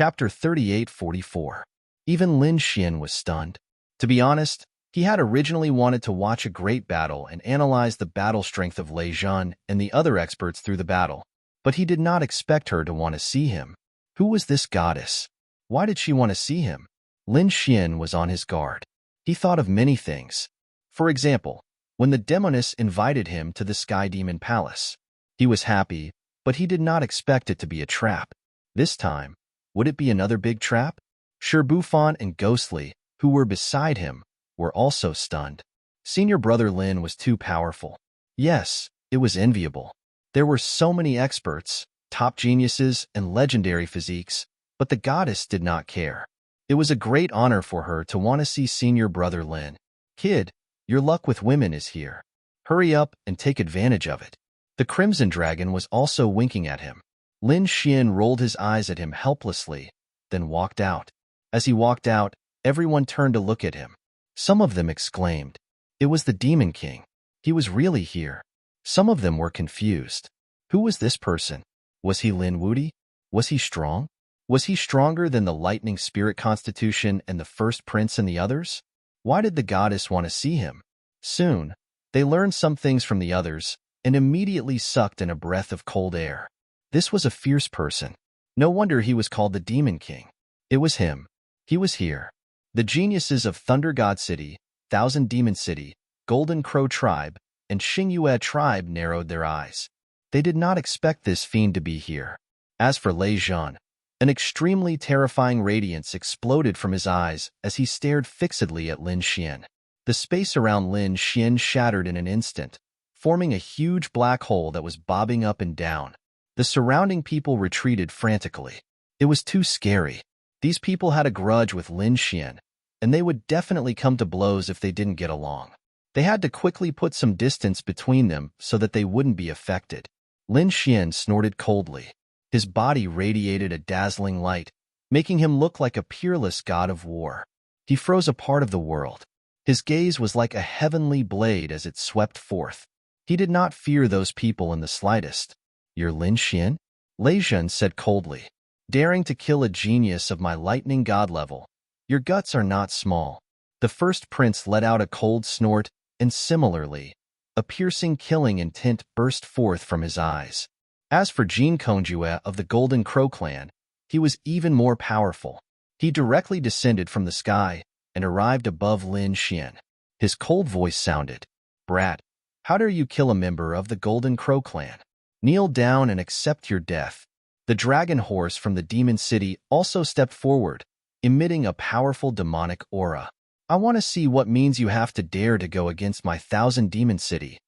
Chapter 3844. Even Lin Xian was stunned. To be honest, he had originally wanted to watch a great battle and analyze the battle strength of Lei Zhan and the other experts through the battle, but he did not expect her to want to see him. Who was this goddess? Why did she want to see him? Lin Xian was on his guard. He thought of many things. For example, when the demoness invited him to the Sky Demon Palace, he was happy, but he did not expect it to be a trap. This time, would it be another big trap? Bufan and Ghostly, who were beside him, were also stunned. Senior brother Lin was too powerful. Yes, it was enviable. There were so many experts, top geniuses, and legendary physiques, but the goddess did not care. It was a great honor for her to want to see senior brother Lin. Kid, your luck with women is here. Hurry up and take advantage of it. The Crimson Dragon was also winking at him. Lin Xian rolled his eyes at him helplessly, then walked out. As he walked out, everyone turned to look at him. Some of them exclaimed, "It was the Demon King. He was really here." Some of them were confused. Who was this person? Was he Lin Wuti? Was he strong? Was he stronger than the Lightning Spirit Constitution and the First Prince and the others? Why did the goddess want to see him? Soon, they learned some things from the others and immediately sucked in a breath of cold air. This was a fierce person. No wonder he was called the Demon King. It was him. He was here. The geniuses of Thunder God City, Thousand Demon City, Golden Crow Tribe, and Xingyue Tribe narrowed their eyes. They did not expect this fiend to be here. As for Lei Zhan, an extremely terrifying radiance exploded from his eyes as he stared fixedly at Lin Xian. The space around Lin Xian shattered in an instant, forming a huge black hole that was bobbing up and down. The surrounding people retreated frantically. It was too scary. These people had a grudge with Lin Xian, and they would definitely come to blows if they didn't get along. They had to quickly put some distance between them so that they wouldn't be affected. Lin Xian snorted coldly. His body radiated a dazzling light, making him look like a peerless god of war. He froze a part of the world. His gaze was like a heavenly blade as it swept forth. He did not fear those people in the slightest. "You're Lin Xian?" Lei Zhan said coldly. "Daring to kill a genius of my lightning god level. Your guts are not small." The first prince let out a cold snort, and similarly, a piercing killing intent burst forth from his eyes. As for Jin Kongjue of the Golden Crow clan, he was even more powerful. He directly descended from the sky and arrived above Lin Xian. His cold voice sounded, "Brat, how dare you kill a member of the Golden Crow clan? Kneel down and accept your death." The dragon horse from the demon city also stepped forward, emitting a powerful demonic aura. "I want to see what means you have to dare to go against my Thousand Demon City."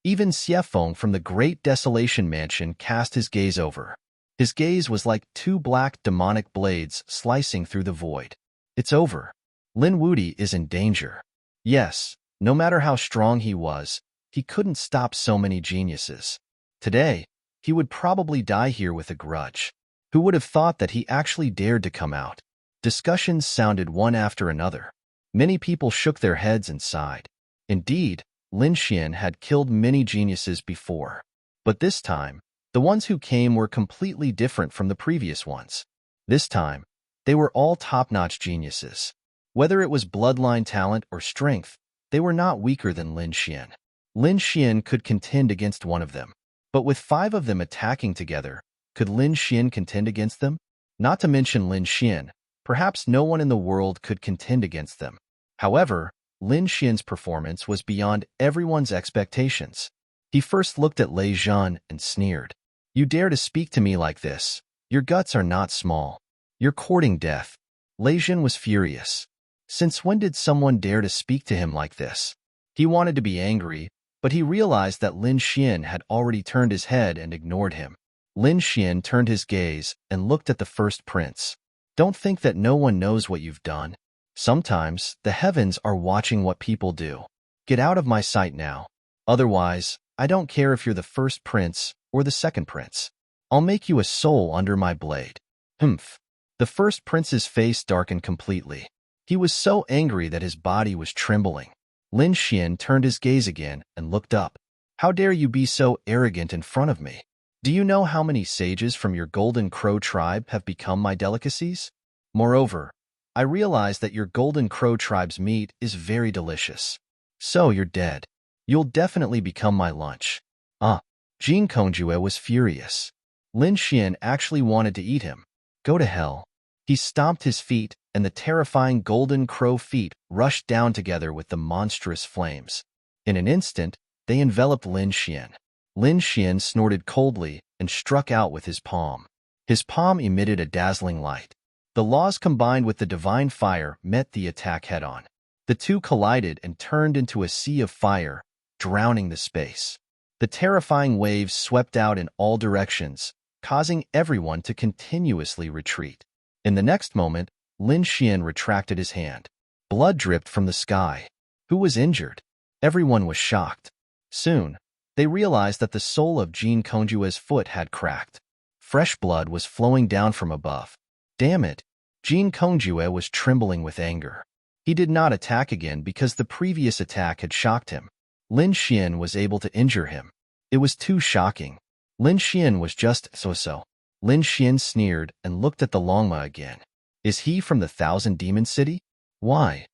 Even Xiefeng from the Great Desolation Mansion cast his gaze over. His gaze was like two black demonic blades slicing through the void. It's over. Lin Wuti is in danger. Yes, no matter how strong he was, he couldn't stop so many geniuses. Today, he would probably die here with a grudge. Who would have thought that he actually dared to come out? Discussions sounded one after another. Many people shook their heads and sighed. Indeed, Lin Xian had killed many geniuses before. But this time, the ones who came were completely different from the previous ones. This time, they were all top-notch geniuses. Whether it was bloodline talent or strength, they were not weaker than Lin Xian. Lin Xian could contend against one of them. But with 5 of them attacking together, could Lin Xian contend against them? Not to mention Lin Xian, perhaps no one in the world could contend against them. However, Lin Xian's performance was beyond everyone's expectations. He first looked at Lei Zhan and sneered. "You dare to speak to me like this? Your guts are not small. You're courting death." Lei Zhan was furious. Since when did someone dare to speak to him like this? He wanted to be angry, but he realized that Lin Xian had already turned his head and ignored him. Lin Xian turned his gaze and looked at the first prince. "Don't think that no one knows what you've done. Sometimes the heavens are watching what people do. Get out of my sight now. Otherwise, I don't care if you're the first prince or the second prince. I'll make you a soul under my blade." Humph. The first prince's face darkened completely. He was so angry that his body was trembling. Lin Xian turned his gaze again and looked up. "How dare you be so arrogant in front of me? Do you know how many sages from your Golden Crow tribe have become my delicacies? Moreover, I realize that your Golden Crow tribe's meat is very delicious. So you're dead. You'll definitely become my lunch. Ah, Jean Kongjue was furious. Lin Xian actually wanted to eat him. Go to hell. He stomped his feet, and the terrifying Golden Crow feet rushed down together with the monstrous flames. In an instant, they enveloped Lin Xian. Lin Xian snorted coldly and struck out with his palm. His palm emitted a dazzling light. The laws combined with the divine fire met the attack head-on. The two collided and turned into a sea of fire, drowning the space. The terrifying waves swept out in all directions, causing everyone to continuously retreat. In the next moment, Lin Xian retracted his hand. Blood dripped from the sky. Who was injured? Everyone was shocked. Soon, they realized that the sole of Jean Kongjue's foot had cracked. Fresh blood was flowing down from above. Damn it! Jean Kongjue was trembling with anger. He did not attack again because the previous attack had shocked him. Lin Xian was able to injure him. It was too shocking. Lin Xian was just so-so. Lin Xian sneered and looked at the Longma again. Is he from the Thousand Demon City? Why?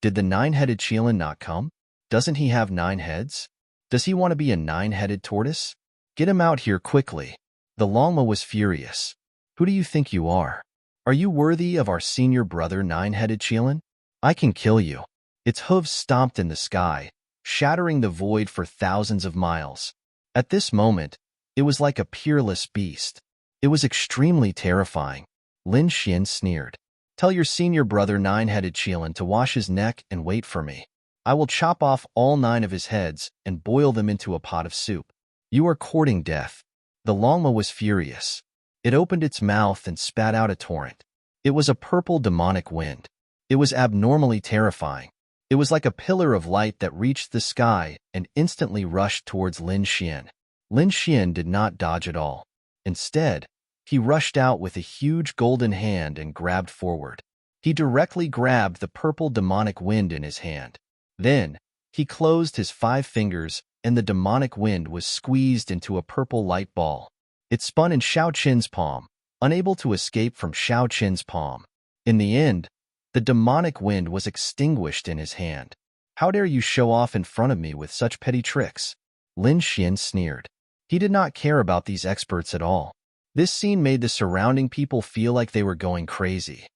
Did the nine-headed Qilin not come? Doesn't he have 9 heads? Does he want to be a 9-headed tortoise? Get him out here quickly. The Longma was furious. Who do you think you are? Are you worthy of our senior brother 9-headed Qilin? I can kill you. Its hooves stomped in the sky, shattering the void for thousands of miles. At this moment, it was like a peerless beast. It was extremely terrifying. Lin Xian sneered. Tell your senior brother 9-headed Qilin to wash his neck and wait for me. I will chop off all 9 of his heads and boil them into a pot of soup. You are courting death. The Longma was furious. It opened its mouth and spat out a torrent. It was a purple demonic wind. It was abnormally terrifying. It was like a pillar of light that reached the sky and instantly rushed towards Lin Xian. Lin Xian did not dodge at all. Instead, he rushed out with a huge golden hand and grabbed forward. He directly grabbed the purple demonic wind in his hand. Then, he closed his 5 fingers and the demonic wind was squeezed into a purple light ball. It spun in Xiao Qin's palm, unable to escape from Xiao Qin's palm. In the end, the demonic wind was extinguished in his hand. How dare you show off in front of me with such petty tricks? Lin Xian sneered. He did not care about these experts at all. This scene made the surrounding people feel like they were going crazy.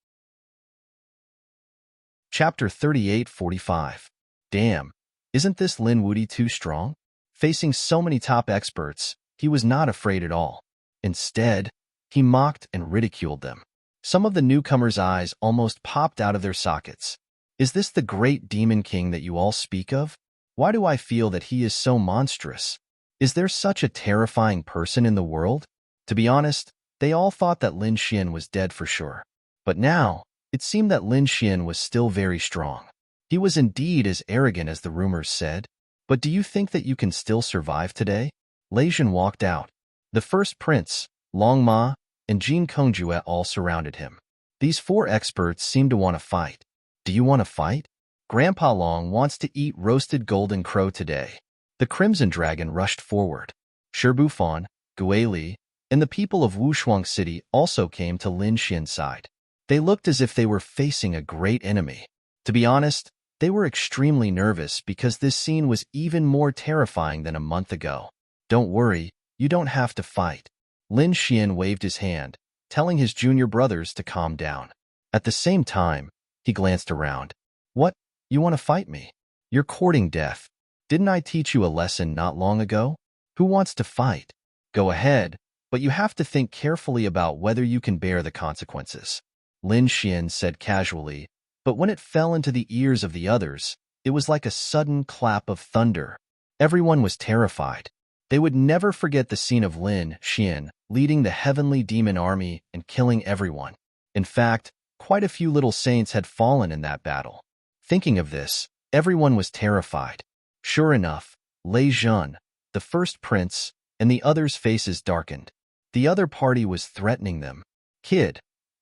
Chapter 38:45. Damn, isn't this Lin Wudi too strong? Facing so many top experts, he was not afraid at all. Instead, he mocked and ridiculed them. Some of the newcomers' eyes almost popped out of their sockets. Is this the great demon king that you all speak of? Why do I feel that he is so monstrous? Is there such a terrifying person in the world? To be honest, they all thought that Lin Xian was dead for sure. But now, it seemed that Lin Xian was still very strong. He was indeed as arrogant as the rumors said. But do you think that you can still survive today? Lei Zhan walked out. The first prince, Long Ma, and Jean Kongjue all surrounded him. These 4 experts seemed to want to fight. Do you want to fight? Grandpa Long wants to eat roasted golden crow today. The Crimson Dragon rushed forward. Shi Bufan, Gui Li, and the people of Wushuang City also came to Lin Xian's side. They looked as if they were facing a great enemy. To be honest, they were extremely nervous because this scene was even more terrifying than a month ago. Don't worry, you don't have to fight. Lin Xian waved his hand, telling his junior brothers to calm down. At the same time, he glanced around. What? You want to fight me? You're courting death. Didn't I teach you a lesson not long ago? Who wants to fight? Go ahead, but you have to think carefully about whether you can bear the consequences. Lin Xian said casually, but when it fell into the ears of the others, it was like a sudden clap of thunder. Everyone was terrified. They would never forget the scene of Lin Xian leading the heavenly demon army and killing everyone. In fact, quite a few little saints had fallen in that battle. Thinking of this, everyone was terrified. Sure enough, Lei Zhan, the first prince, and the others' faces darkened. The other party was threatening them. Kid,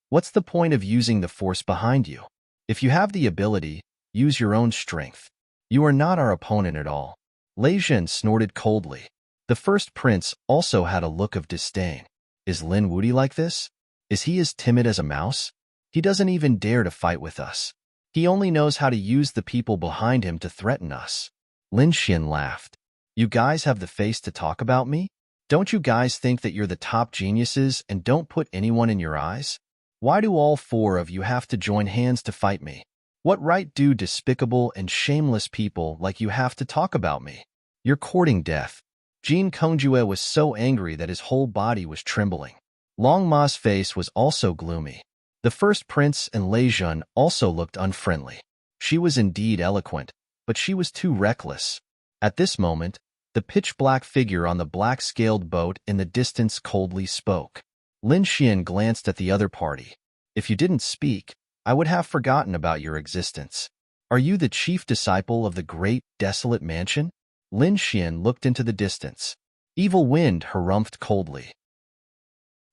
what's the point of using the force behind you? If you have the ability, use your own strength. You are not our opponent at all. Lei Zhan snorted coldly. The first prince also had a look of disdain. Is Lin Wuti like this? Is he as timid as a mouse? He doesn't even dare to fight with us. He only knows how to use the people behind him to threaten us. Lin Xian laughed. You guys have the face to talk about me? Don't you guys think that you're the top geniuses and don't put anyone in your eyes? Why do all four of you have to join hands to fight me? What right do despicable and shameless people like you have to talk about me? You're courting death. Jin Kongjue was so angry that his whole body was trembling. Long Ma's face was also gloomy. The first prince and Lei Jun also looked unfriendly. She was indeed eloquent, but she was too reckless. At this moment, the pitch-black figure on the black-scaled boat in the distance coldly spoke. Lin Xian glanced at the other party. If you didn't speak, I would have forgotten about your existence. Are you the chief disciple of the great, desolate mansion? Lin Xian looked into the distance. Evil Wind harumphed coldly.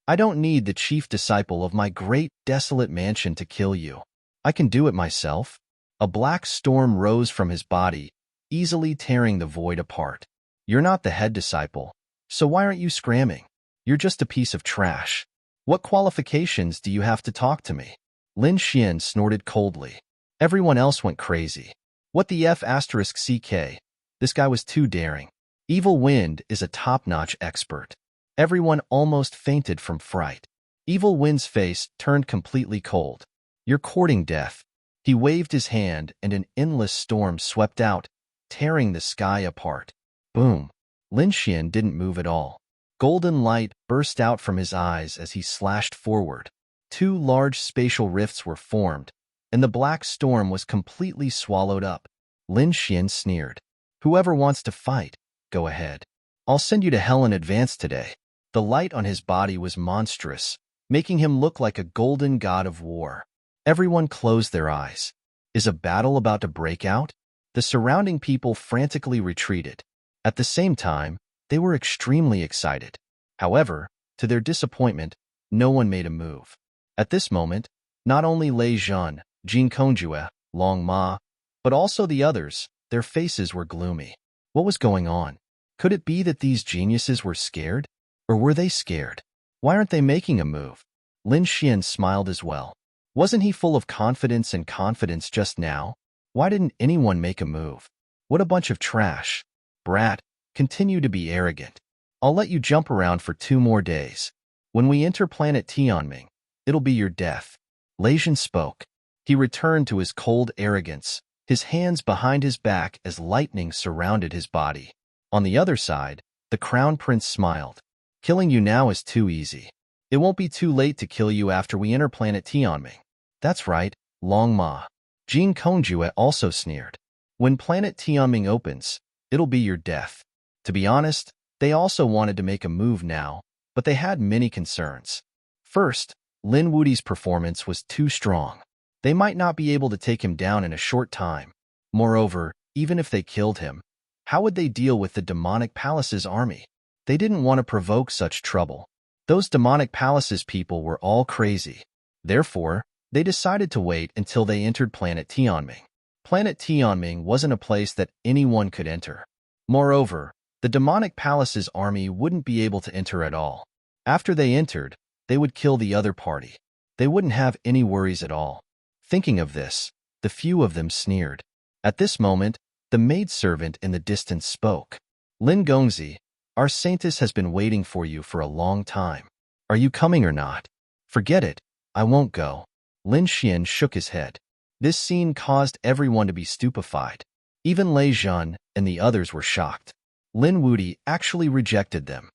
I don't need the chief disciple of my great, desolate mansion to kill you. I can do it myself. A black storm rose from his body, easily tearing the void apart. You're not the head disciple, so why aren't you scramming? You're just a piece of trash. What qualifications do you have to talk to me? Lin Xian snorted coldly. Everyone else went crazy. What the F***CK? This guy was too daring. Evil Wind is a top-notch expert. Everyone almost fainted from fright. Evil Wind's face turned completely cold. You're courting death. He waved his hand and an endless storm swept out, tearing the sky apart. Boom. Lin Xian didn't move at all. Golden light burst out from his eyes as he slashed forward. Two large spatial rifts were formed, and the black storm was completely swallowed up. Lin Xian sneered. Whoever wants to fight, go ahead. I'll send you to hell in advance today. The light on his body was monstrous, making him look like a golden god of war. Everyone closed their eyes. Is a battle about to break out? The surrounding people frantically retreated. At the same time, they were extremely excited. However, to their disappointment, no one made a move. At this moment, not only Lei Jun, Jin Kongjue, Long Ma, but also the others, their faces were gloomy. What was going on? Could it be that these geniuses were scared? Or were they scared? Why aren't they making a move? Lin Xian smiled as well. Wasn't he full of confidence and confidence just now? Why didn't anyone make a move? What a bunch of trash. Brat, continue to be arrogant. I'll let you jump around for 2 more days. When we enter planet Tianming, it'll be your death. Lei Jun spoke. He returned to his cold arrogance, his hands behind his back as lightning surrounded his body. On the other side, the crown prince smiled. Killing you now is too easy. It won't be too late to kill you after we enter planet Tianming. That's right, Long Ma. Jin Kongjue also sneered. When planet Tianming opens, it'll be your death. To be honest, they also wanted to make a move now, but they had many concerns. First, Lin Wuti's performance was too strong. They might not be able to take him down in a short time. Moreover, even if they killed him, how would they deal with the demonic palace's army? They didn't want to provoke such trouble. Those demonic palace's people were all crazy. Therefore, they decided to wait until they entered planet Tianming. Planet Tianming wasn't a place that anyone could enter. Moreover, the demonic palace's army wouldn't be able to enter at all. After they entered, they would kill the other party. They wouldn't have any worries at all. Thinking of this, the few of them sneered. At this moment, the maidservant in the distance spoke. Lin Gongzi, our saintess has been waiting for you for a long time. Are you coming or not? Forget it, I won't go. Lin Xian shook his head. This scene caused everyone to be stupefied. Even Lei Jun and the others were shocked. Lin Wuti actually rejected them.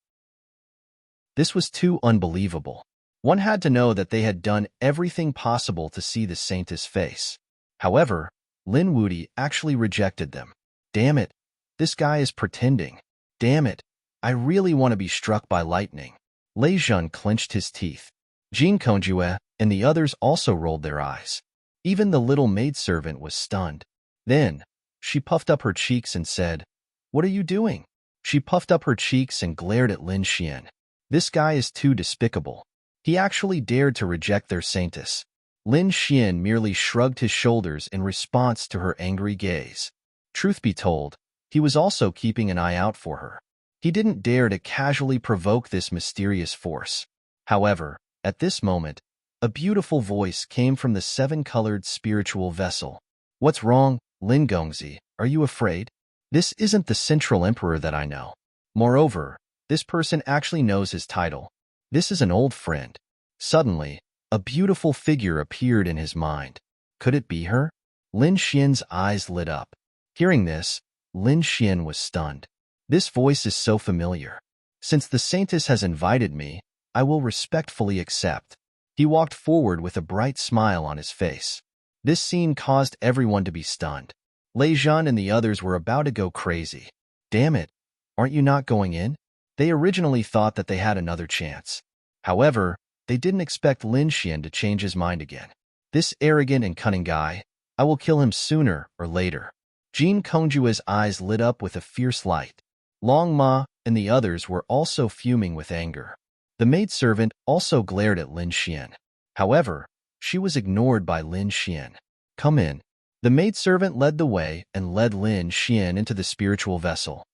This was too unbelievable. One had to know that they had done everything possible to see the saintess' face. However, Lin Wuti actually rejected them. Damn it, this guy is pretending. Damn it, I really want to be struck by lightning. Lei Jun clenched his teeth. Jin Kongjue and the others also rolled their eyes. Even the little maidservant was stunned. Then, she puffed up her cheeks and said, "What are you doing?" She puffed up her cheeks and glared at Lin Xian. This guy is too despicable. He actually dared to reject their saintess. Lin Xian merely shrugged his shoulders in response to her angry gaze. Truth be told, he was also keeping an eye out for her. He didn't dare to casually provoke this mysterious force. However, at this moment, a beautiful voice came from the seven-colored spiritual vessel. "What's wrong, Lin Gongzi? Are you afraid? This isn't the Central Emperor that I know. Moreover, this person actually knows his title. This is an old friend." Suddenly, a beautiful figure appeared in his mind. Could it be her? Lin Xian's eyes lit up. Hearing this, Lin Xian was stunned. This voice is so familiar. Since the Saintess has invited me, I will respectfully accept. He walked forward with a bright smile on his face. This scene caused everyone to be stunned. Lei Zhan and the others were about to go crazy. Damn it, aren't you not going in? They originally thought that they had another chance. However, they didn't expect Lin Xian to change his mind again. This arrogant and cunning guy, I will kill him sooner or later. Jean Kongjua's eyes lit up with a fierce light. Long Ma and the others were also fuming with anger. The maidservant also glared at Lin Xian. However, she was ignored by Lin Xian. "Come in." The maidservant led the way and led Lin Xian into the spiritual vessel.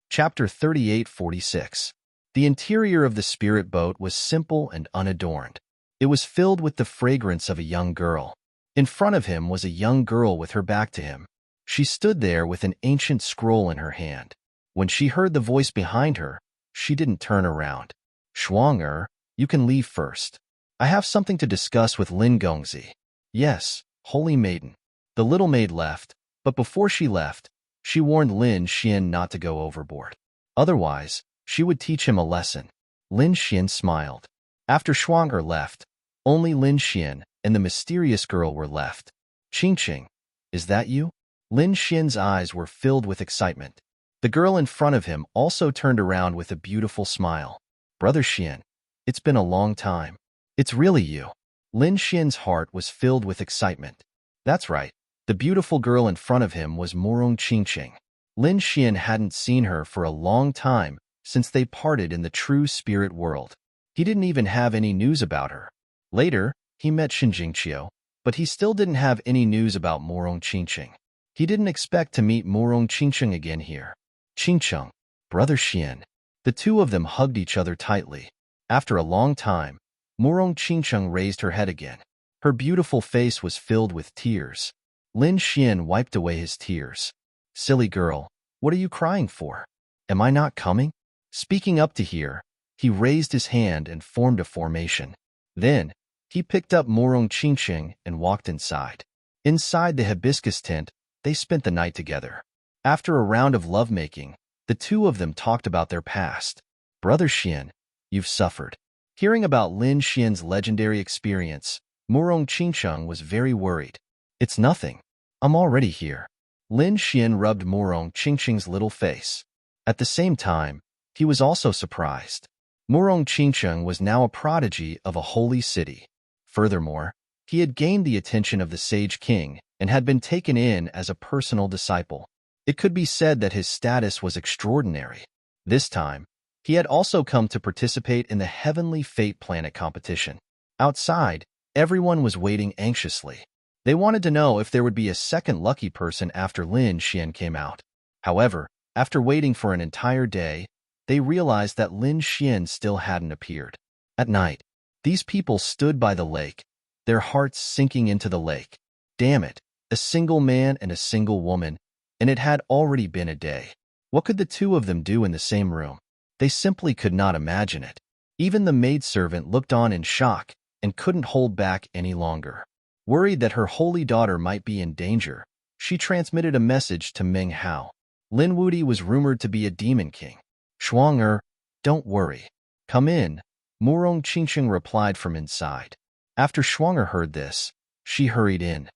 Chapter 3846. The interior of the spirit boat was simple and unadorned. It was filled with the fragrance of a young girl. In front of him was a young girl with her back to him. She stood there with an ancient scroll in her hand. When she heard the voice behind her, she didn't turn around. "Shuang, you can leave first. I have something to discuss with Lin Gongzi." "Yes, holy maiden." The little maid left, but before she left, she warned Lin Xian not to go overboard. Otherwise, she would teach him a lesson. Lin Xian smiled. After Shuang left, only Lin Xian and the mysterious girl were left. "Qingqing, is that you?" Lin Xian's eyes were filled with excitement. The girl in front of him also turned around with a beautiful smile. "Brother Xian, it's been a long time. It's really you." Lin Xian's heart was filled with excitement. That's right. The beautiful girl in front of him was Morong Qingqing. Lin Xian hadn't seen her for a long time since they parted in the true spirit world. He didn't even have any news about her. Later, he met Shinjingqiu, but he still didn't have any news about Morong Qingqing. He didn't expect to meet Morong Qingqing again here. "Qingqing, brother Xian." The two of them hugged each other tightly. After a long time, Morong Qingqing raised her head again. Her beautiful face was filled with tears. Lin Xian wiped away his tears. "Silly girl, what are you crying for? Am I not coming?" Speaking up to her, he raised his hand and formed a formation. Then, he picked up Morong Qingqing and walked inside. Inside the hibiscus tent, they spent the night together. After a round of lovemaking, the two of them talked about their past. "Brother Xian, you've suffered." Hearing about Lin Xian's legendary experience, Morong Qingqing was very worried. "It's nothing. I'm already here." Lin Xian rubbed Morong Qingqing's little face. At the same time, he was also surprised. Morong Qingqing was now a prodigy of a holy city. Furthermore, he had gained the attention of the Sage King and had been taken in as a personal disciple. It could be said that his status was extraordinary. This time, he had also come to participate in the Heavenly Fate Planet competition. Outside, everyone was waiting anxiously. They wanted to know if there would be a second lucky person after Lin Xian came out. However, after waiting for an entire day, they realized that Lin Xian still hadn't appeared. At night, these people stood by the lake, their hearts sinking into the lake. Damn it, a single man and a single woman, and it had already been a day. What could the two of them do in the same room? They simply could not imagine it. Even the maidservant looked on in shock and couldn't hold back any longer. Worried that her holy daughter might be in danger, she transmitted a message to Meng Hao. Lin Wudi was rumored to be a demon king. "Shuang, don't worry. Come in," Morong Qingqing replied from inside. After Shuang heard this, she hurried in.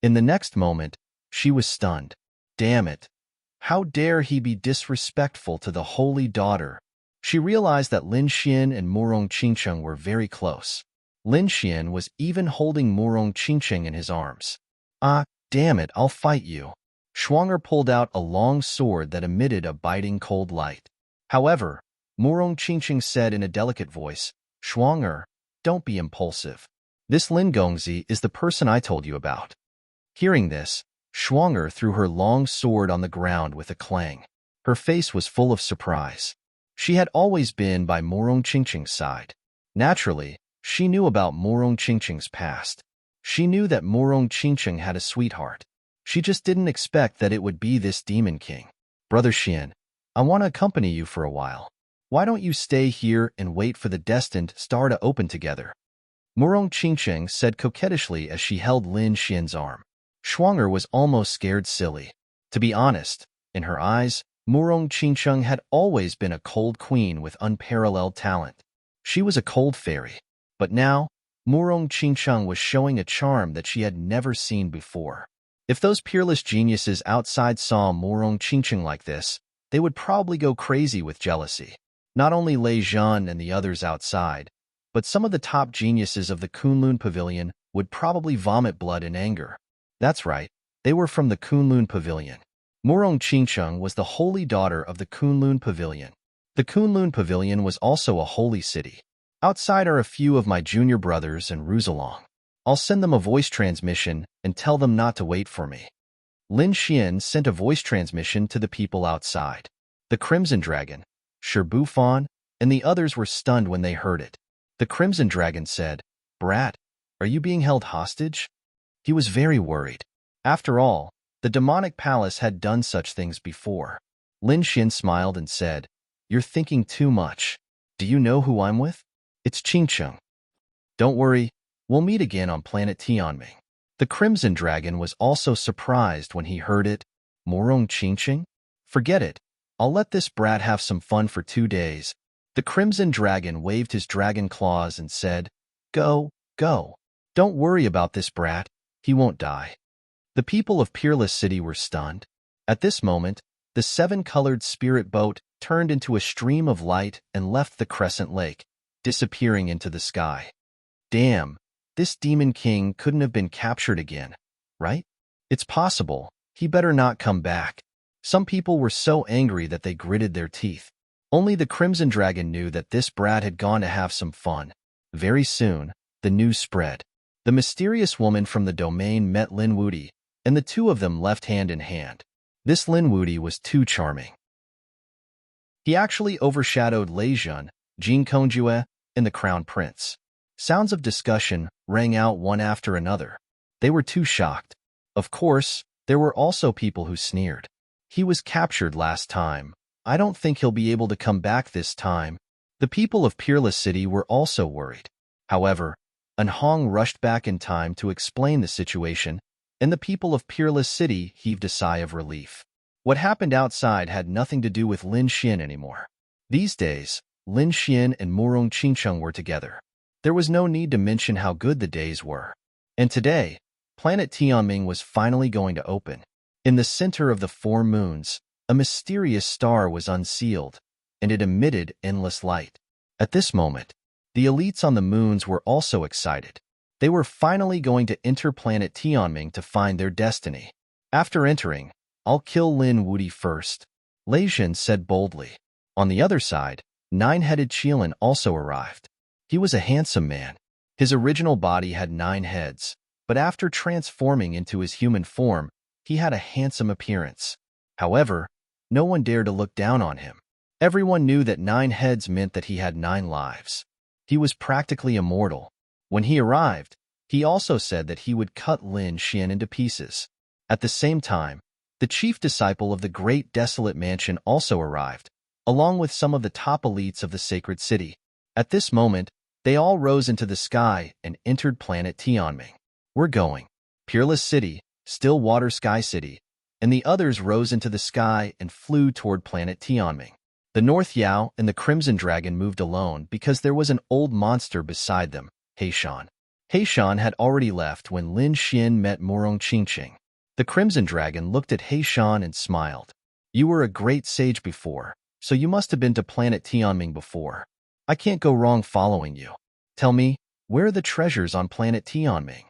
In the next moment, she was stunned. Damn it. How dare he be disrespectful to the holy daughter? She realized that Lin Xian and Morong Qingqing were very close. Lin Xian was even holding Morong Qingqing in his arms. "Ah, damn it, I'll fight you." Shuang pulled out a long sword that emitted a biting cold light. However, Morong Qingqing said in a delicate voice, "Shuang, don't be impulsive. This Lin Gongzi is the person I told you about." Hearing this, Schwanger threw her long sword on the ground with a clang. Her face was full of surprise. She had always been by Morong Qingqing's side. Naturally, she knew about Morong Qingqing's past. She knew that Morong Qingqing had a sweetheart. She just didn't expect that it would be this demon king. Brother Xian, I want to accompany you for a while. Why don't you stay here and wait for the destined star to open together? Morong Qingqing said coquettishly as she held Lin Xian's arm. Schwanger was almost scared silly. To be honest, in her eyes, Morong Qingqing had always been a cold queen with unparalleled talent. She was a cold fairy. But now, Morong Qingqing was showing a charm that she had never seen before. If those peerless geniuses outside saw Morong Qingqing like this, they would probably go crazy with jealousy. Not only Lei Zhan and the others outside, but some of the top geniuses of the Kunlun Pavilion would probably vomit blood in anger. That's right, they were from the Kunlun Pavilion. Morong Qingqing was the holy daughter of the Kunlun Pavilion. The Kunlun Pavilion was also a holy city. Outside are a few of my junior brothers and Ruzalong. I'll send them a voice transmission and tell them not to wait for me. Lin Xian sent a voice transmission to the people outside. The Crimson Dragon, Shi Fan, and the others were stunned when they heard it. The Crimson Dragon said, "Brat, are you being held hostage?" He was very worried. After all, the demonic palace had done such things before. Lin Xian smiled and said, "You're thinking too much. Do you know who I'm with? It's Qingqing. Don't worry, we'll meet again on planet Tianming." The Crimson Dragon was also surprised when he heard it. Morong Qingqing? Forget it. I'll let this brat have some fun for 2 days. The Crimson Dragon waved his dragon claws and said, "Go, go. Don't worry about this brat. He won't die." The people of Peerless City were stunned. At this moment, the 7-colored spirit boat turned into a stream of light and left the Crescent Lake, disappearing into the sky. Damn, this Demon King couldn't have been captured again, right? It's possible. He better not come back. Some people were so angry that they gritted their teeth. Only the Crimson Dragon knew that this brat had gone to have some fun. Very soon, the news spread. The mysterious woman from the domain met Lin Wuti, and the two of them left hand in hand. This Lin Wuti was too charming. He actually overshadowed Lei Zhan, Jin Kongjue, and the Crown Prince. Sounds of discussion rang out one after another. They were too shocked. Of course, there were also people who sneered. He was captured last time. I don't think he'll be able to come back this time. The people of Peerless City were also worried. However, An Hong rushed back in time to explain the situation, and the people of Peerless City heaved a sigh of relief. What happened outside had nothing to do with Lin Xian anymore. These days, Lin Xian and Morong Qingqing were together. There was no need to mention how good the days were. And today, planet Tianming was finally going to open. In the center of the 4 moons, a mysterious star was unsealed, and it emitted endless light. At this moment, the elites on the moons were also excited. They were finally going to enter planet Tianming to find their destiny. After entering, "I'll kill Lin Wuti first," Lei Zhan said boldly. On the other side, 9-headed Qilin also arrived. He was a handsome man. His original body had 9 heads, but after transforming into his human form, he had a handsome appearance. However, no one dared to look down on him. Everyone knew that 9 heads meant that he had 9 lives. He was practically immortal. When he arrived, he also said that he would cut Lin Xian into pieces. At the same time, the chief disciple of the Great Desolate Mansion also arrived, along with some of the top elites of the sacred city. At this moment, they all rose into the sky and entered planet Tianming. "We're going." Peerless City, Stillwater Sky City, and the others rose into the sky and flew toward planet Tianming. The North Yao and the Crimson Dragon moved alone because there was an old monster beside them, Heishan. Heishan had already left when Lin Xian met Morong Qingqing. The Crimson Dragon looked at Heishan and smiled. "You were a great sage before, so you must have been to planet Tianming before. I can't go wrong following you. Tell me, where are the treasures on planet Tianming?"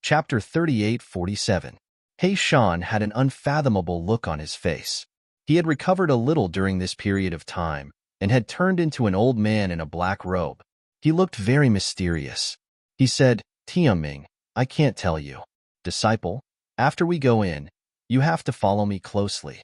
Chapter 3847. Heishan had an unfathomable look on his face. He had recovered a little during this period of time and had turned into an old man in a black robe. He looked very mysterious. He said, "Tianming, I can't tell you. Disciple, after we go in, you have to follow me closely.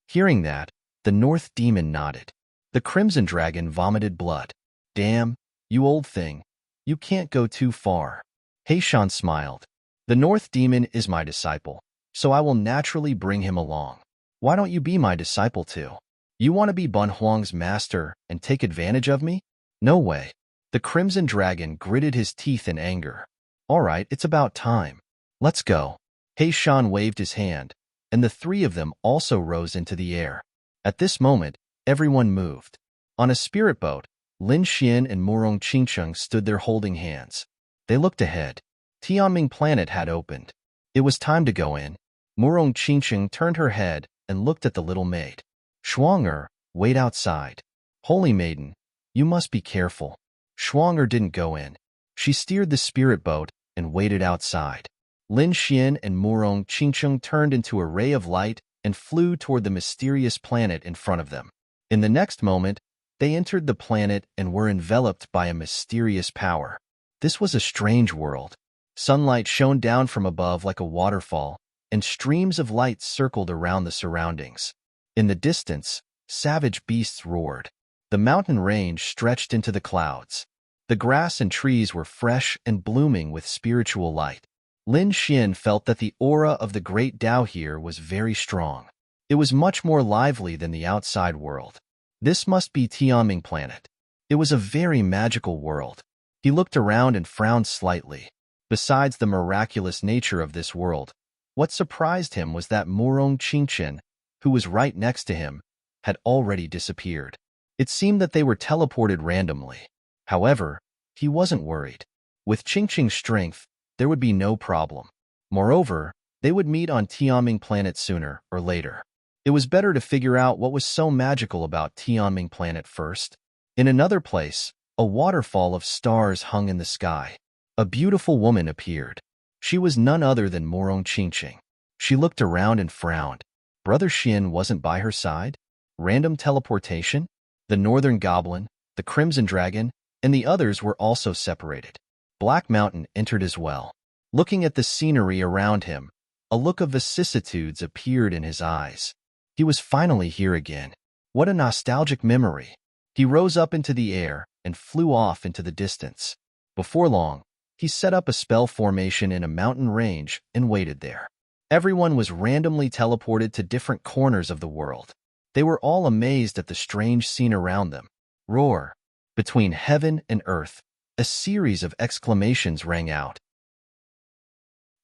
Hearing that, the North Demon nodded. The Crimson Dragon vomited blood. Damn, you old thing. You can't go too far. Heishan smiled. The North Demon is my disciple, so I will naturally bring him along. Why don't you be my disciple too? You want to be Bun Huang's master and take advantage of me? No way. The Crimson Dragon gritted his teeth in anger. All right, it's about time. Let's go. Heishan waved his hand, and the three of them also rose into the air. At this moment, everyone moved. On a spirit boat, Lin Xian and Murong Qingcheng stood there holding hands. They looked ahead. Tianming Planet had opened. It was time to go in. Murong Qingcheng turned her head and looked at the little maid. Shuang'er, wait outside. Holy Maiden, you must be careful. Shuang'er didn't go in. She steered the spirit boat and waited outside. Lin Xian and Murong Qingcheng turned into a ray of light and flew toward the mysterious planet in front of them. In the next moment, they entered the planet and were enveloped by a mysterious power. This was a strange world. Sunlight shone down from above like a waterfall, and streams of light circled around the surroundings. In the distance, savage beasts roared. The mountain range stretched into the clouds. The grass and trees were fresh and blooming with spiritual light. Lin Xian felt that the aura of the great Tao here was very strong. It was much more lively than the outside world. This must be Tianming Planet. It was a very magical world. He looked around and frowned slightly. Besides the miraculous nature of this world, what surprised him was that Murong Qingchen, who was right next to him, had already disappeared. It seemed that they were teleported randomly. However, he wasn't worried. With Qingqing's strength, there would be no problem. Moreover, they would meet on Tianming Planet sooner or later. It was better to figure out what was so magical about Tianming Planet first. In another place, a waterfall of stars hung in the sky. A beautiful woman appeared. She was none other than Murong Qingqing. She looked around and frowned. Brother Xian wasn't by her side? Random teleportation? The Northern Goblin, the Crimson Dragon, and the others were also separated. Black Mountain entered as well. Looking at the scenery around him, a look of vicissitudes appeared in his eyes. He was finally here again. What a nostalgic memory. He rose up into the air and flew off into the distance. Before long, he set up a spell formation in a mountain range and waited there. Everyone was randomly teleported to different corners of the world. They were all amazed at the strange scene around them. Roar! Between heaven and earth, a series of exclamations rang out.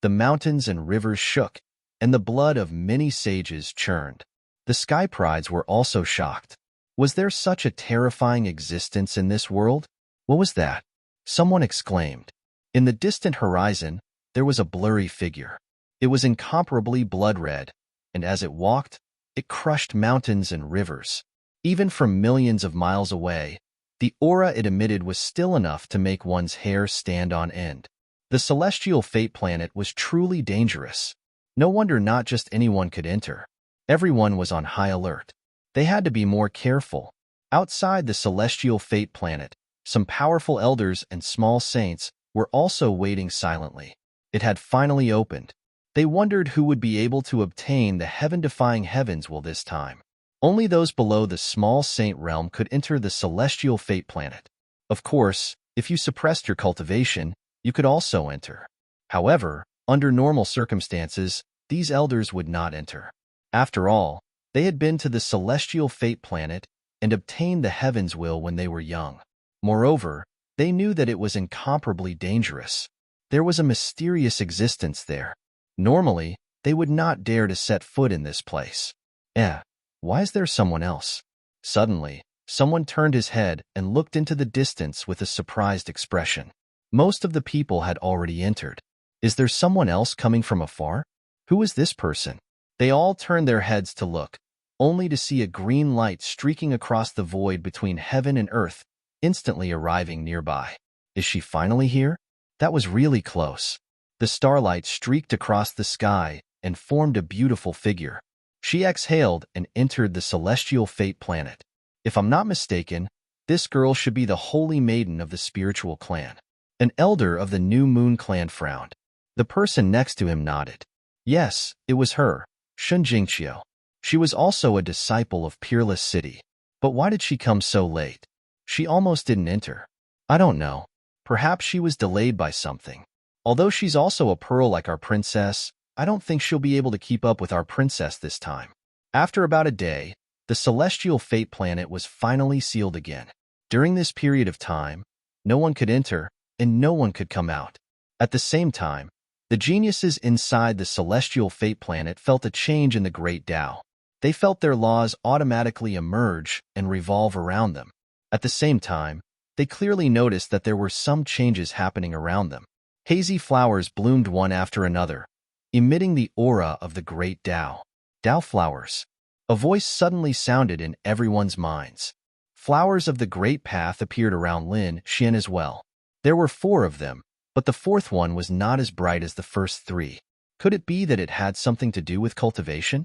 The mountains and rivers shook, and the blood of many sages churned. The sky prides were also shocked. Was there such a terrifying existence in this world? What was that? Someone exclaimed. In the distant horizon, there was a blurry figure. It was incomparably blood-red, and as it walked, it crushed mountains and rivers. Even from millions of miles away, the aura it emitted was still enough to make one's hair stand on end. The celestial fate planet was truly dangerous. No wonder not just anyone could enter. Everyone was on high alert. They had to be more careful. Outside the celestial fate planet, some powerful elders and small saints were also waiting silently. It had finally opened. They wondered who would be able to obtain the heaven-defying heavens will this time. Only those below the small saint realm could enter the celestial fate planet. Of course, if you suppressed your cultivation, you could also enter. However, under normal circumstances, these elders would not enter. After all, they had been to the celestial fate planet and obtained the heaven's will when they were young. Moreover, they knew that it was incomparably dangerous. There was a mysterious existence there. Normally, they would not dare to set foot in this place. Why is there someone else? Suddenly, someone turned his head and looked into the distance with a surprised expression. Most of the people had already entered. Is there someone else coming from afar? Who is this person? They all turned their heads to look, only to see a green light streaking across the void between heaven and earth, instantly arriving nearby. Is she finally here? That was really close. The starlight streaked across the sky and formed a beautiful figure. She exhaled and entered the celestial fate planet. If I'm not mistaken, this girl should be the holy maiden of the spiritual clan. An elder of the New Moon clan frowned. The person next to him nodded. Yes, it was her, Shun Jingqiu. She was also a disciple of Peerless City. But why did she come so late? She almost didn't enter. I don't know. Perhaps she was delayed by something. Although she's also a pearl like our princess, I don't think she'll be able to keep up with our princess this time. After about a day, the celestial fate planet was finally sealed again. During this period of time, no one could enter and no one could come out. At the same time, the geniuses inside the celestial fate planet felt a change in the Great Tao. They felt their laws automatically emerge and revolve around them. At the same time, they clearly noticed that there were some changes happening around them. Hazy flowers bloomed one after another, emitting the aura of the Great Tao. Tao flowers. A voice suddenly sounded in everyone's minds. Flowers of the Great Path appeared around Lin Xian as well. There were 4 of them, but the 4th one was not as bright as the first 3. Could it be that it had something to do with cultivation?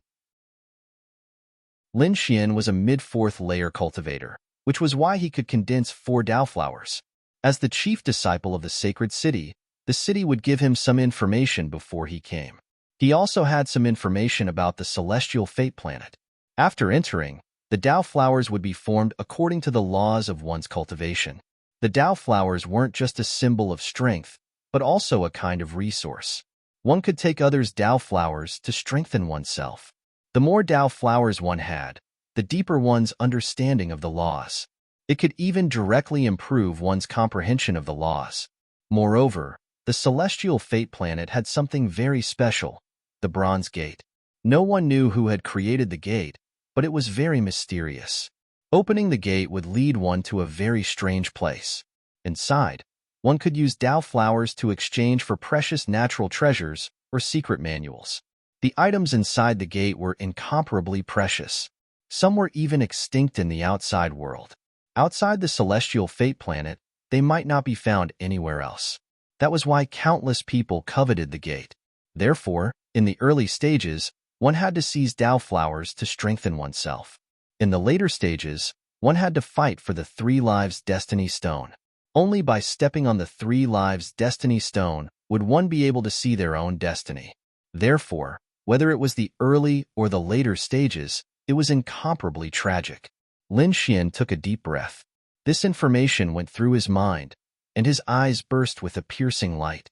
Lin Xian was a mid-4th layer cultivator, which was why he could condense 4 Tao flowers. As the chief disciple of the sacred city, the city would give him some information before he came. He also had some information about the celestial fate planet. After entering, the Tao flowers would be formed according to the laws of one's cultivation. The Tao flowers weren't just a symbol of strength, but also a kind of resource. One could take others' Tao flowers to strengthen oneself. The more Tao flowers one had, the deeper one's understanding of the laws. It could even directly improve one's comprehension of the laws. Moreover, the celestial fate planet had something very special, the Bronze Gate. No one knew who had created the gate, but it was very mysterious. Opening the gate would lead one to a very strange place. Inside, one could use Tao flowers to exchange for precious natural treasures or secret manuals. The items inside the gate were incomparably precious. Some were even extinct in the outside world. Outside the celestial fate planet, they might not be found anywhere else. That was why countless people coveted the gate. Therefore, in the early stages, one had to seize Tao flowers to strengthen oneself. In the later stages, one had to fight for the 3 Lives Destiny Stone. Only by stepping on the 3 Lives Destiny Stone would one be able to see their own destiny. Therefore, whether it was the early or the later stages, it was incomparably tragic. Lin Xian took a deep breath. This information went through his mind, and his eyes burst with a piercing light.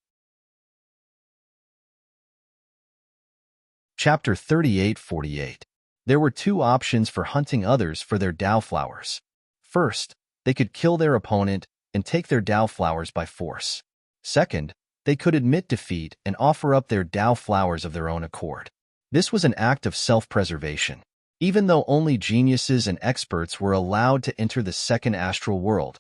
Chapter 38-48. There were 2 options for hunting others for their Tao flowers. First, they could kill their opponent and take their Tao flowers by force. Second, they could admit defeat and offer up their Tao flowers of their own accord. This was an act of self-preservation. Even though only geniuses and experts were allowed to enter the second astral world,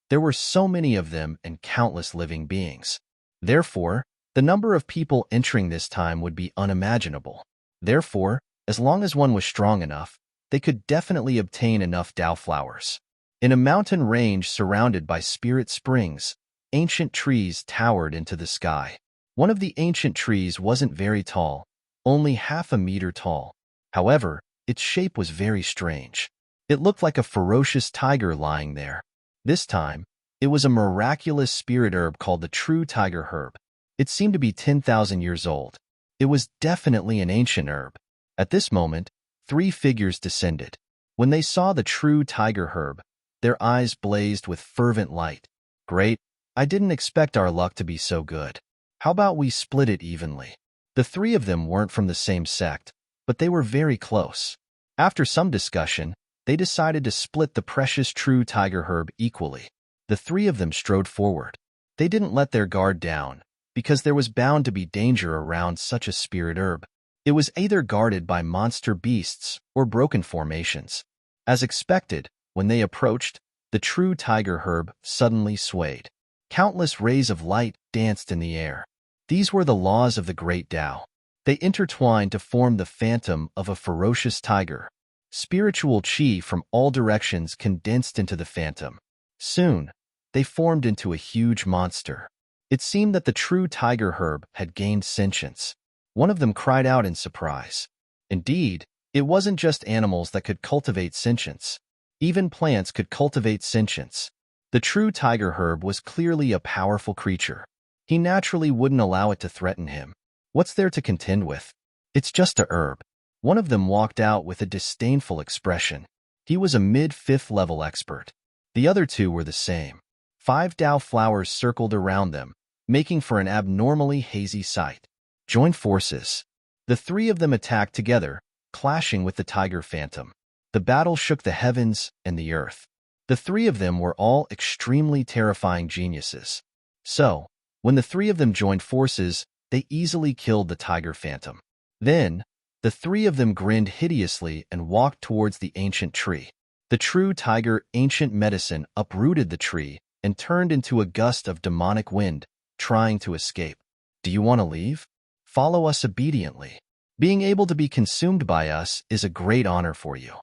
there were so many of them and countless living beings. Therefore, the number of people entering this time would be unimaginable. Therefore, as long as one was strong enough, they could definitely obtain enough Tao flowers. In a mountain range surrounded by spirit springs, ancient trees towered into the sky. One of the ancient trees wasn't very tall, only half a meter tall. However, its shape was very strange. It looked like a ferocious tiger lying there. This time, it was a miraculous spirit herb called the true tiger herb. It seemed to be 10,000 years old. It was definitely an ancient herb. At this moment, 3 figures descended. When they saw the true tiger herb, their eyes blazed with fervent light. Great, I didn't expect our luck to be so good. How about we split it evenly? The 3 of them weren't from the same sect, but they were very close. After some discussion, they decided to split the precious true tiger herb equally. The 3 of them strode forward. They didn't let their guard down, because there was bound to be danger around such a spirit herb. It was either guarded by monster beasts or broken formations. As expected, when they approached, the true tiger herb suddenly swayed. Countless rays of light danced in the air. These were the laws of the Great Tao. They intertwined to form the phantom of a ferocious tiger. Spiritual chi from all directions condensed into the phantom. Soon, they formed into a huge monster. It seemed that the true tiger herb had gained sentience. One of them cried out in surprise. Indeed, it wasn't just animals that could cultivate sentience. Even plants could cultivate sentience. The true tiger herb was clearly a powerful creature. He naturally wouldn't allow it to threaten him. What's there to contend with? It's just a herb. One of them walked out with a disdainful expression. He was a mid-fifth level expert. The other two were the same. 5 Dao flowers circled around them, making for an abnormally hazy sight. Join forces. The 3 of them attacked together, clashing with the tiger phantom. The battle shook the heavens and the earth. The 3 of them were all extremely terrifying geniuses. So, when the 3 of them joined forces, they easily killed the tiger phantom. Then, the 3 of them grinned hideously and walked towards the ancient tree. The true tiger ancient medicine uprooted the tree and turned into a gust of demonic wind, trying to escape. Do you want to leave? Follow us obediently. Being able to be consumed by us is a great honor for you.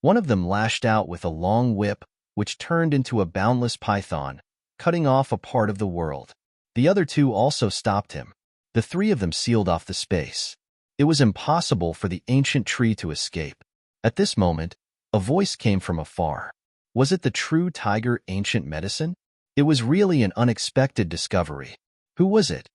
One of them lashed out with a long whip, which turned into a boundless python, cutting off a part of the world. The other 2 also stopped him. The 3 of them sealed off the space. It was impossible for the ancient tree to escape. At this moment, a voice came from afar. Was it the true tiger ancient medicine? It was really an unexpected discovery. Who was it?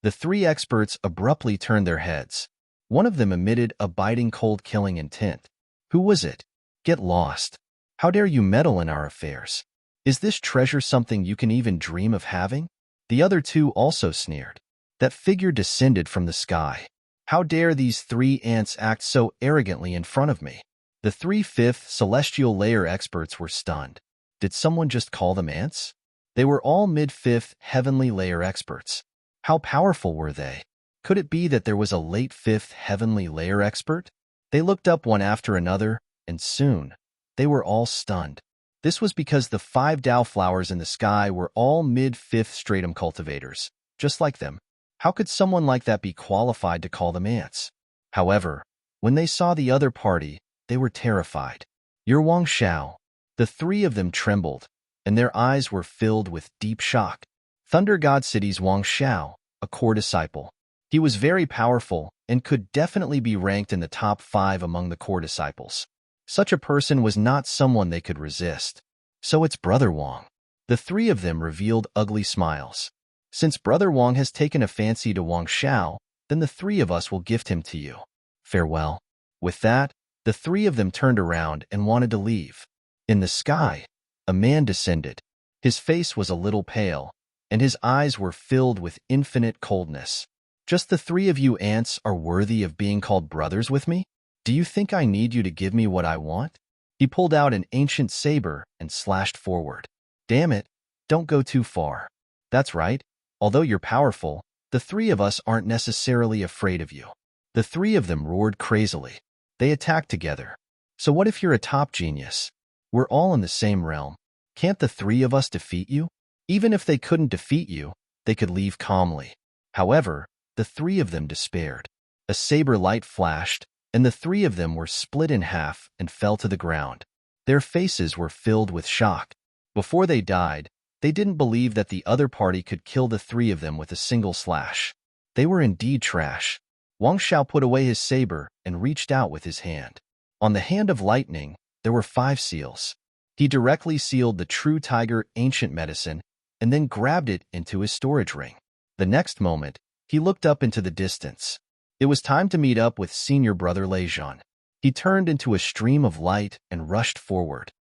The 3 experts abruptly turned their heads. One of them emitted a biting cold-killing intent. Who was it? Get lost. How dare you meddle in our affairs? Is this treasure something you can even dream of having? The other 2 also sneered. That figure descended from the sky. How dare these 3 ants act so arrogantly in front of me? The 3 fifth celestial layer experts were stunned. Did someone just call them ants? They were all mid-fifth heavenly layer experts. How powerful were they? Could it be that there was a late 5th heavenly layer expert? They looked up one after another, and soon, they were all stunned. This was because the 5 Dao flowers in the sky were all mid-5th stratum cultivators, just like them. How could someone like that be qualified to call them ants? However, when they saw the other party, they were terrified. You're Wang Xiao. The 3 of them trembled, and their eyes were filled with deep shock. Thunder God City's Wang Xiao, a core disciple. He was very powerful and could definitely be ranked in the top 5 among the core disciples. Such a person was not someone they could resist. So it's Brother Wang. The 3 of them revealed ugly smiles. Since Brother Wang has taken a fancy to Wang Xiao, then the 3 of us will gift him to you. Farewell. With that, the 3 of them turned around and wanted to leave. In the sky, a man descended. His face was a little pale, and his eyes were filled with infinite coldness. Just the 3 of you ants are worthy of being called brothers with me? Do you think I need you to give me what I want? He pulled out an ancient saber and slashed forward. Damn it, don't go too far. That's right. Although you're powerful, the 3 of us aren't necessarily afraid of you. The 3 of them roared crazily. They attacked together. So what if you're a top genius? We're all in the same realm. Can't the 3 of us defeat you? Even if they couldn't defeat you, they could leave calmly. However, the 3 of them despaired. A saber light flashed, and the 3 of them were split in half and fell to the ground. Their faces were filled with shock. Before they died, they didn't believe that the other party could kill the 3 of them with a single slash. They were indeed trash. Wang Xiao put away his saber and reached out with his hand. On the hand of lightning, there were 5 seals. He directly sealed the true tiger ancient medicine and then grabbed it into his storage ring. The next moment, he looked up into the distance. It was time to meet up with senior brother Lejean. He turned into a stream of light and rushed forward.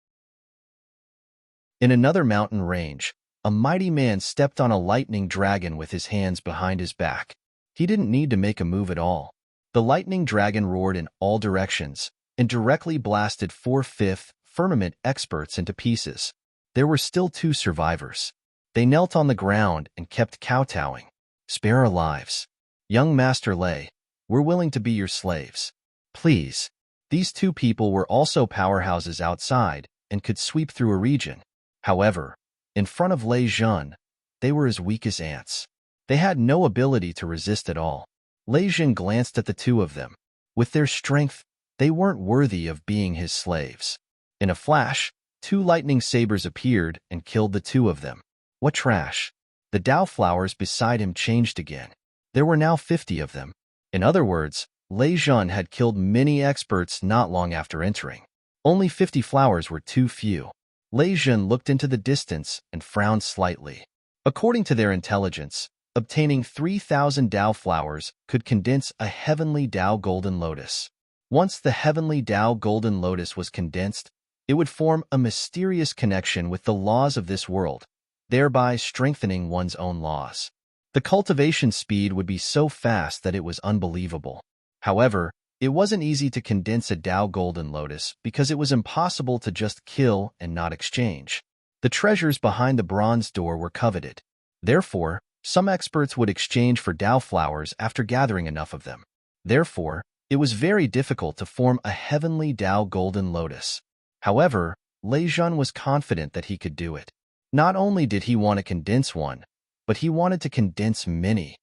In another mountain range, a mighty man stepped on a lightning dragon with his hands behind his back. He didn't need to make a move at all. The lightning dragon roared in all directions and directly blasted 4/5 firmament experts into pieces. There were still 2 survivors. They knelt on the ground and kept kowtowing. Spare our lives. Young Master Lei, we're willing to be your slaves. Please. These 2 people were also powerhouses outside and could sweep through a region. However, in front of Lei Zhen, they were as weak as ants. They had no ability to resist at all. Lei Zhen glanced at the 2 of them. With their strength, they weren't worthy of being his slaves. In a flash, 2 lightning sabers appeared and killed the 2 of them. What trash! The Dao flowers beside him changed again. There were now 50 of them. In other words, Lei Zhen had killed many experts not long after entering. Only 50 flowers were too few. Lei Zhen looked into the distance and frowned slightly. According to their intelligence, obtaining 3,000 Dao flowers could condense a heavenly Dao golden lotus. Once the heavenly Dao golden lotus was condensed, it would form a mysterious connection with the laws of this world, thereby strengthening one's own laws. The cultivation speed would be so fast that it was unbelievable. However, it wasn't easy to condense a Dao golden lotus because it was impossible to just kill and not exchange. The treasures behind the bronze door were coveted. Therefore, some experts would exchange for Dao flowers after gathering enough of them. Therefore, it was very difficult to form a heavenly Dao golden lotus. However, Lei Jun was confident that he could do it. Not only did he want to condense one, but he wanted to condense many.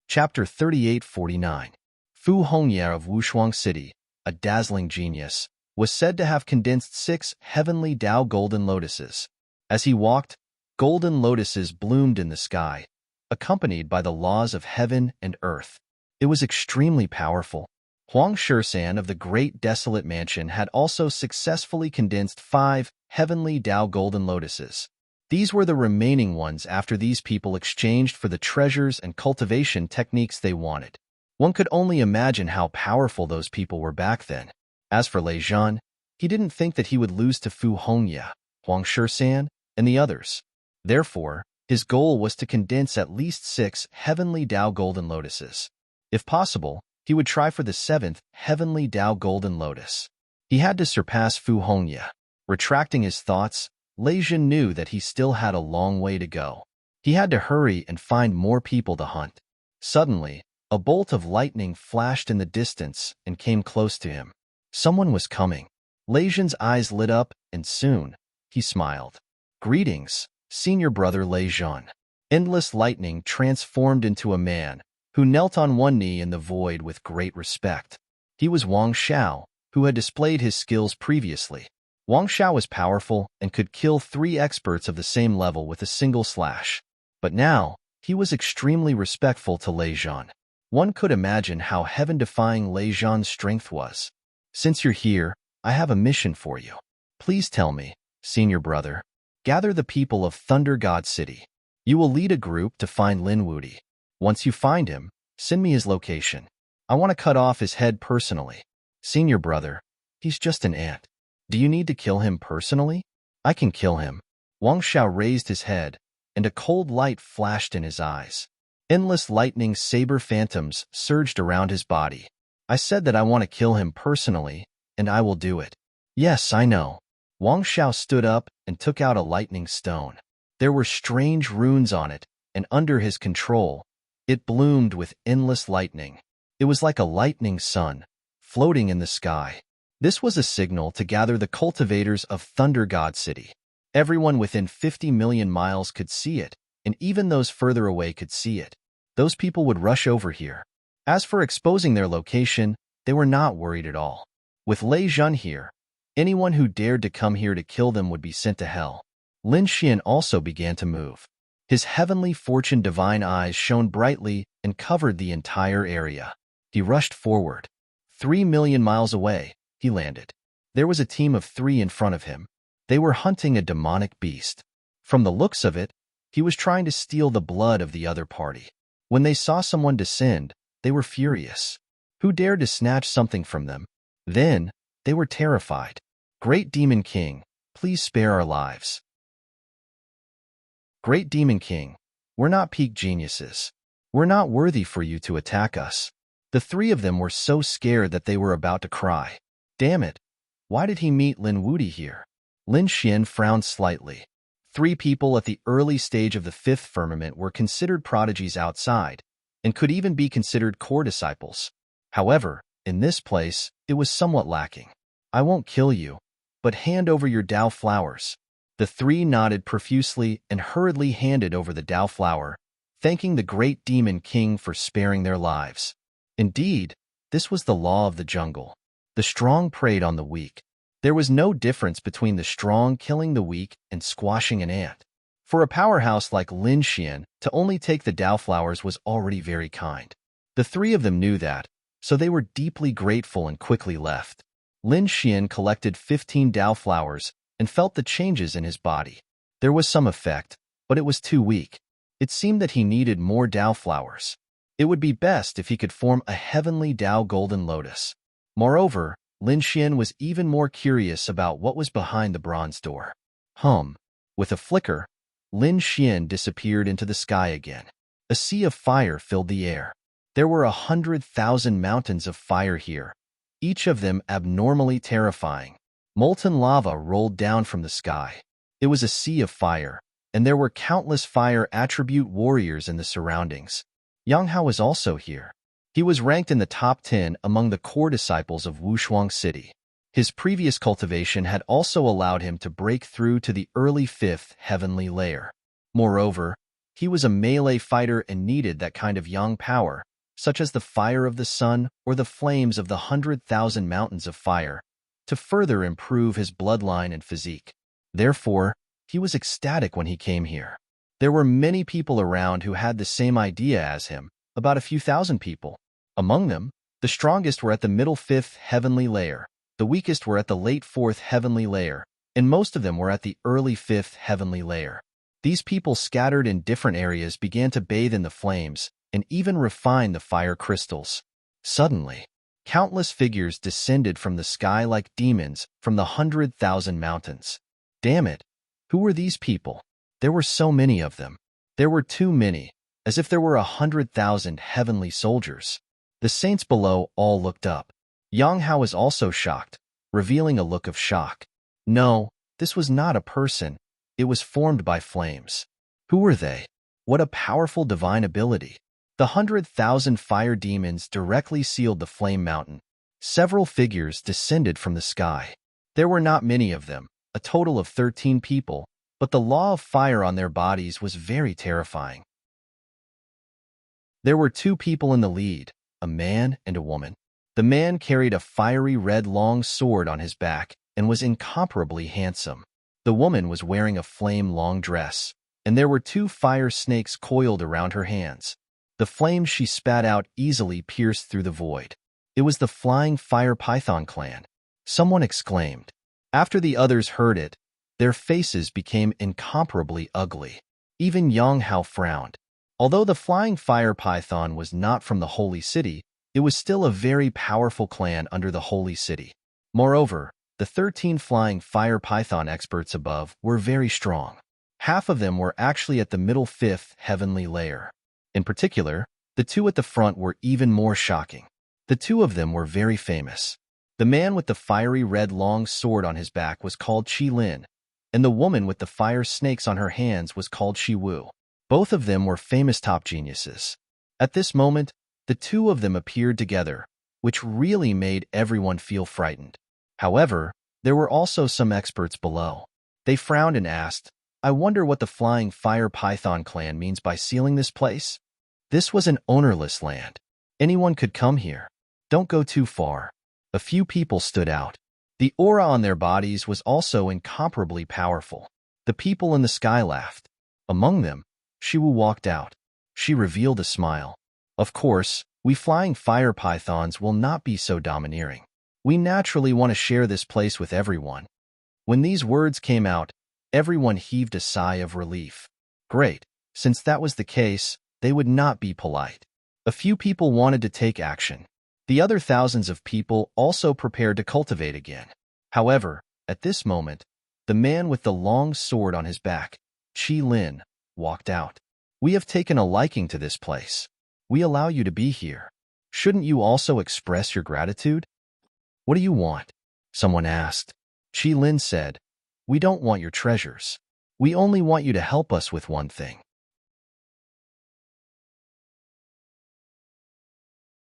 Chapter 3849. Fu Hongye of Wushuang City, a dazzling genius, was said to have condensed 6 heavenly Dao golden lotuses. As he walked, golden lotuses bloomed in the sky, accompanied by the laws of heaven and earth. It was extremely powerful. Huang Shisan of the Great Desolate Mansion had also successfully condensed 5 heavenly Dao golden lotuses. These were the remaining ones after these people exchanged for the treasures and cultivation techniques they wanted. One could only imagine how powerful those people were back then. As for Lei Jun, he didn't think that he would lose to Fu Hongye, Huang Shisan, and the others. Therefore, his goal was to condense at least 6 heavenly Dao golden lotuses. If possible, he would try for the 7th heavenly Dao golden lotus. He had to surpass Fu Hongye. Retracting his thoughts, Lei Jun knew that he still had a long way to go. He had to hurry and find more people to hunt. Suddenly, a bolt of lightning flashed in the distance and came close to him. Someone was coming. Lei Jun's eyes lit up, and soon, he smiled. "Greetings, senior brother Lei Jun." Endless lightning transformed into a man who knelt on one knee in the void with great respect. He was Wang Xiao, who had displayed his skills previously. Wang Xiao was powerful and could kill 3 experts of the same level with a single slash. But now, he was extremely respectful to Lei Jun. One could imagine how heaven-defying Lei Jun's strength was. "Since you're here, I have a mission for you. Please tell me, senior brother. Gather the people of Thunder God City. You will lead a group to find Lin Wuti. Once you find him, send me his location. I want to cut off his head personally. Senior brother, he's just an ant. Do you need to kill him personally? I can kill him." Wang Xiao raised his head, and a cold light flashed in his eyes. Endless lightning saber phantoms surged around his body. "I said that I want to kill him personally, and I will do it." "Yes, I know." Wang Xiao stood up and took out a lightning stone. There were strange runes on it, and under his control, it bloomed with endless lightning. It was like a lightning sun, floating in the sky. This was a signal to gather the cultivators of Thunder God City. Everyone within 50 million miles could see it, and even those further away could see it. Those people would rush over here. As for exposing their location, they were not worried at all. With Lei Jun here, anyone who dared to come here to kill them would be sent to hell. Lin Xian also began to move. His heavenly fortune divine eyes shone brightly and covered the entire area. He rushed forward. 3 million miles away, he landed. There was a team of 3 in front of him. They were hunting a demonic beast. From the looks of it, he was trying to steal the blood of the other party. When they saw someone descend, they were furious. Who dared to snatch something from them? Then, they were terrified. "Great Demon King, please spare our lives." "Great Demon King, we're not peak geniuses. We're not worthy for you to attack us." The 3 of them were so scared that they were about to cry. Damn it, why did he meet Lin Wuti here? Lin Xian frowned slightly. 3 people at the early stage of the 5th firmament were considered prodigies outside, and could even be considered core disciples. However, in this place, it was somewhat lacking. "I won't kill you, but hand over your Dao flowers." The 3 nodded profusely and hurriedly handed over the Dao flower, thanking the Great Demon King for sparing their lives. Indeed, this was the law of the jungle. The strong preyed on the weak. There was no difference between the strong killing the weak and squashing an ant. For a powerhouse like Lin Xian to only take the Dao flowers was already very kind. The 3 of them knew that, so they were deeply grateful and quickly left. Lin Xian collected 15 Dao flowers and felt the changes in his body. There was some effect, but it was too weak. It seemed that he needed more Dao flowers. It would be best if he could form a heavenly Dao golden lotus. Moreover, Lin Xian was even more curious about what was behind the bronze door. With a flicker, Lin Xian disappeared into the sky again. A sea of fire filled the air. There were 100,000 mountains of fire here, each of them abnormally terrifying. Molten lava rolled down from the sky. It was a sea of fire, and there were countless fire attribute warriors in the surroundings. Yang Hao was also here. He was ranked in the top 10 among the core disciples of Wushuang City. His previous cultivation had also allowed him to break through to the early 5th heavenly layer. Moreover, he was a melee fighter and needed that kind of yang power, such as the fire of the sun or the flames of the 100,000 mountains of fire, to further improve his bloodline and physique. Therefore, he was ecstatic when he came here. There were many people around who had the same idea as him, about a few thousand people. Among them, the strongest were at the middle 5th heavenly layer, the weakest were at the late 4th heavenly layer, and most of them were at the early 5th heavenly layer. These people scattered in different areas began to bathe in the flames and even refine the fire crystals. Suddenly, countless figures descended from the sky like demons from the 100,000 mountains. Damn it! Who were these people? There were so many of them. There were too many, as if there were 100,000 heavenly soldiers. The saints below all looked up. Yang Hao was also shocked, revealing a look of shock. No, this was not a person. It was formed by flames. Who were they? What a powerful divine ability. The 100,000 fire demons directly sealed the flame mountain. Several figures descended from the sky. There were not many of them, a total of 13 people, but the law of fire on their bodies was very terrifying. There were 2 people in the lead, a man and a woman. The man carried a fiery red long sword on his back and was incomparably handsome. The woman was wearing a flame long dress, and there were 2 fire snakes coiled around her hands. The flames she spat out easily pierced through the void. It was the flying fire python clan. Someone exclaimed. After the others heard it, their faces became incomparably ugly. Even Yang Hao frowned. Although the flying fire python was not from the holy city, it was still a very powerful clan under the holy city. Moreover, the 13 flying fire python experts above were very strong. Half of them were actually at the middle 5th heavenly layer. In particular, the 2 at the front were even more shocking. The 2 of them were very famous. The man with the fiery red long sword on his back was called Qi Lin, and the woman with the fire snakes on her hands was called Qi Wu. Both of them were famous top geniuses. At this moment, the 2 of them appeared together, which really made everyone feel frightened. However, there were also some experts below. They frowned and asked, I wonder what the flying fire python clan means by sealing this place? This was an ownerless land. Anyone could come here. Don't go too far. A few people stood out. The aura on their bodies was also incomparably powerful. The people in the sky laughed. Among them, Shiwu walked out. She revealed a smile. Of course, we flying fire pythons will not be so domineering. We naturally want to share this place with everyone. When these words came out, everyone heaved a sigh of relief. Great, since that was the case, they would not be polite. A few people wanted to take action. The other thousands of people also prepared to cultivate again. However, at this moment, the man with the long sword on his back, Qi Lin, walked out. We have taken a liking to this place. We allow you to be here. Shouldn't you also express your gratitude? What do you want? Someone asked. Qi Lin said, We don't want your treasures. We only want you to help us with one thing.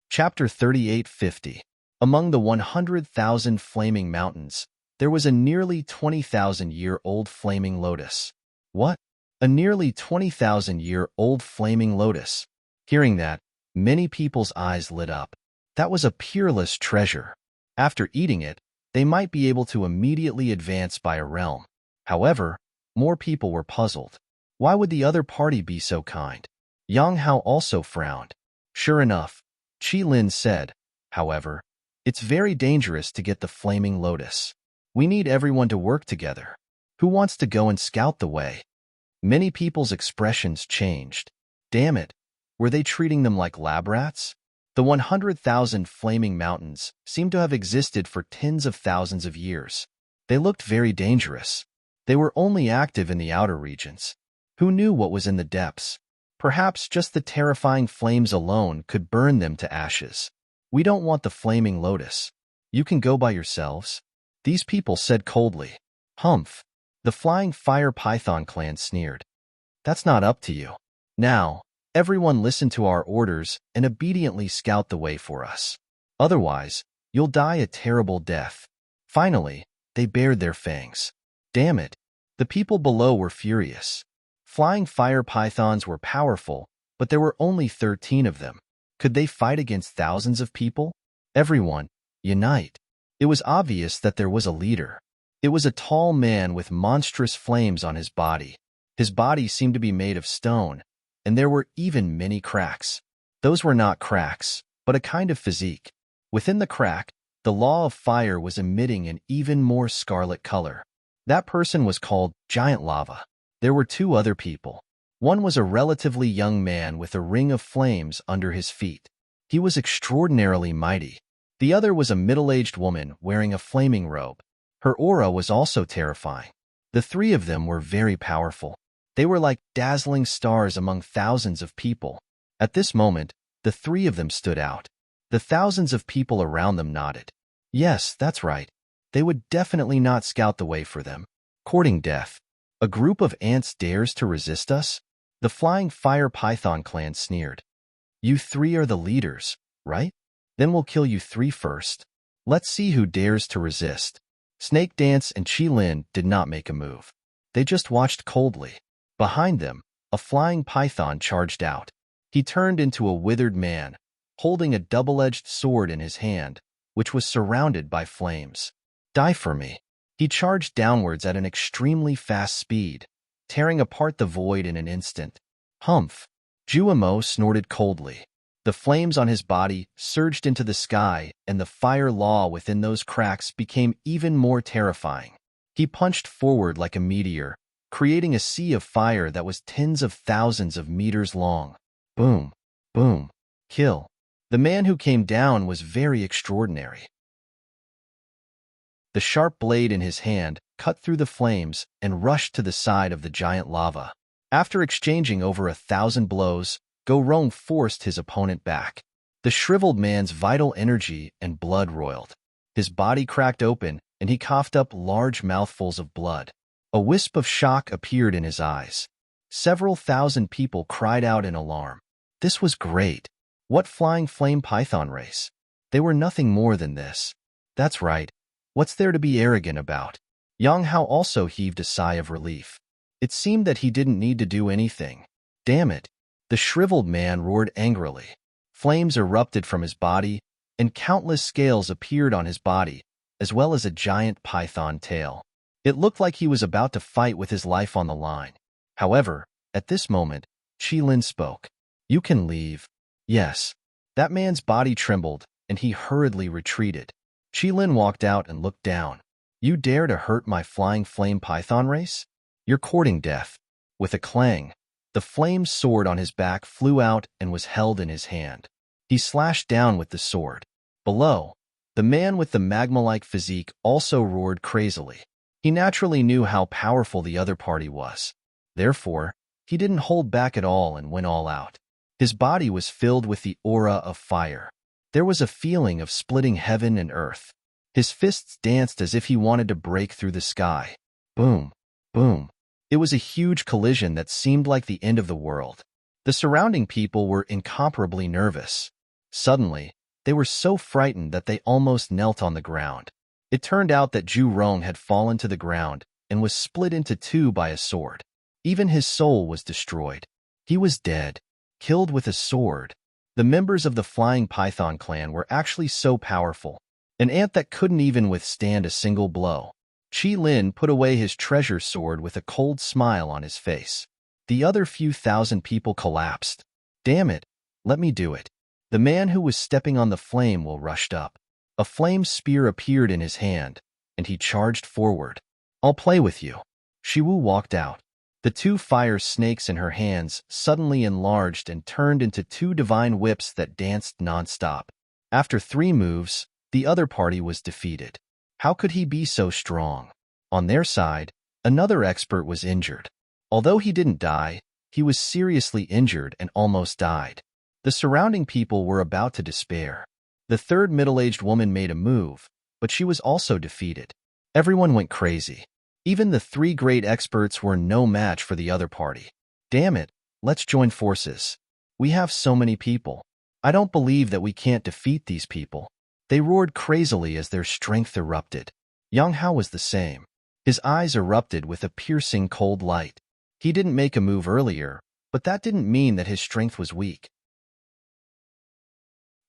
Chapter 3850. Among the 100,000 flaming mountains, there was a nearly 20,000-year-old flaming lotus. What? A nearly 20,000-year-old flaming lotus. Hearing that, many people's eyes lit up. That was a peerless treasure. After eating it, they might be able to immediately advance by a realm. However, more people were puzzled. Why would the other party be so kind? Yang Hao also frowned. Sure enough, Qi Lin said, however, it's very dangerous to get the flaming lotus. We need everyone to work together. Who wants to go and scout the way? Many people's expressions changed. Damn it, were they treating them like lab rats? The 100,000 flaming mountains seemed to have existed for tens of thousands of years. They looked very dangerous. They were only active in the outer regions. Who knew what was in the depths? Perhaps just the terrifying flames alone could burn them to ashes. We don't want the flaming lotus. You can go by yourselves. These people said coldly. Humph. The flying fire python clan sneered. That's not up to you. Now, everyone listen to our orders and obediently scout the way for us. Otherwise, you'll die a terrible death. Finally, they bared their fangs. Damn it. The people below were furious. Flying fire pythons were powerful, but there were only 13 of them. Could they fight against thousands of people? Everyone, unite. It was obvious that there was a leader. It was a tall man with monstrous flames on his body. His body seemed to be made of stone, and there were even many cracks. Those were not cracks, but a kind of physique. Within the crack, the law of fire was emitting an even more scarlet color. That person was called Giant Lava. There were two other people. One was a relatively young man with a ring of flames under his feet. He was extraordinarily mighty. The other was a middle-aged woman wearing a flaming robe. Her aura was also terrifying. The three of them were very powerful. They were like dazzling stars among thousands of people. At this moment, the three of them stood out. The thousands of people around them nodded. Yes, that's right. They would definitely not scout the way for them. Courting death. A group of ants dares to resist us? The flying fire python clan sneered. You three are the leaders, right? Then we'll kill you three first. Let's see who dares to resist. Snake Dance and Chi Lin did not make a move. They just watched coldly. Behind them, a flying python charged out. He turned into a withered man, holding a double-edged sword in his hand, which was surrounded by flames. Die for me. He charged downwards at an extremely fast speed, tearing apart the void in an instant. Humph. Juamo snorted coldly. The flames on his body surged into the sky, and the fire law within those cracks became even more terrifying. He punched forward like a meteor, creating a sea of fire that was tens of thousands of meters long. Boom, boom, kill. The man who came down was very extraordinary. The sharp blade in his hand cut through the flames and rushed to the side of the giant lava. After exchanging over 1,000 blows, Go Rong forced his opponent back. The shriveled man's vital energy and blood roiled. His body cracked open, and he coughed up large mouthfuls of blood. A wisp of shock appeared in his eyes. Several thousand people cried out in alarm. This was great. What flying flame python race? They were nothing more than this. That's right. What's there to be arrogant about? Yang Hao also heaved a sigh of relief. It seemed that he didn't need to do anything. Damn it. The shriveled man roared angrily. Flames erupted from his body, and countless scales appeared on his body, as well as a giant python tail. It looked like he was about to fight with his life on the line. However, at this moment, Chi Lin spoke. You can leave. Yes. That man's body trembled, and he hurriedly retreated. Chi Lin walked out and looked down. You dare to hurt my flying flame python race? You're courting death. With a clang, the flame sword on his back flew out and was held in his hand. He slashed down with the sword. Below, the man with the magma-like physique also roared crazily. He naturally knew how powerful the other party was. Therefore, he didn't hold back at all and went all out. His body was filled with the aura of fire. There was a feeling of splitting heaven and earth. His fists danced as if he wanted to break through the sky. Boom, boom. It was a huge collision that seemed like the end of the world. The surrounding people were incomparably nervous. Suddenly, they were so frightened that they almost knelt on the ground. It turned out that Zhu Rong had fallen to the ground and was split into two by a sword. Even his soul was destroyed. He was dead, killed with a sword. The members of the Flying Python clan were actually so powerful, an ant that couldn't even withstand a single blow. Chi Lin put away his treasure sword with a cold smile on his face. The other few thousand people collapsed. Damn it, let me do it. The man who was stepping on the flame will rushed up. A flame spear appeared in his hand, and he charged forward. I'll play with you. Shiwu walked out. The two fire snakes in her hands suddenly enlarged and turned into two divine whips that danced nonstop. After 3 moves, the other party was defeated. How could he be so strong? On their side, another expert was injured. Although he didn't die, he was seriously injured and almost died. The surrounding people were about to despair. The third middle-aged woman made a move, but she was also defeated. Everyone went crazy. Even the 3 great experts were no match for the other party. Damn it, let's join forces. We have so many people. I don't believe that we can't defeat these people. They roared crazily as their strength erupted. Yang Hao was the same. His eyes erupted with a piercing cold light. He didn't make a move earlier, but that didn't mean that his strength was weak.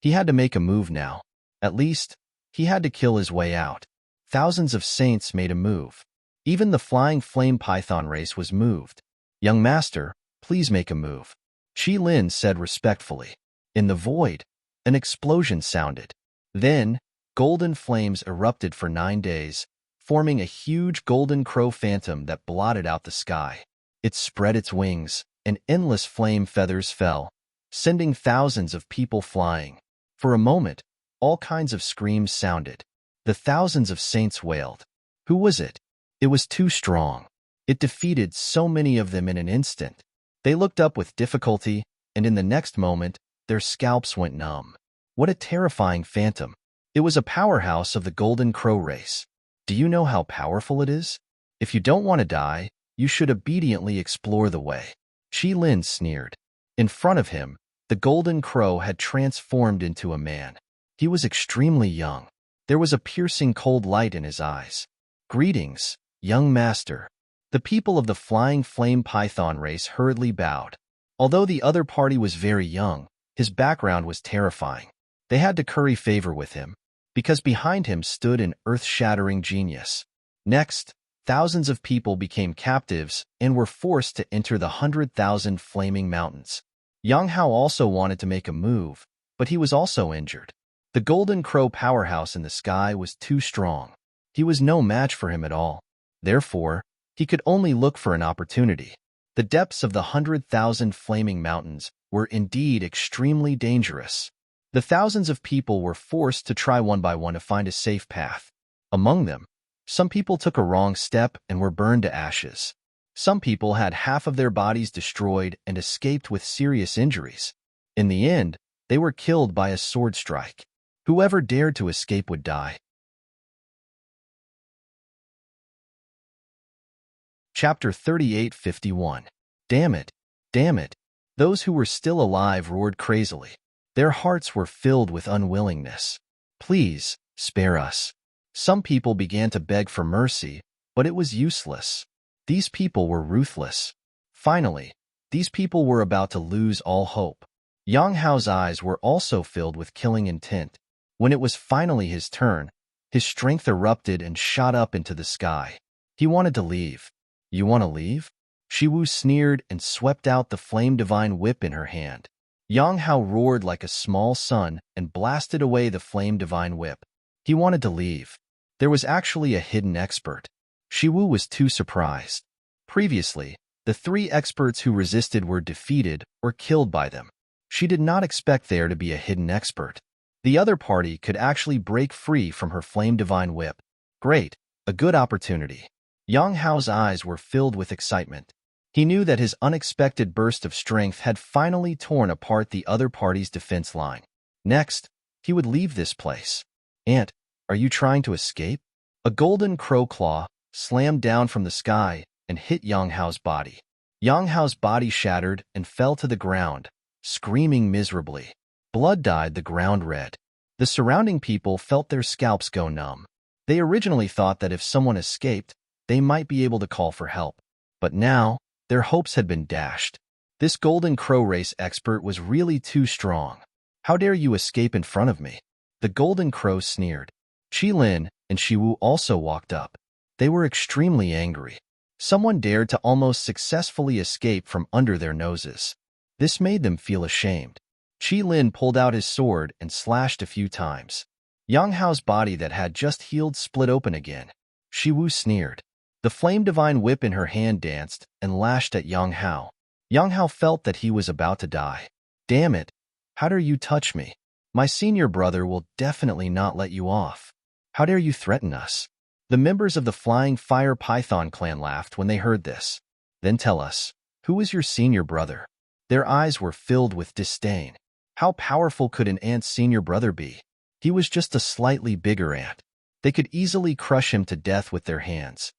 He had to make a move now. At least, he had to kill his way out. Thousands of saints made a move. Even the flying flame python race was moved. Young master, please make a move. Shi Lin said respectfully. In the void, an explosion sounded. Then, golden flames erupted for 9 days, forming a huge golden crow phantom that blotted out the sky. It spread its wings, and endless flame feathers fell, sending thousands of people flying. For a moment, all kinds of screams sounded. The thousands of saints wailed. Who was it? It was too strong. It defeated so many of them in an instant. They looked up with difficulty, and in the next moment, their scalps went numb. What a terrifying phantom. It was a powerhouse of the golden crow race. Do you know how powerful it is? If you don't want to die, you should obediently explore the way. Shi Lin sneered. In front of him, the golden crow had transformed into a man. He was extremely young. There was a piercing cold light in his eyes. Greetings, young master. The people of the flying flame python race hurriedly bowed. Although the other party was very young, his background was terrifying. They had to curry favor with him, because behind him stood an earth-shattering genius. Next, thousands of people became captives and were forced to enter the 100,000 flaming mountains. Yang Hao also wanted to make a move, but he was also injured. The golden crow powerhouse in the sky was too strong. He was no match for him at all. Therefore, he could only look for an opportunity. The depths of the 100,000 flaming mountains were indeed extremely dangerous. The thousands of people were forced to try one by one to find a safe path. Among them, some people took a wrong step and were burned to ashes. Some people had half of their bodies destroyed and escaped with serious injuries. In the end, they were killed by a sword strike. Whoever dared to escape would die. Chapter 38:51. Damn it! Damn it! Those who were still alive roared crazily. Their hearts were filled with unwillingness. Please, spare us. Some people began to beg for mercy, but it was useless. These people were ruthless. Finally, these people were about to lose all hope. Yang Hao's eyes were also filled with killing intent. When it was finally his turn, his strength erupted and shot up into the sky. He wanted to leave. You want to leave? Shiwu sneered and swept out the flame divine whip in her hand. Yang Hao roared like a small sun and blasted away the flame divine whip. He wanted to leave. There was actually a hidden expert. Shiwu was too surprised. Previously, the 3 experts who resisted were defeated or killed by them. She did not expect there to be a hidden expert. The other party could actually break free from her flame divine whip. Great, a good opportunity. Yang Hao's eyes were filled with excitement. He knew that his unexpected burst of strength had finally torn apart the other party's defense line. Next, he would leave this place. Ant, are you trying to escape? A golden crow claw slammed down from the sky and hit Yang Hao's body. Yang Hao's body shattered and fell to the ground, screaming miserably. Blood dyed the ground red. The surrounding people felt their scalps go numb. They originally thought that if someone escaped, they might be able to call for help. But now, their hopes had been dashed. This golden crow race expert was really too strong. How dare you escape in front of me? The golden crow sneered. Shi Lin and Shiwu also walked up. They were extremely angry. Someone dared to almost successfully escape from under their noses. This made them feel ashamed. Shi Lin pulled out his sword and slashed a few times. Yang Hao's body that had just healed split open again. Shiwu sneered. The flame divine whip in her hand danced and lashed at Yang Hao. Yang Hao felt that he was about to die. Damn it! How dare you touch me? My senior brother will definitely not let you off. How dare you threaten us? The members of the Flying Fire Python clan laughed when they heard this. Then tell us, who is your senior brother? Their eyes were filled with disdain. How powerful could an ant's senior brother be? He was just a slightly bigger ant. They could easily crush him to death with their hands.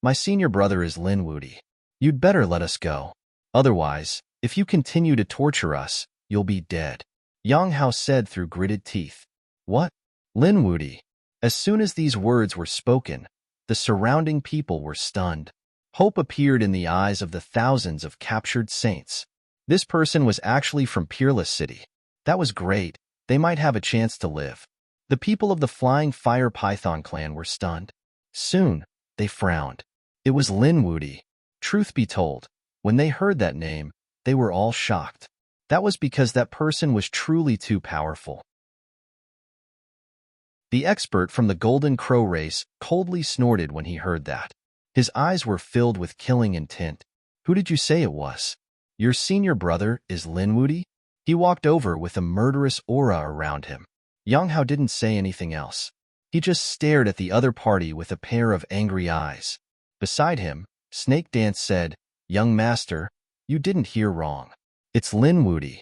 My senior brother is Lin Wudi. You'd better let us go. Otherwise, if you continue to torture us, you'll be dead. Yang Hao said through gritted teeth. What? Lin Wudi. As soon as these words were spoken, the surrounding people were stunned. Hope appeared in the eyes of the thousands of captured saints. This person was actually from Peerless City. That was great. They might have a chance to live. The people of the Flying Fire Python clan were stunned. Soon, they frowned. It was Lin Wudi. Truth be told, when they heard that name, they were all shocked. That was because that person was truly too powerful. The expert from the Golden Crow race coldly snorted when he heard that. His eyes were filled with killing intent. Who did you say it was? Your senior brother is Lin Wudi? He walked over with a murderous aura around him. Yang Hao didn't say anything else. He just stared at the other party with a pair of angry eyes. Beside him, Snake Dance said, Young master, you didn't hear wrong. It's Lin Wudi.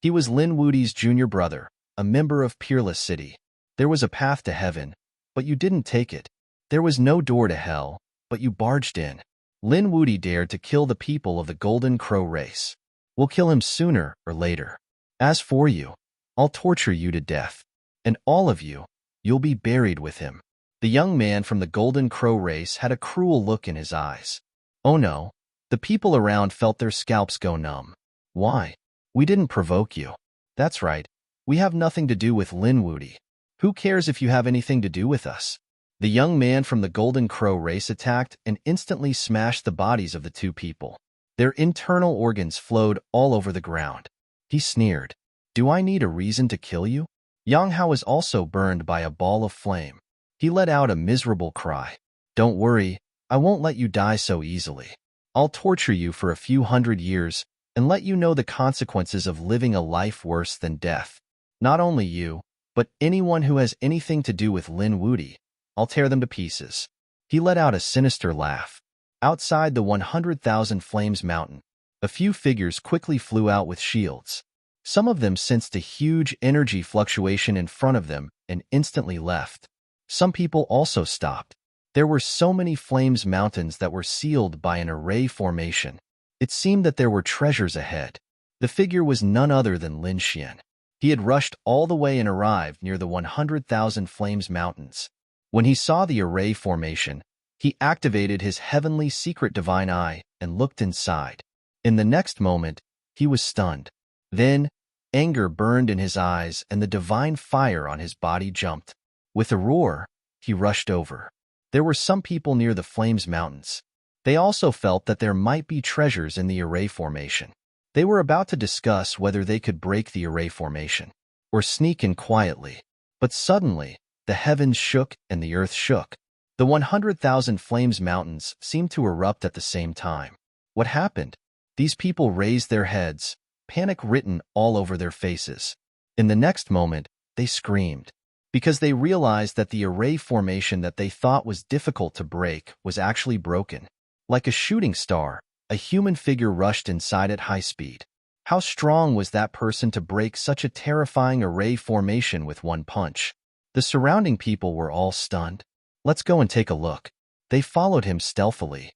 He was Lin Wudi's junior brother, a member of Peerless City. There was a path to heaven, but you didn't take it. There was no door to hell, but you barged in. Lin Wudi dared to kill the people of the Golden Crow race. We'll kill him sooner or later. As for you, I'll torture you to death. And all of you, you'll be buried with him. The young man from the Golden Crow race had a cruel look in his eyes. Oh no, the people around felt their scalps go numb. Why? We didn't provoke you. That's right, we have nothing to do with Lin Wudi. Who cares if you have anything to do with us? The young man from the Golden Crow race attacked and instantly smashed the bodies of the two people. Their internal organs flowed all over the ground. He sneered. Do I need a reason to kill you? Yang Hao was also burned by a ball of flame. He let out a miserable cry. Don't worry, I won't let you die so easily. I'll torture you for a few hundred years and let you know the consequences of living a life worse than death. Not only you, but anyone who has anything to do with Lin Wudi. I'll tear them to pieces. He let out a sinister laugh. Outside the 100,000 Flames Mountain, a few figures quickly flew out with shields. Some of them sensed a huge energy fluctuation in front of them and instantly left. Some people also stopped. There were so many Flames Mountains that were sealed by an array formation. It seemed that there were treasures ahead. The figure was none other than Lin Xian. He had rushed all the way and arrived near the 100,000 Flames Mountains. When he saw the array formation, he activated his heavenly secret divine eye and looked inside. In the next moment, he was stunned. Then, anger burned in his eyes and the divine fire on his body jumped. With a roar, he rushed over. There were some people near the Flames Mountains. They also felt that there might be treasures in the array formation. They were about to discuss whether they could break the array formation or sneak in quietly. But suddenly, the heavens shook and the earth shook. The 100,000 Flames Mountains seemed to erupt at the same time. What happened? These people raised their heads, panic written all over their faces. In the next moment, they screamed, because they realized that the array formation that they thought was difficult to break was actually broken. Like a shooting star, a human figure rushed inside at high speed. How strong was that person to break such a terrifying array formation with one punch? The surrounding people were all stunned. Let's go and take a look. They followed him stealthily.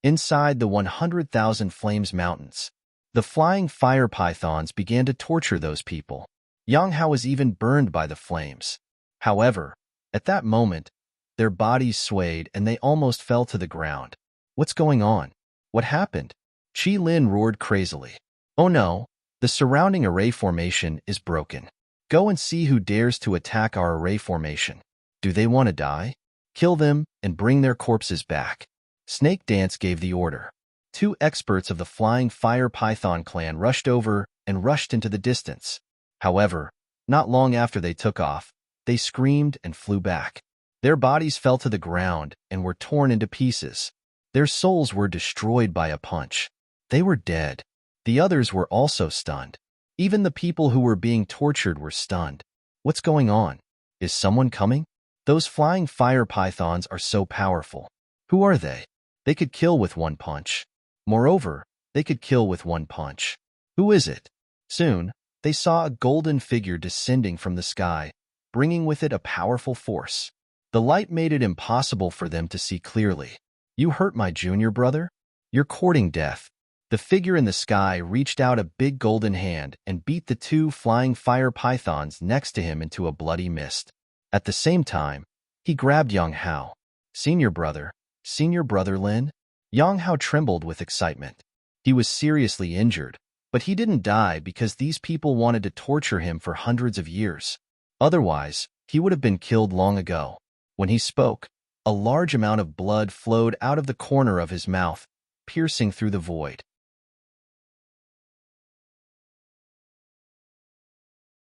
Inside the 100,000 Flames Mountains, the flying fire pythons began to torture those people. Yang Hao was even burned by the flames. However, at that moment, their bodies swayed and they almost fell to the ground. What's going on? What happened? Qi Lin roared crazily. Oh no, the surrounding array formation is broken. Go and see who dares to attack our array formation. Do they want to die? Kill them and bring their corpses back. Snake Dance gave the order. Two experts of the Flying Fire Python clan rushed over and rushed into the distance. However, not long after they took off, they screamed and flew back. Their bodies fell to the ground and were torn into pieces. Their souls were destroyed by a punch. They were dead. The others were also stunned. Even the people who were being tortured were stunned. What's going on? Is someone coming? Those flying fire pythons are so powerful. Who are they? They could kill with one punch. Moreover, they could kill with one punch. Who is it? Soon, they saw a golden figure descending from the sky, bringing with it a powerful force. The light made it impossible for them to see clearly. You hurt my junior brother? You're courting death. The figure in the sky reached out a big golden hand and beat the two flying fire pythons next to him into a bloody mist. At the same time, he grabbed Yang Hao. Senior brother Lin? Yang Hao trembled with excitement. He was seriously injured, but he didn't die because these people wanted to torture him for hundreds of years. Otherwise, he would have been killed long ago. When he spoke, a large amount of blood flowed out of the corner of his mouth, piercing through the void.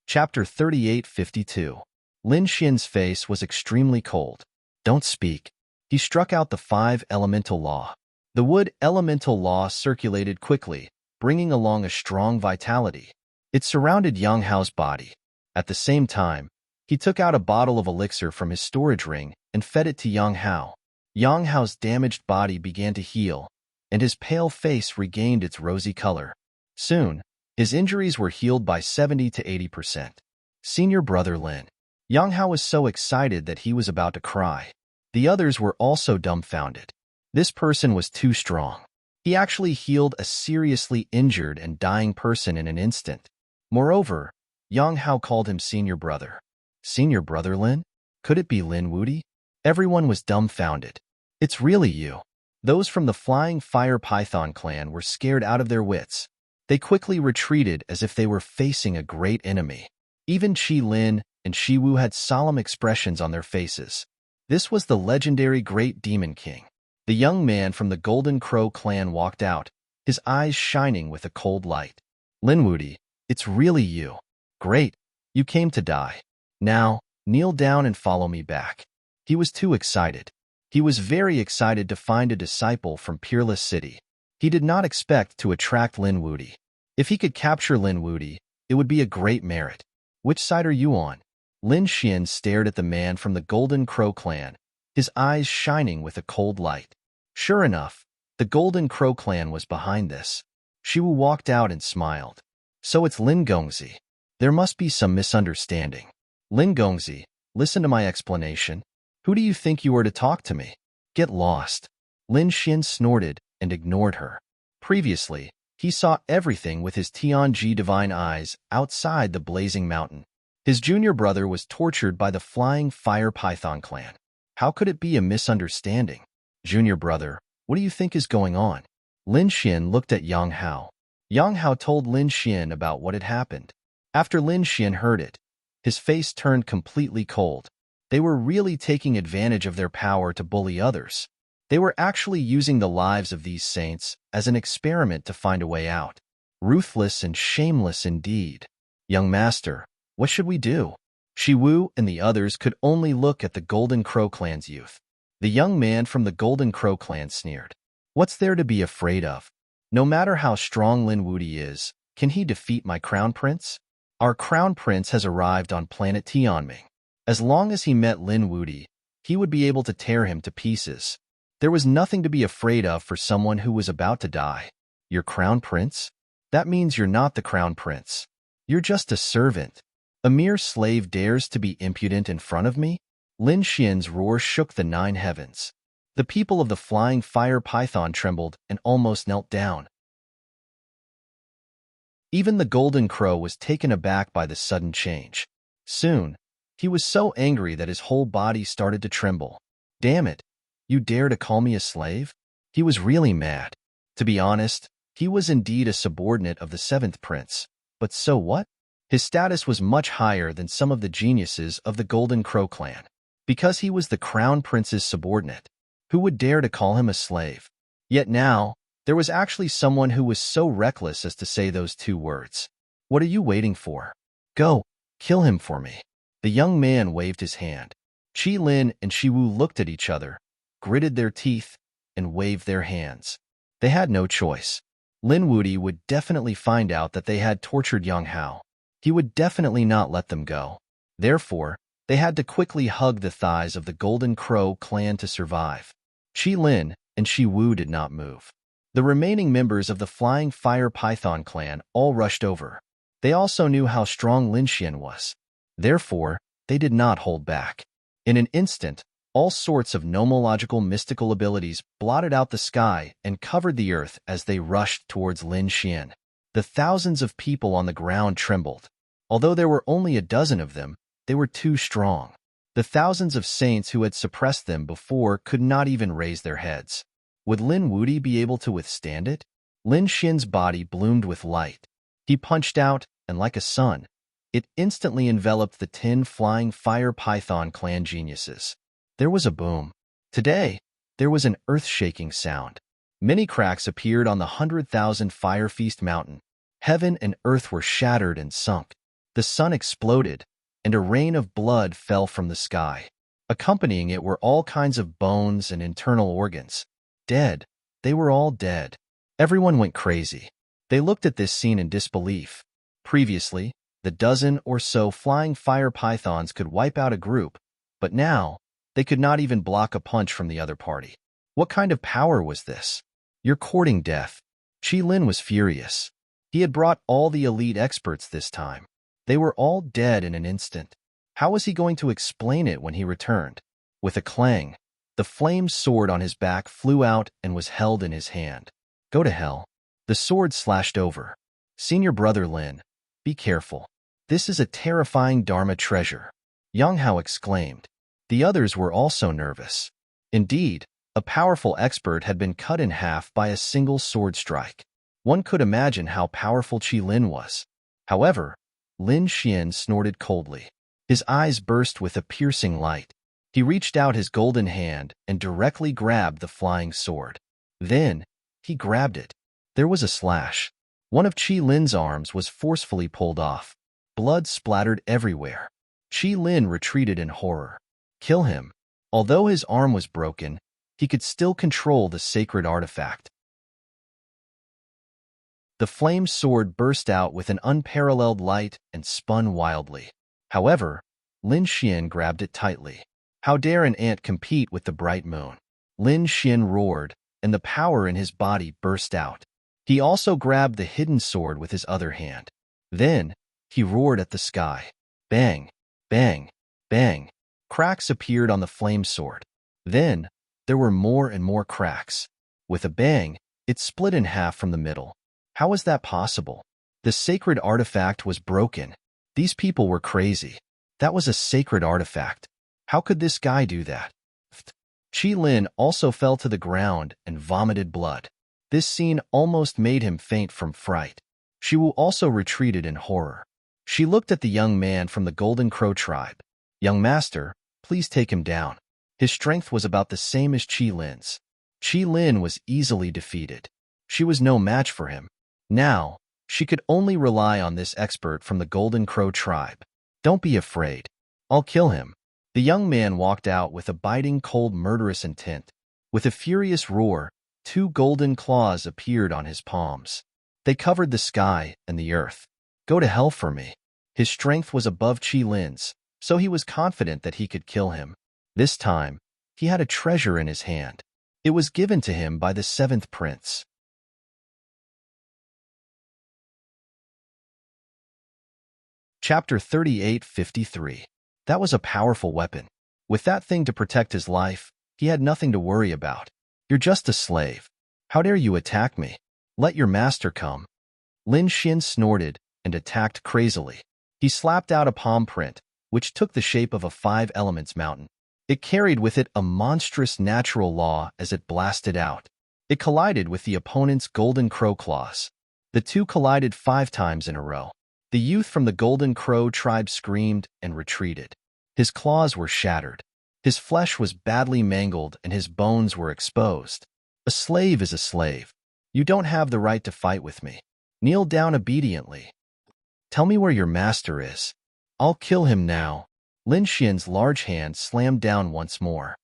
Chapter 3852. Lin Xian's face was extremely cold. Don't speak. He struck out the 5 elemental law. The wood elemental law circulated quickly, bringing along a strong vitality. It surrounded Yang Hao's body. At the same time, he took out a bottle of elixir from his storage ring and fed it to Yang Hao. Yang Hao's damaged body began to heal, and his pale face regained its rosy color. Soon, his injuries were healed by 70 to 80%. Senior brother Lin. Yang Hao was so excited that he was about to cry. The others were also dumbfounded. This person was too strong. He actually healed a seriously injured and dying person in an instant. Moreover, Yang Hao called him senior brother. Senior brother Lin? Could it be Lin Wudi? Everyone was dumbfounded. It's really you. Those from the Flying Fire Python clan were scared out of their wits. They quickly retreated as if they were facing a great enemy. Even Qi Lin and Shi Wu had solemn expressions on their faces. This was the legendary Great Demon King. The young man from the Golden Crow clan walked out, his eyes shining with a cold light. Lin Wudi, it's really you. Great, you came to die. Now, kneel down and follow me back. He was too excited. He was very excited to find a disciple from Peerless City. He did not expect to attract Lin Wudi. If he could capture Lin Wudi, it would be a great merit. Which side are you on? Lin Xian stared at the man from the Golden Crow clan, his eyes shining with a cold light. Sure enough, the Golden Crow clan was behind this. Shi Wu walked out and smiled. So it's Lin Gongzi. There must be some misunderstanding. Lin Gongzi, listen to my explanation. Who do you think you are to talk to me? Get lost. Lin Xian snorted and ignored her. Previously, he saw everything with his Tianji divine eyes outside the blazing mountain. His junior brother was tortured by the Flying Fire Python clan. How could it be a misunderstanding? Junior brother, what do you think is going on? Lin Xian looked at Yang Hao. Yang Hao told Lin Xian about what had happened. After Lin Xian heard it, his face turned completely cold. They were really taking advantage of their power to bully others. They were actually using the lives of these saints as an experiment to find a way out. Ruthless and shameless indeed. Young master, what should we do? Shi Wu and the others could only look at the Golden Crow clan's youth. The young man from the Golden Crow clan sneered. What's there to be afraid of? No matter how strong Lin Wudi is, can he defeat my crown prince? Our crown prince has arrived on planet Tianming. As long as he met Lin Wudi, he would be able to tear him to pieces. There was nothing to be afraid of for someone who was about to die. Your crown prince? That means you're not the crown prince. You're just a servant. A mere slave dares to be impudent in front of me? Lin Xian's roar shook the 9 heavens. The people of the Flying Fire Python trembled and almost knelt down. Even the Golden Crow was taken aback by the sudden change. Soon, he was so angry that his whole body started to tremble. Damn it! You dare to call me a slave? He was really mad. To be honest, he was indeed a subordinate of the 7th prince. But so what? His status was much higher than some of the geniuses of the Golden Crow clan. Because he was the crown prince's subordinate. Who would dare to call him a slave? Yet now, there was actually someone who was so reckless as to say those 2 words. What are you waiting for? Go, kill him for me. The young man waved his hand. Qi Lin and Shi Wu looked at each other, gritted their teeth, and waved their hands. They had no choice. Lin Wudi would definitely find out that they had tortured Yang Hao. He would definitely not let them go. Therefore, they had to quickly hug the thighs of the Golden Crow clan to survive. Qi Lin and Shi Wu did not move. The remaining members of the Flying Fire Python clan all rushed over. They also knew how strong Lin Xian was. Therefore, they did not hold back. In an instant, all sorts of nomological mystical abilities blotted out the sky and covered the earth as they rushed towards Lin Xian. The thousands of people on the ground trembled. Although there were only a dozen of them, they were too strong. The thousands of saints who had suppressed them before could not even raise their heads. Would Lin Wudi be able to withstand it? Lin Xian's body bloomed with light. He punched out, and like a sun, it instantly enveloped the 10 Flying Fire Python clan geniuses. There was a boom. Today, there was an earth-shaking sound. Many cracks appeared on the 100,000 Fire Feast mountain. Heaven and earth were shattered and sunk. The sun exploded, and a rain of blood fell from the sky. Accompanying it were all kinds of bones and internal organs. Dead. They were all dead. Everyone went crazy. They looked at this scene in disbelief. Previously, the dozen or so flying fire pythons could wipe out a group, but now, they could not even block a punch from the other party. What kind of power was this? You're courting death. Qi Lin was furious. He had brought all the elite experts this time. They were all dead in an instant. How was he going to explain it when he returned? With a clang, the flame sword on his back flew out and was held in his hand. Go to hell. The sword slashed over. Senior brother Lin, be careful. This is a terrifying Dharma treasure. Yang Hao exclaimed. The others were also nervous. Indeed, a powerful expert had been cut in half by a single sword strike. One could imagine how powerful Qi Lin was. However, Lin Xian snorted coldly. His eyes burst with a piercing light. He reached out his golden hand and directly grabbed the flying sword. Then, he grabbed it. There was a slash. One of Qi Lin's arms was forcefully pulled off. Blood splattered everywhere. Qi Lin retreated in horror. Kill him. Although his arm was broken, he could still control the sacred artifact. The flame sword burst out with an unparalleled light and spun wildly. However, Lin Xian grabbed it tightly. How dare an ant compete with the bright moon? Lin Xian roared, and the power in his body burst out. He also grabbed the hidden sword with his other hand. Then, he roared at the sky. Bang, bang, bang. Cracks appeared on the flame sword. Then, there were more and more cracks. With a bang, it split in half from the middle. How was that possible? The sacred artifact was broken. These people were crazy. That was a sacred artifact. How could this guy do that? Qi Lin also fell to the ground and vomited blood. This scene almost made him faint from fright. Shi Wu also retreated in horror. She looked at the young man from the Golden Crow tribe. Young master, please take him down. His strength was about the same as Qi Lin's. Qi Lin was easily defeated. She was no match for him. Now, she could only rely on this expert from the Golden Crow tribe. Don't be afraid. I'll kill him. The young man walked out with a biting, cold, murderous intent. With a furious roar, 2 golden claws appeared on his palms. They covered the sky and the earth. Go to hell for me. His strength was above Qi Lin's, so he was confident that he could kill him. This time, he had a treasure in his hand. It was given to him by the 7th prince. Chapter 38:53. That was a powerful weapon. With that thing to protect his life, he had nothing to worry about. You're just a slave. How dare you attack me? Let your master come. Lin Xian snorted and attacked crazily. He slapped out a palm print, which took the shape of a 5 elements mountain. It carried with it a monstrous natural law as it blasted out. It collided with the opponent's Golden Crow claws. The two collided 5 times in a row. The youth from the Golden Crow tribe screamed and retreated. His claws were shattered. His flesh was badly mangled and his bones were exposed. A slave is a slave. You don't have the right to fight with me. Kneel down obediently. Tell me where your master is. I'll kill him now. Lin Xian's large hand slammed down once more.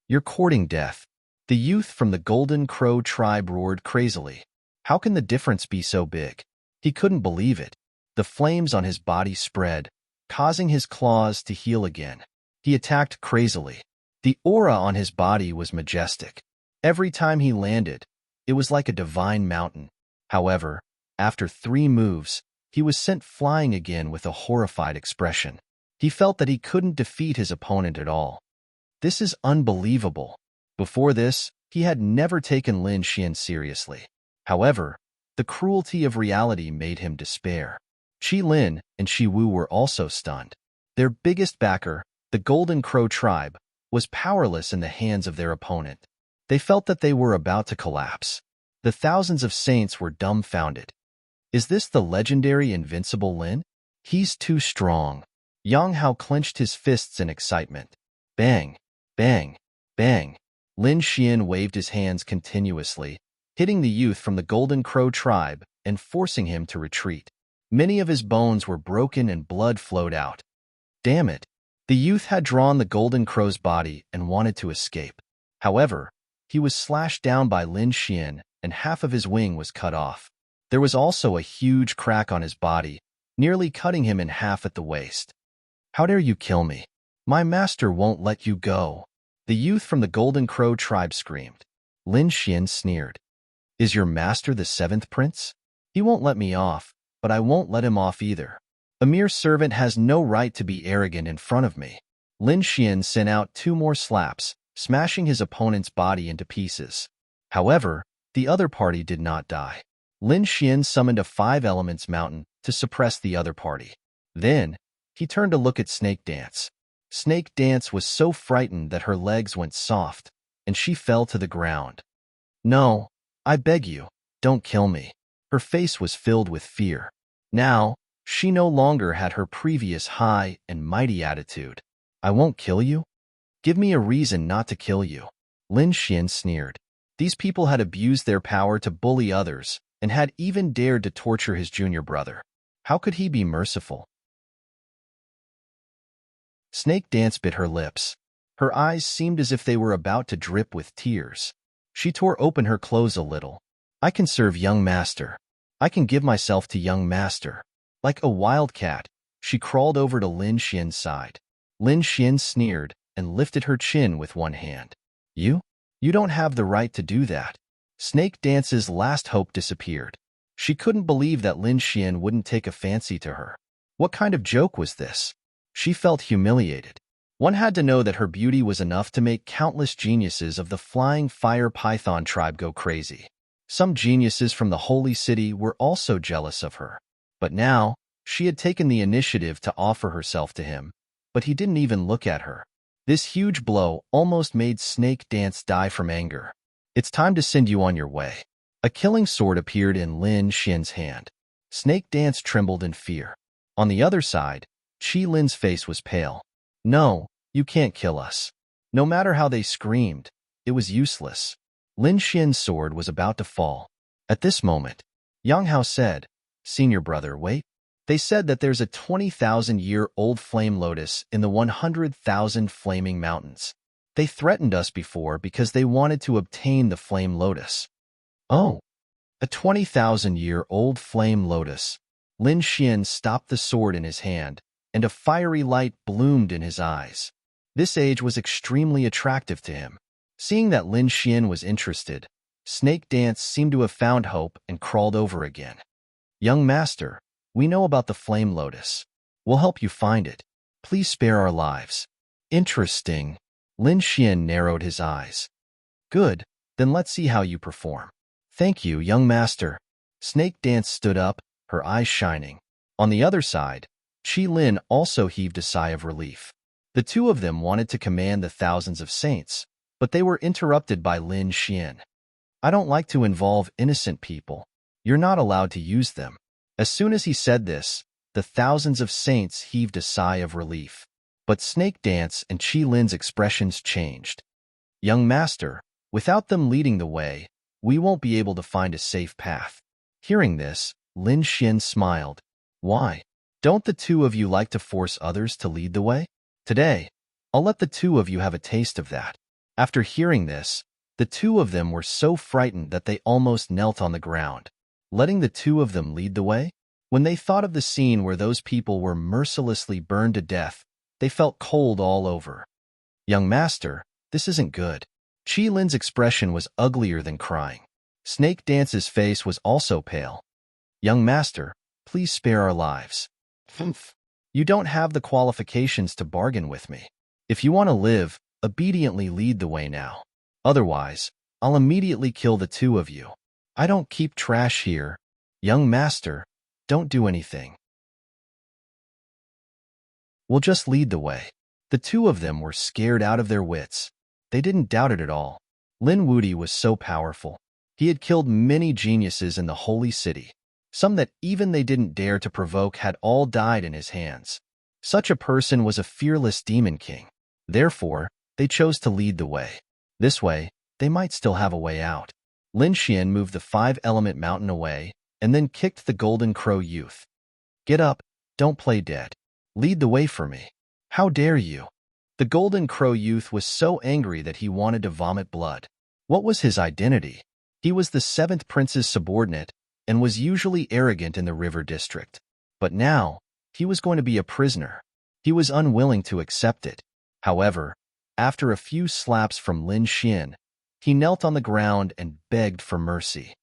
You're courting death. The youth from the Golden Crow tribe roared crazily. How can the difference be so big? He couldn't believe it. The flames on his body spread, causing his claws to heal again. He attacked crazily. The aura on his body was majestic. Every time he landed, it was like a divine mountain. However, after 3 moves, he was sent flying again with a horrified expression. He felt that he couldn't defeat his opponent at all. This is unbelievable. Before this, he had never taken Lin Xian seriously. However, the cruelty of reality made him despair. Qi Lin and Qi Wu were also stunned. Their biggest backer, the Golden Crow tribe, was powerless in the hands of their opponent. They felt that they were about to collapse. The thousands of saints were dumbfounded. Is this the legendary invincible Lin? He's too strong. Yang Hao clenched his fists in excitement. Bang, bang, bang. Lin Xian waved his hands continuously, hitting the youth from the Golden Crow tribe and forcing him to retreat. Many of his bones were broken and blood flowed out. Damn it! The youth had drawn the Golden Crow's body and wanted to escape. However, he was slashed down by Lin Xian and half of his wing was cut off. There was also a huge crack on his body, nearly cutting him in half at the waist. How dare you kill me? My master won't let you go. The youth from the Golden Crow tribe screamed. Lin Xian sneered. Is your master the 7th prince? He won't let me off, but I won't let him off either. A mere servant has no right to be arrogant in front of me. Lin Xian sent out 2 more slaps, smashing his opponent's body into pieces. However, the other party did not die. Lin Xian summoned a 5 elements mountain to suppress the other party. Then, he turned to look at Snake Dance. Snake Dance was so frightened that her legs went soft, and she fell to the ground. No, I beg you, don't kill me. Her face was filled with fear. Now, she no longer had her previous high and mighty attitude. I won't kill you? Give me a reason not to kill you. Lin Xian sneered. These people had abused their power to bully others and had even dared to torture his junior brother. How could he be merciful? Snake Dance bit her lips. Her eyes seemed as if they were about to drip with tears. She tore open her clothes a little. I can serve young master. I can give myself to young master. Like a wildcat, she crawled over to Lin Xian's side. Lin Xian sneered and lifted her chin with one hand. You don't have the right to do that. Snake Dance's last hope disappeared. She couldn't believe that Lin Xian wouldn't take a fancy to her. What kind of joke was this? She felt humiliated. One had to know that her beauty was enough to make countless geniuses of the Flying Fire Python tribe go crazy. Some geniuses from the Holy City were also jealous of her. But now, she had taken the initiative to offer herself to him, but he didn't even look at her. This huge blow almost made Snake Dance die from anger. It's time to send you on your way. A killing sword appeared in Lin Xian's hand. Snake Dance trembled in fear. On the other side, Qi Lin's face was pale. No, you can't kill us. No matter how they screamed, it was useless. Lin Xian's sword was about to fall. At this moment, Yang Hao said, Senior brother, wait. They said that there's a 20,000-year-old flame lotus in the 100,000 flaming mountains. They threatened us before because they wanted to obtain the flame lotus. Oh, a 20,000-year-old flame lotus. Lin Xian stopped the sword in his hand, and a fiery light bloomed in his eyes. This age was extremely attractive to him. Seeing that Lin Xian was interested, Snake Dance seemed to have found hope and crawled over again. Young master, we know about the flame lotus. We'll help you find it. Please spare our lives. Interesting. Lin Xian narrowed his eyes. Good, then let's see how you perform. Thank you, young master. Snake Dance stood up, her eyes shining. On the other side, Qi Lin also heaved a sigh of relief. The two of them wanted to command the thousands of saints, but they were interrupted by Lin Xian. I don't like to involve innocent people. You're not allowed to use them. As soon as he said this, the thousands of saints heaved a sigh of relief. But Snake Dance and Qi Lin's expressions changed. Young master, without them leading the way, we won't be able to find a safe path. Hearing this, Lin Xian smiled. Why? Don't the two of you like to force others to lead the way? Today, I'll let the two of you have a taste of that." After hearing this, the two of them were so frightened that they almost knelt on the ground, letting the two of them lead the way. When they thought of the scene where those people were mercilessly burned to death, they felt cold all over. "Young master, this isn't good." Chi Lin's expression was uglier than crying. Snake Dance's face was also pale. "Young master, please spare our lives." "Humph. You don't have the qualifications to bargain with me. If you want to live, obediently lead the way now. Otherwise, I'll immediately kill the two of you. I don't keep trash here. Young master, don't do anything. We'll just lead the way." The two of them were scared out of their wits. They didn't doubt it at all. Lin Wuti was so powerful. He had killed many geniuses in the holy city. Some that even they didn't dare to provoke had all died in his hands. Such a person was a fearless demon king. Therefore, they chose to lead the way. This way, they might still have a way out. Lin Xian moved the five-element mountain away and then kicked the Golden Crow youth. "Get up, don't play dead. Lead the way for me. How dare you?" The Golden Crow youth was so angry that he wanted to vomit blood. What was his identity? He was the seventh prince's subordinate and was usually arrogant in the river district. But now, he was going to be a prisoner. He was unwilling to accept it. However, after a few slaps from Lin Xian, he knelt on the ground and begged for mercy.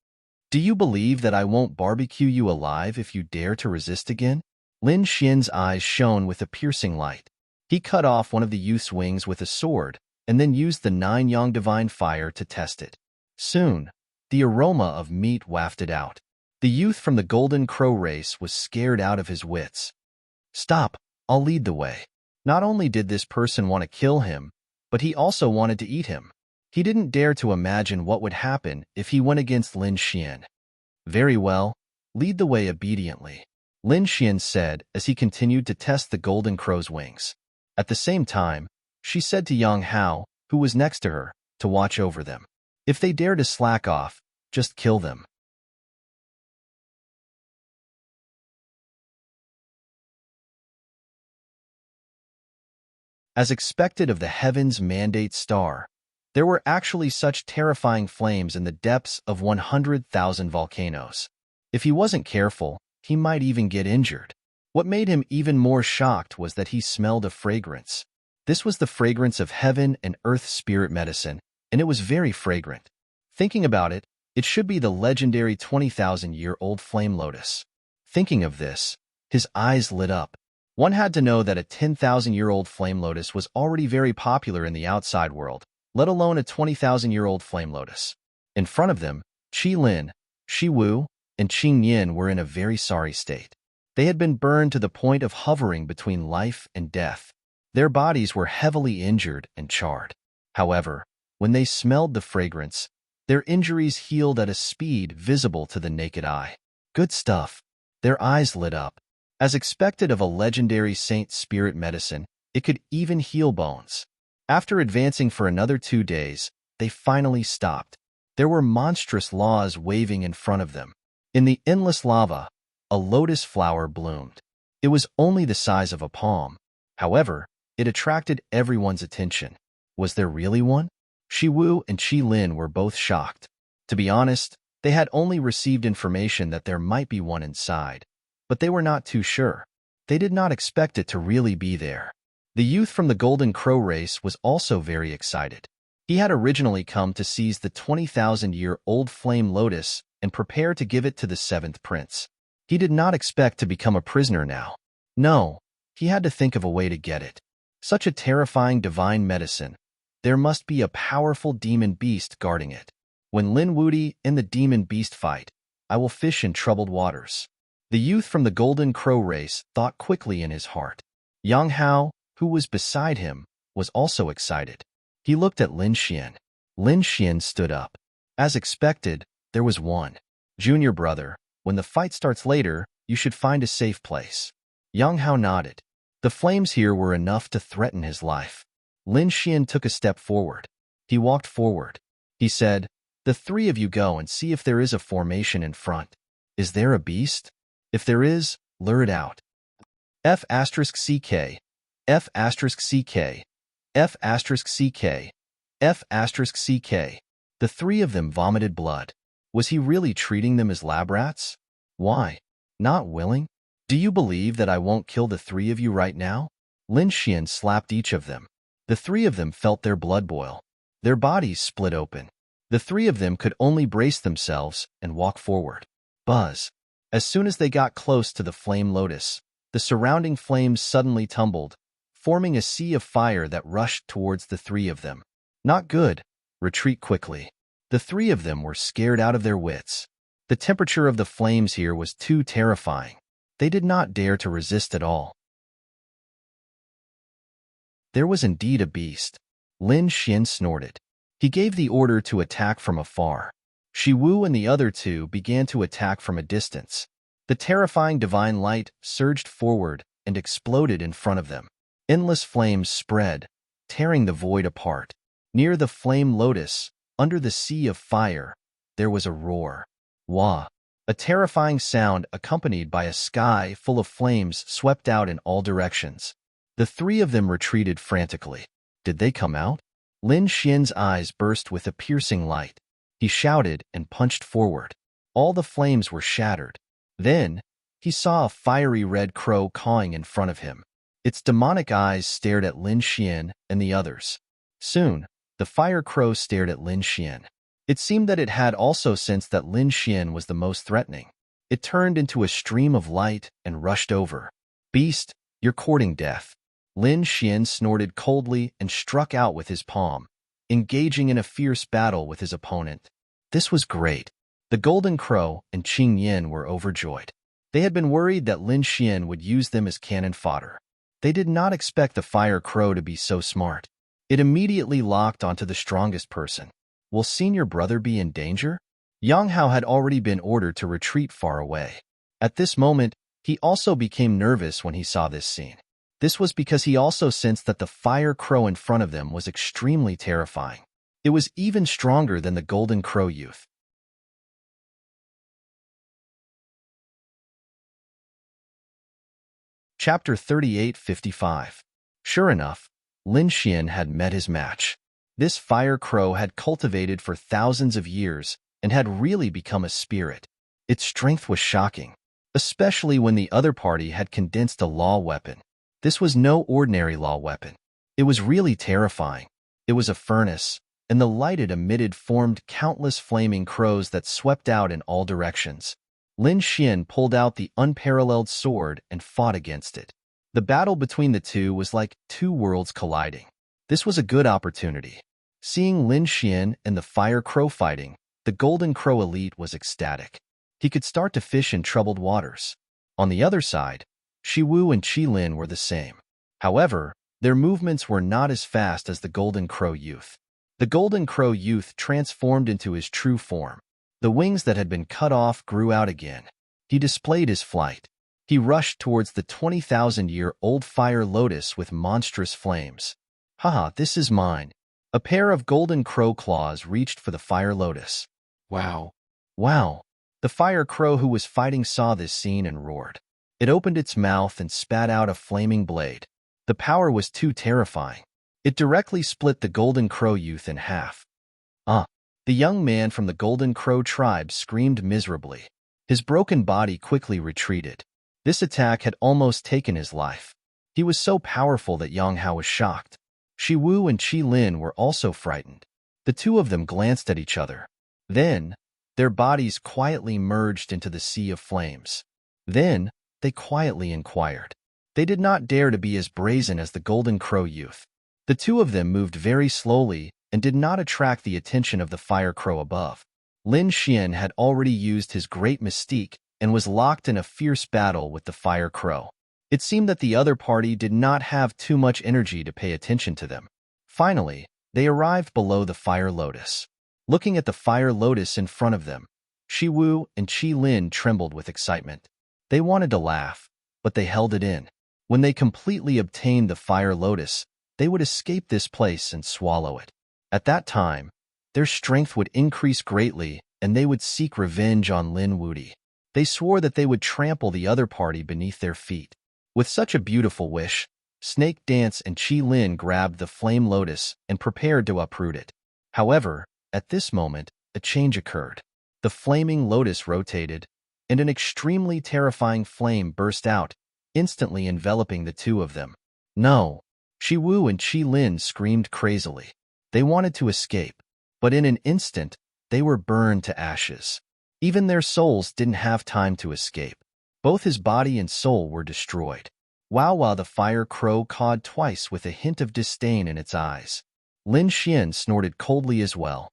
"Do you believe that I won't barbecue you alive if you dare to resist again?" Lin Xian's eyes shone with a piercing light. He cut off one of the youth's wings with a sword and then used the 9-yang divine fire to test it. Soon, the aroma of meat wafted out. The youth from the Golden Crow race was scared out of his wits. "Stop, I'll lead the way." Not only did this person want to kill him, but he also wanted to eat him. He didn't dare to imagine what would happen if he went against Lin Xian. "Very well, lead the way obediently," Lin Xian said as he continued to test the Golden Crow's wings. At the same time, she said to Yang Hao, who was next to her, to watch over them. If they dare to slack off, just kill them. As expected of the heavens' mandate star, there were actually such terrifying flames in the depths of 100,000 volcanoes. If he wasn't careful, he might even get injured. What made him even more shocked was that he smelled a fragrance. This was the fragrance of heaven and earth spirit medicine, and it was very fragrant. Thinking about it, it should be the legendary 20,000-year-old flame lotus. Thinking of this, his eyes lit up. One had to know that a 10,000-year-old flame lotus was already very popular in the outside world, let alone a 20,000-year-old flame lotus. In front of them, Qi Lin, Shi Wu, and Qing Yin were in a very sorry state. They had been burned to the point of hovering between life and death. Their bodies were heavily injured and charred. However, when they smelled the fragrance, their injuries healed at a speed visible to the naked eye. Good stuff. Their eyes lit up. As expected of a legendary saint spirit medicine, it could even heal bones. After advancing for another 2 days, they finally stopped. There were monstrous laws waving in front of them. In the endless lava, a lotus flower bloomed. It was only the size of a palm. However, it attracted everyone's attention. Was there really one? Shi Wu and Qi Lin were both shocked. To be honest, they had only received information that there might be one inside, but they were not too sure. They did not expect it to really be there. The youth from the Golden Crow race was also very excited. He had originally come to seize the 20,000-year-old flame lotus and prepare to give it to the 7th prince. He did not expect to become a prisoner now. No, he had to think of a way to get it. Such a terrifying divine medicine. There must be a powerful demon beast guarding it. When Lin Wuti and the demon beast fight, I will fish in troubled waters. The youth from the Golden Crow race thought quickly in his heart. Yang Hao, who was beside him, was also excited. He looked at Lin Xian. Lin Xian stood up. As expected, there was one. "Junior brother, when the fight starts later, you should find a safe place." Yang Hao nodded. The flames here were enough to threaten his life. Lin Xian took a step forward. He walked forward. He said, "The 3 of you go and see if there is a formation in front. Is there a beast? If there is, lure it out." F*CK. F asterisk CK, F asterisk CK, F asterisk CK. The three of them vomited blood. Was he really treating them as lab rats? Why? Not willing? Do you believe that I won't kill the three of you right now? Lin Xian slapped each of them. The three of them felt their blood boil. Their bodies split open. The three of them could only brace themselves and walk forward. Buzz. As soon as they got close to the flame lotus, the surrounding flames suddenly tumbled, forming a sea of fire that rushed towards the three of them. Not good. Retreat quickly. The three of them were scared out of their wits. The temperature of the flames here was too terrifying. They did not dare to resist at all. There was indeed a beast. Lin Xian snorted. He gave the order to attack from afar. Shi Wu and the other two began to attack from a distance. The terrifying divine light surged forward and exploded in front of them. Endless flames spread, tearing the void apart. Near the flame lotus, under the sea of fire, there was a roar. Wah! A terrifying sound accompanied by a sky full of flames swept out in all directions. The three of them retreated frantically. Did they come out? Lin Xian's eyes burst with a piercing light. He shouted and punched forward. All the flames were shattered. Then, he saw a fiery red crow cawing in front of him. Its demonic eyes stared at Lin Xian and the others. Soon, the fire crow stared at Lin Xian. It seemed that it had also sensed that Lin Xian was the most threatening. It turned into a stream of light and rushed over. Beast, you're courting death. Lin Xian snorted coldly and struck out with his palm, engaging in a fierce battle with his opponent. This was great. The Golden Crow and Qing Yin were overjoyed. They had been worried that Lin Xian would use them as cannon fodder. They did not expect the Fire Crow to be so smart. It immediately locked onto the strongest person. Will senior brother be in danger? Yang Hao had already been ordered to retreat far away. At this moment, he also became nervous when he saw this scene. This was because he also sensed that the Fire Crow in front of them was extremely terrifying. It was even stronger than the Golden Crow youth. Chapter 38:55. Sure enough, Lin Xian had met his match. This Fire Crow had cultivated for thousands of years and had really become a spirit. Its strength was shocking, especially when the other party had condensed a law weapon. This was no ordinary law weapon. It was really terrifying. It was a furnace, and the light it emitted formed countless flaming crows that swept out in all directions. Lin Xian pulled out the unparalleled sword and fought against it. The battle between the two was like two worlds colliding. This was a good opportunity. Seeing Lin Xian and the Fire Crow fighting, the Golden Crow elite was ecstatic. He could start to fish in troubled waters. On the other side, Shi Wu and Qi Lin were the same. However, their movements were not as fast as the Golden Crow youth. The Golden Crow youth transformed into his true form. The wings that had been cut off grew out again. He displayed his flight. He rushed towards the 20,000-year-old fire lotus with monstrous flames. Haha, this is mine. A pair of Golden Crow claws reached for the fire lotus. Wow. Wow. The Fire Crow who was fighting saw this scene and roared. It opened its mouth and spat out a flaming blade. The power was too terrifying. It directly split the Golden Crow youth in half. The young man from the Golden Crow tribe screamed miserably. His broken body quickly retreated. This attack had almost taken his life. He was so powerful that Yang Hao was shocked. Shi Wu and Qi Lin were also frightened. The two of them glanced at each other. Then, their bodies quietly merged into the sea of flames. Then, they quietly inquired. They did not dare to be as brazen as the Golden Crow youth. The two of them moved very slowly and did not attract the attention of the Fire Crow above. Lin Xian had already used his great mystique and was locked in a fierce battle with the Fire Crow. It seemed that the other party did not have too much energy to pay attention to them. Finally, they arrived below the Fire Lotus. Looking at the Fire Lotus in front of them, Shi Wu and Qi Lin trembled with excitement. They wanted to laugh, but they held it in. When they completely obtained the Fire Lotus, they would escape this place and swallow it. At that time, their strength would increase greatly and they would seek revenge on Lin Wudi. They swore that they would trample the other party beneath their feet. With such a beautiful wish, Snake Dance and Qi Lin grabbed the flame lotus and prepared to uproot it. However, at this moment, a change occurred. The flaming lotus rotated, and an extremely terrifying flame burst out, instantly enveloping the two of them. No! Shi Wu and Qi Lin screamed crazily. They wanted to escape, but in an instant, they were burned to ashes. Even their souls didn't have time to escape. Both his body and soul were destroyed. Wow! The fire crow cawed twice with a hint of disdain in its eyes. Lin Xian snorted coldly as well.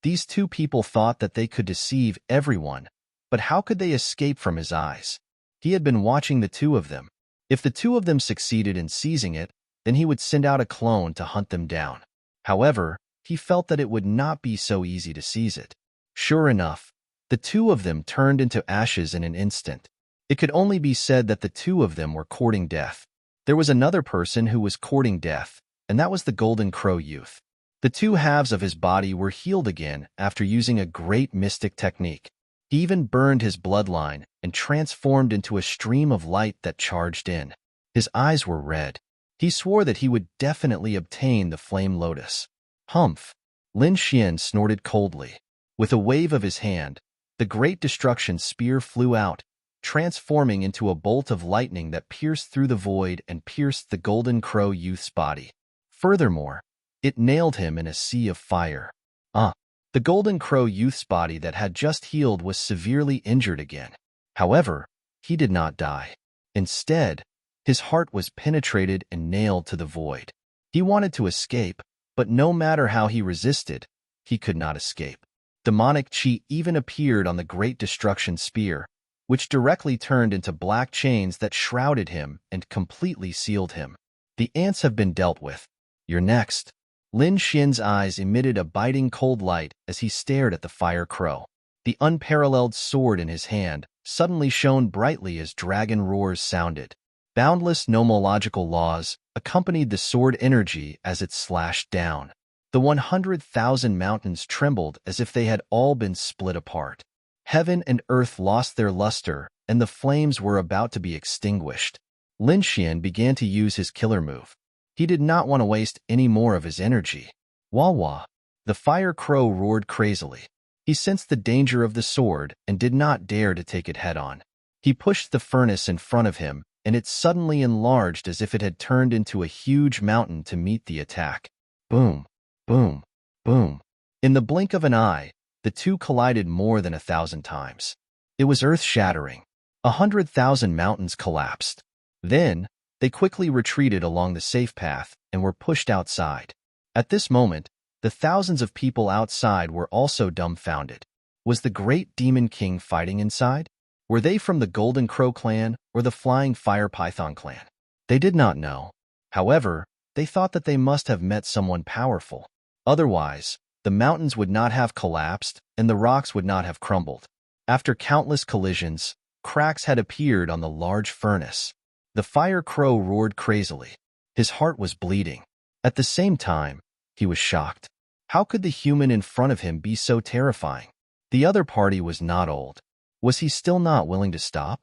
These two people thought that they could deceive everyone, but how could they escape from his eyes? He had been watching the two of them. If the two of them succeeded in seizing it, then he would send out a clone to hunt them down. However, he felt that it would not be so easy to seize it. Sure enough, the two of them turned into ashes in an instant. It could only be said that the two of them were courting death. There was another person who was courting death, and that was the Golden Crow youth. The two halves of his body were healed again after using a great mystic technique. He even burned his bloodline and transformed into a stream of light that charged in. His eyes were red. He swore that he would definitely obtain the flame lotus. Humph! Lin Xian snorted coldly. With a wave of his hand, the great destruction spear flew out, transforming into a bolt of lightning that pierced through the void and pierced the Golden Crow youth's body. Furthermore, it nailed him in a sea of fire. The Golden Crow youth's body that had just healed was severely injured again. However, he did not die. Instead, his heart was penetrated and nailed to the void. He wanted to escape, but no matter how he resisted, he could not escape. Demonic Qi even appeared on the Great Destruction Spear, which directly turned into black chains that shrouded him and completely sealed him. The ants have been dealt with. You're next. Lin Xian's eyes emitted a biting cold light as he stared at the fire crow. The unparalleled sword in his hand suddenly shone brightly as dragon roars sounded. Boundless nomological laws accompanied the sword energy as it slashed down. The 100,000 mountains trembled as if they had all been split apart. Heaven and earth lost their luster, and the flames were about to be extinguished. Lin Xian began to use his killer move. He did not want to waste any more of his energy. Wah! The fire crow roared crazily. He sensed the danger of the sword and did not dare to take it head-on. He pushed the furnace in front of him, and it suddenly enlarged as if it had turned into a huge mountain to meet the attack. Boom! Boom! Boom! In the blink of an eye, the two collided more than 1,000 times. It was earth-shattering. 100,000 mountains collapsed. Then, they quickly retreated along the safe path and were pushed outside. At this moment, the thousands of people outside were also dumbfounded. Was the great demon king fighting inside? Were they from the Golden Crow clan or the Flying Fire Python clan? They did not know. However, they thought that they must have met someone powerful. Otherwise, the mountains would not have collapsed and the rocks would not have crumbled. After countless collisions, cracks had appeared on the large furnace. The fire crow roared crazily. His heart was bleeding. At the same time, he was shocked. How could the human in front of him be so terrifying? The other party was not old. Was he still not willing to stop?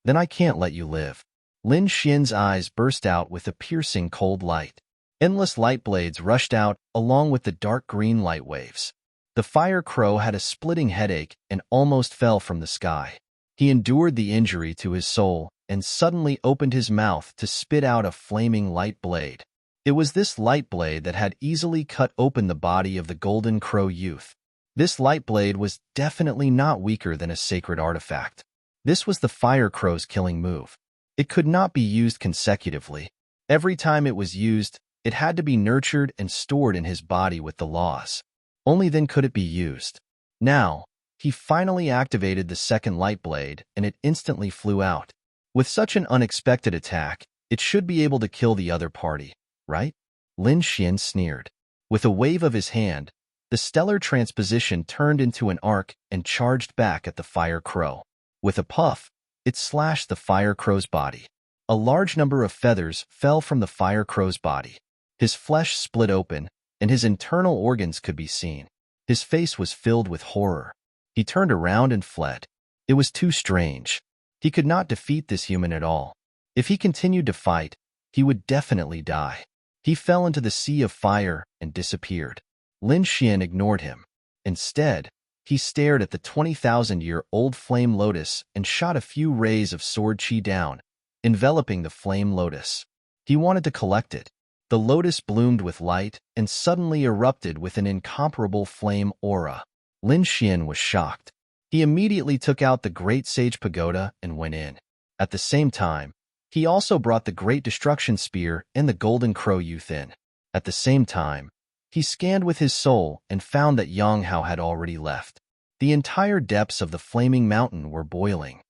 Then I can't let you live. Lin Xian's eyes burst out with a piercing cold light. Endless light blades rushed out along with the dark green light waves. The fire crow had a splitting headache and almost fell from the sky. He endured the injury to his soul and suddenly opened his mouth to spit out a flaming light blade. It was this light blade that had easily cut open the body of the Golden Crow youth. This light blade was definitely not weaker than a sacred artifact. This was the fire crow's killing move. It could not be used consecutively. Every time it was used, it had to be nurtured and stored in his body with the laws. Only then could it be used. Now, he finally activated the second light blade, and it instantly flew out. With such an unexpected attack, it should be able to kill the other party, right? Lin Xian sneered. With a wave of his hand, the stellar transposition turned into an arc and charged back at the fire crow. With a puff, it slashed the fire crow's body. A large number of feathers fell from the fire crow's body. His flesh split open, and his internal organs could be seen. His face was filled with horror. He turned around and fled. It was too strange. He could not defeat this human at all. If he continued to fight, he would definitely die. He fell into the sea of fire and disappeared. Lin Xian ignored him. Instead, he stared at the 20,000-year-old flame lotus and shot a few rays of sword chi down, enveloping the flame lotus. He wanted to collect it. The lotus bloomed with light and suddenly erupted with an incomparable flame aura. Lin Xian was shocked. He immediately took out the Great Sage Pagoda and went in. At the same time, he also brought the Great Destruction Spear and the Golden Crow Youth in. At the same time, he scanned with his soul and found that Yang Hao had already left. The entire depths of the flaming mountain were boiling.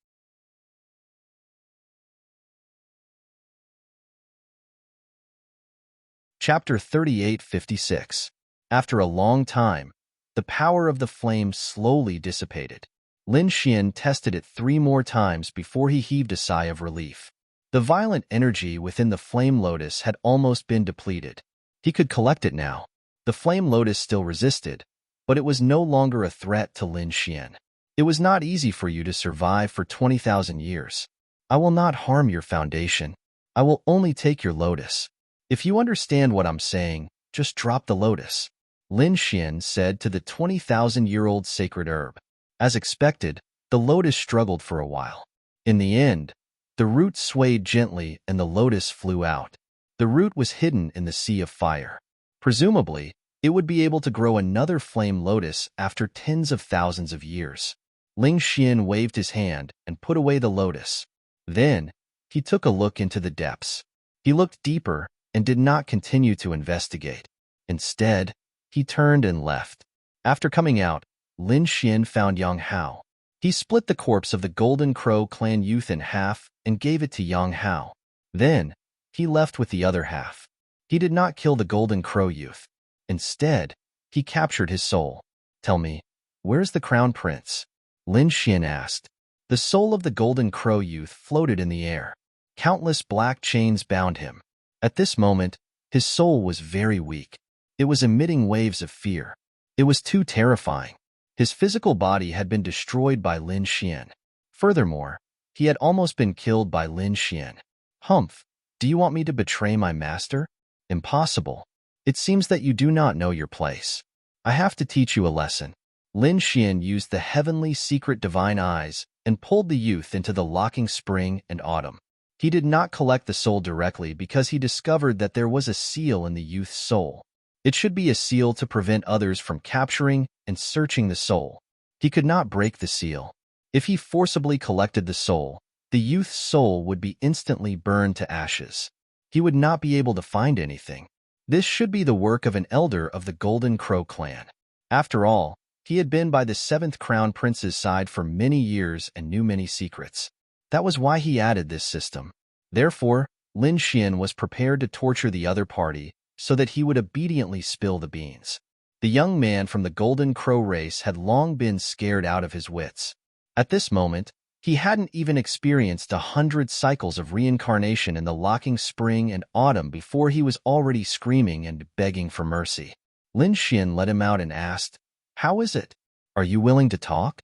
Chapter 3856. After a long time, the power of the flame slowly dissipated. Lin Xian tested it 3 more times before he heaved a sigh of relief. The violent energy within the flame lotus had almost been depleted. He could collect it now. The flame lotus still resisted, but it was no longer a threat to Lin Xian. It was not easy for you to survive for 20,000 years. I will not harm your foundation. I will only take your lotus. If you understand what I'm saying, just drop the lotus, Lin Xian said to the 20,000-year-old sacred herb. As expected, the lotus struggled for a while. In the end, the root swayed gently and the lotus flew out. The root was hidden in the sea of fire. Presumably, it would be able to grow another flame lotus after tens of thousands of years. Lin Xian waved his hand and put away the lotus. Then, he took a look into the depths. He looked deeper and did not continue to investigate. Instead, he turned and left. After coming out, Lin Xian found Yang Hao. He split the corpse of the Golden Crow clan youth in half and gave it to Yang Hao. Then, he left with the other half. He did not kill the Golden Crow youth. Instead, he captured his soul. Tell me, where's the Crown Prince? Lin Xian asked. The soul of the Golden Crow youth floated in the air. Countless black chains bound him. At this moment, his soul was very weak. It was emitting waves of fear. It was too terrifying. His physical body had been destroyed by Lin Xian. Furthermore, he had almost been killed by Lin Xian. Humph, do you want me to betray my master? Impossible. It seems that you do not know your place. I have to teach you a lesson. Lin Xian used the heavenly secret divine eyes and pulled the youth into the locking spring and autumn. He did not collect the soul directly because he discovered that there was a seal in the youth's soul. It should be a seal to prevent others from capturing and searching the soul. He could not break the seal. If he forcibly collected the soul, the youth's soul would be instantly burned to ashes. He would not be able to find anything. This should be the work of an elder of the Golden Crow clan. After all, he had been by the 7th Crown Prince's side for many years and knew many secrets. That was why he added this system. Therefore, Lin Xian was prepared to torture the other party so that he would obediently spill the beans. The young man from the Golden Crow race had long been scared out of his wits. At this moment, he hadn't even experienced 100 cycles of reincarnation in the locking spring and autumn before he was already screaming and begging for mercy. Lin Xian let him out and asked, "How is it? Are you willing to talk?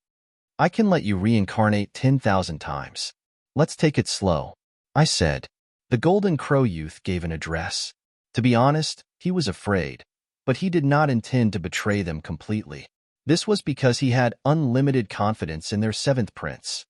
I can let you reincarnate 10,000 times. Let's take it slow," I said. The Golden Crow youth gave an address. To be honest, he was afraid, but he did not intend to betray them completely. This was because he had unlimited confidence in their 7th prince.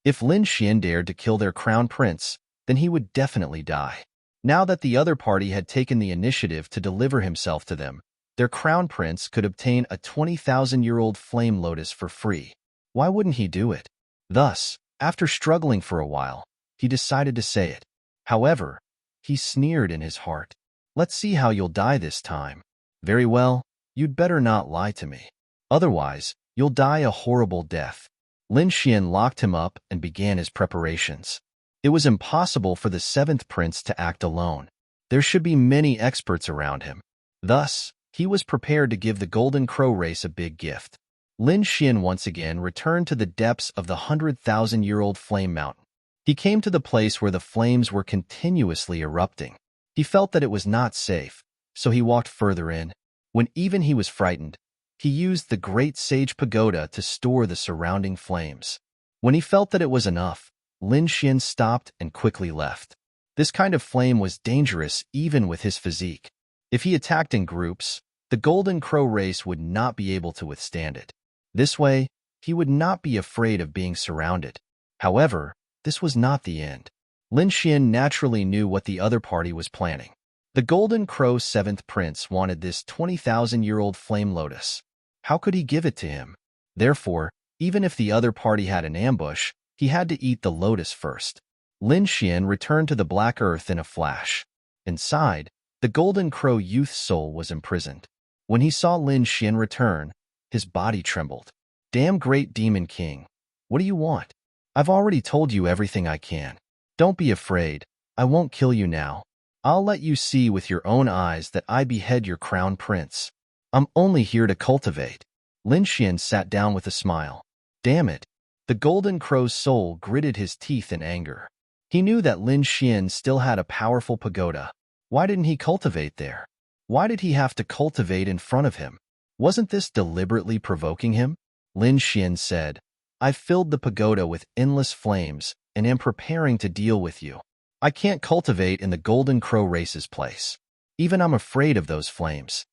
If Lin Xian dared to kill their crown prince, then he would definitely die. Now that the other party had taken the initiative to deliver himself to them, their crown prince could obtain a 20,000-year-old flame lotus for free. Why wouldn't he do it? Thus, after struggling for a while, he decided to say it. However, he sneered in his heart. "Let's see how you'll die this time." "Very well, you'd better not lie to me. Otherwise, you'll die a horrible death." Lin Xian locked him up and began his preparations. It was impossible for the 7th prince to act alone. There should be many experts around him. Thus, he was prepared to give the Golden Crow race a big gift. Lin Xian once again returned to the depths of the 100,000-year-old flame mountain. He came to the place where the flames were continuously erupting. He felt that it was not safe, so he walked further in. When even he was frightened, he used the Great Sage Pagoda to store the surrounding flames. When he felt that it was enough, Lin Xian stopped and quickly left. This kind of flame was dangerous even with his physique. If he attacked in groups, the Golden Crow race would not be able to withstand it. This way, he would not be afraid of being surrounded. However, this was not the end. Lin Xian naturally knew what the other party was planning. The Golden Crow 7th Prince wanted this 20,000-year-old flame lotus. How could he give it to him? Therefore, even if the other party had an ambush, he had to eat the lotus first. Lin Xian returned to the Black Earth in a flash. Inside, the Golden Crow youth's soul was imprisoned. When he saw Lin Xian return, his body trembled. Damn great demon king, what do you want? I've already told you everything I can. Don't be afraid, I won't kill you now. I'll let you see with your own eyes that I behead your crown prince. I'm only here to cultivate. Lin Xian sat down with a smile. Damn it. The Golden Crow's soul gritted his teeth in anger. He knew that Lin Xian still had a powerful pagoda. Why didn't he cultivate there? Why did he have to cultivate in front of him? Wasn't this deliberately provoking him? Lin Xian said, I've filled the pagoda with endless flames and am preparing to deal with you. I can't cultivate in the Golden Crow race's place. Even I'm afraid of those flames.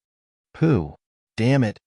Pooh. Damn it.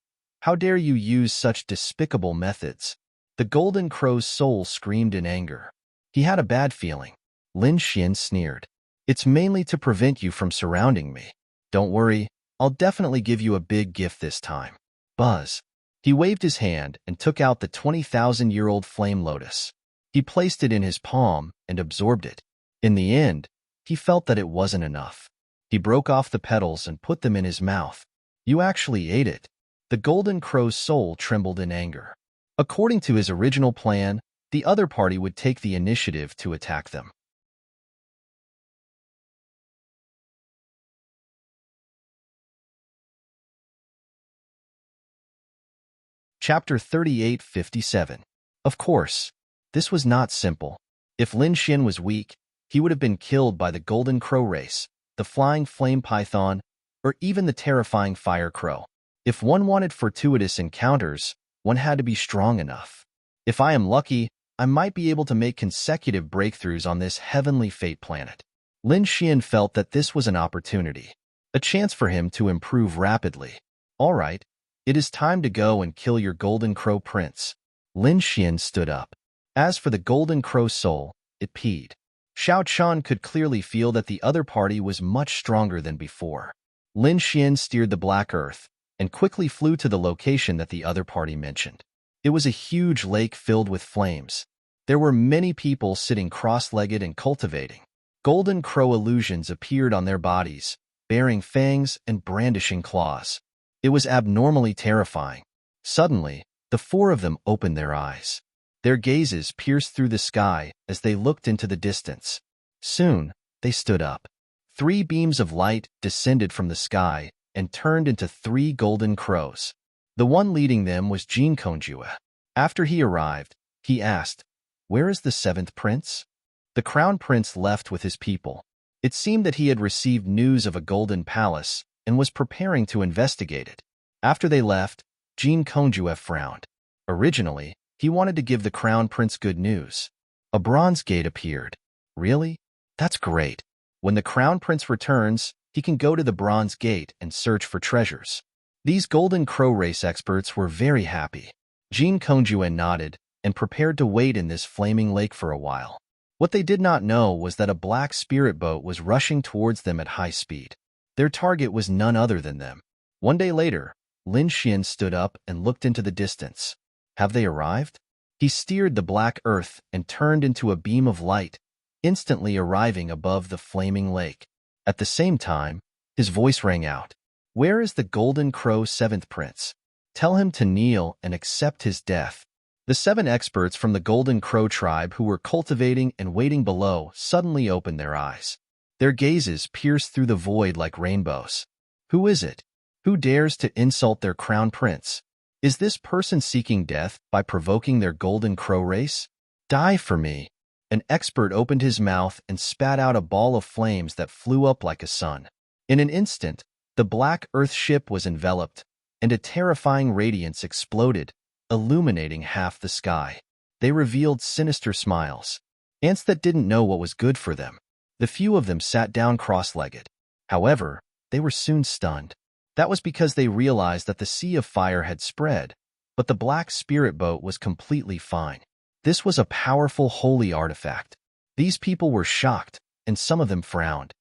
How dare you use such despicable methods? The Golden Crow's soul screamed in anger. He had a bad feeling. Lin Xian sneered. It's mainly to prevent you from surrounding me. Don't worry, I'll definitely give you a big gift this time. Buzz. He waved his hand and took out the 20,000-year-old flame lotus. He placed it in his palm and absorbed it. In the end, he felt that it wasn't enough. He broke off the petals and put them in his mouth. You actually ate it. The Golden Crow's soul trembled in anger. According to his original plan, the other party would take the initiative to attack them. Chapter 38:57. Of course, this was not simple. If Lin Xian was weak, he would have been killed by the Golden Crow race, the flying flame python, or even the terrifying fire crow. If one wanted fortuitous encounters, one had to be strong enough. If I am lucky, I might be able to make consecutive breakthroughs on this heavenly fate planet. Lin Xian felt that this was an opportunity, a chance for him to improve rapidly. All right, it is time to go and kill your Golden Crow prince. Lin Xian stood up. As for the Golden Crow soul, it peed. Xiao Chan could clearly feel that the other party was much stronger than before. Lin Xian steered the Black Earth and quickly flew to the location that the other party mentioned. It was a huge lake filled with flames. There were many people sitting cross-legged and cultivating. Golden Crow illusions appeared on their bodies, bearing fangs and brandishing claws. It was abnormally terrifying. Suddenly, the four of them opened their eyes. Their gazes pierced through the sky as they looked into the distance. Soon, they stood up. 3 beams of light descended from the sky and turned into 3 golden crows. The one leading them was Jin Kongjue. After he arrived, he asked, Where is the 7th prince? The crown prince left with his people. It seemed that he had received news of a golden palace and was preparing to investigate it. After they left, Jin Kongjue frowned. Originally, he wanted to give the crown prince good news. A bronze gate appeared. Really? That's great. When the crown prince returns, he can go to the bronze gate and search for treasures. These Golden Crow race experts were very happy. Jin Kongjue nodded and prepared to wait in this flaming lake for a while. What they did not know was that a black spirit boat was rushing towards them at high speed. Their target was none other than them. One day later, Lin Xian stood up and looked into the distance. Have they arrived? He steered the Black Earth and turned into a beam of light, instantly arriving above the flaming lake. At the same time, his voice rang out. Where is the Golden Crow 7th prince? Tell him to kneel and accept his death. The 7 experts from the Golden Crow tribe who were cultivating and waiting below suddenly opened their eyes. Their gazes pierced through the void like rainbows. Who is it? Who dares to insult their crown prince? Is this person seeking death by provoking their Golden Crow race? Die for me. An expert opened his mouth and spat out a ball of flames that flew up like a sun. In an instant, the Black Earth ship was enveloped, and a terrifying radiance exploded, illuminating half the sky. They revealed sinister smiles. Ants that didn't know what was good for them. The few of them sat down cross-legged. However, they were soon stunned. That was because they realized that the sea of fire had spread, but the black spirit boat was completely fine. This was a powerful holy artifact. These people were shocked, and some of them frowned.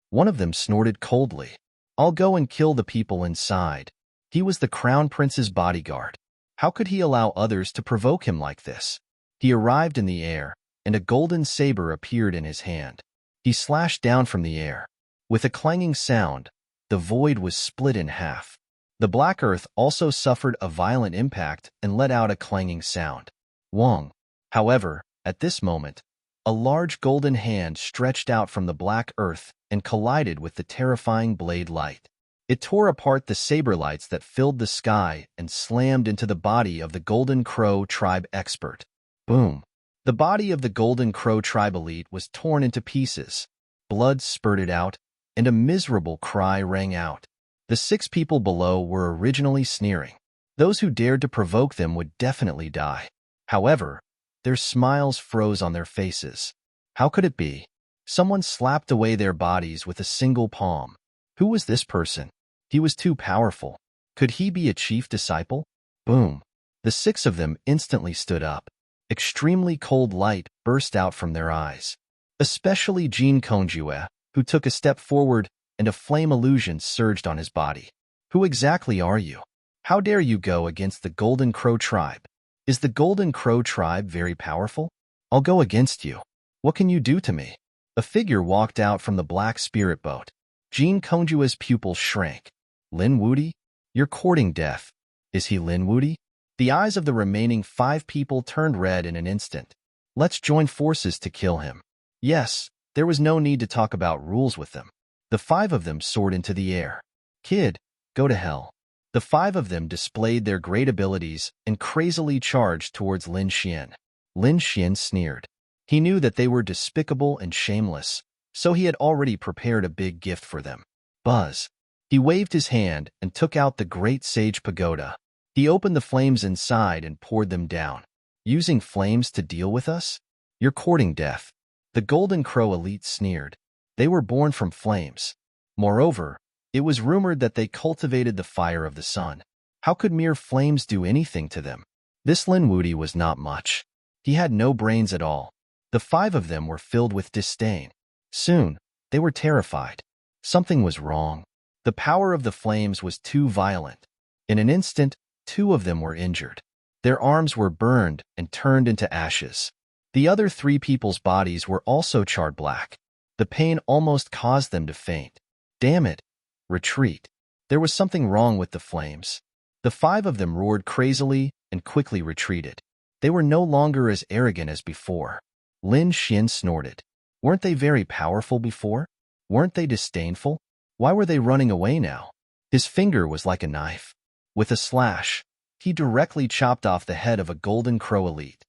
One of them snorted coldly. "I'll go and kill the people inside." He was the crown prince's bodyguard. How could he allow others to provoke him like this? He arrived in the air, and a golden saber appeared in his hand. He slashed down from the air. With a clanging sound, the void was split in half. The black earth also suffered a violent impact and let out a clanging sound. Wong. However, at this moment, a large golden hand stretched out from the black earth and collided with the terrifying blade light. It tore apart the saber lights that filled the sky and slammed into the body of the Golden Crow tribe expert. Boom! The body of the Golden Crow tribe elite was torn into pieces. Blood spurted out, and a miserable cry rang out. The 6 people below were originally sneering. Those who dared to provoke them would definitely die. However, their smiles froze on their faces. How could it be? Someone slapped away their bodies with a single palm. Who was this person? He was too powerful. Could he be a chief disciple? Boom! The 6 of them instantly stood up. Extremely cold light burst out from their eyes. Especially Jean Kongjue, who took a step forward, and a flame illusion surged on his body. Who exactly are you? How dare you go against the Golden Crow tribe? Is the Golden Crow tribe very powerful? I'll go against you. What can you do to me? A figure walked out from the black spirit boat. Jean Kongjue's pupils shrank. Lin Wudi? You're courting death. Is he Lin Wudi? The eyes of the remaining 5 people turned red in an instant. Let's join forces to kill him. Yes, there was no need to talk about rules with them. The 5 of them soared into the air. Kid, go to hell. The 5 of them displayed their great abilities and crazily charged towards Lin Xian. Lin Xian sneered. He knew that they were despicable and shameless, so he had already prepared a big gift for them. Buzz. He waved his hand and took out the Great Sage Pagoda. He opened the flames inside and poured them down. Using flames to deal with us? You're courting death. The Golden Crow elite sneered. They were born from flames. Moreover, it was rumored that they cultivated the fire of the sun. How could mere flames do anything to them? This Lin Wudi was not much. He had no brains at all. The 5 of them were filled with disdain. Soon, they were terrified. Something was wrong. The power of the flames was too violent. In an instant, 2 of them were injured. Their arms were burned and turned into ashes. The other 3 people's bodies were also charred black. The pain almost caused them to faint. Damn it! Retreat. There was something wrong with the flames. The 5 of them roared crazily and quickly retreated. They were no longer as arrogant as before. Lin Xian snorted. Weren't they very powerful before? Weren't they disdainful? Why were they running away now? His finger was like a knife. With a slash, he directly chopped off the head of a Golden Crow elite.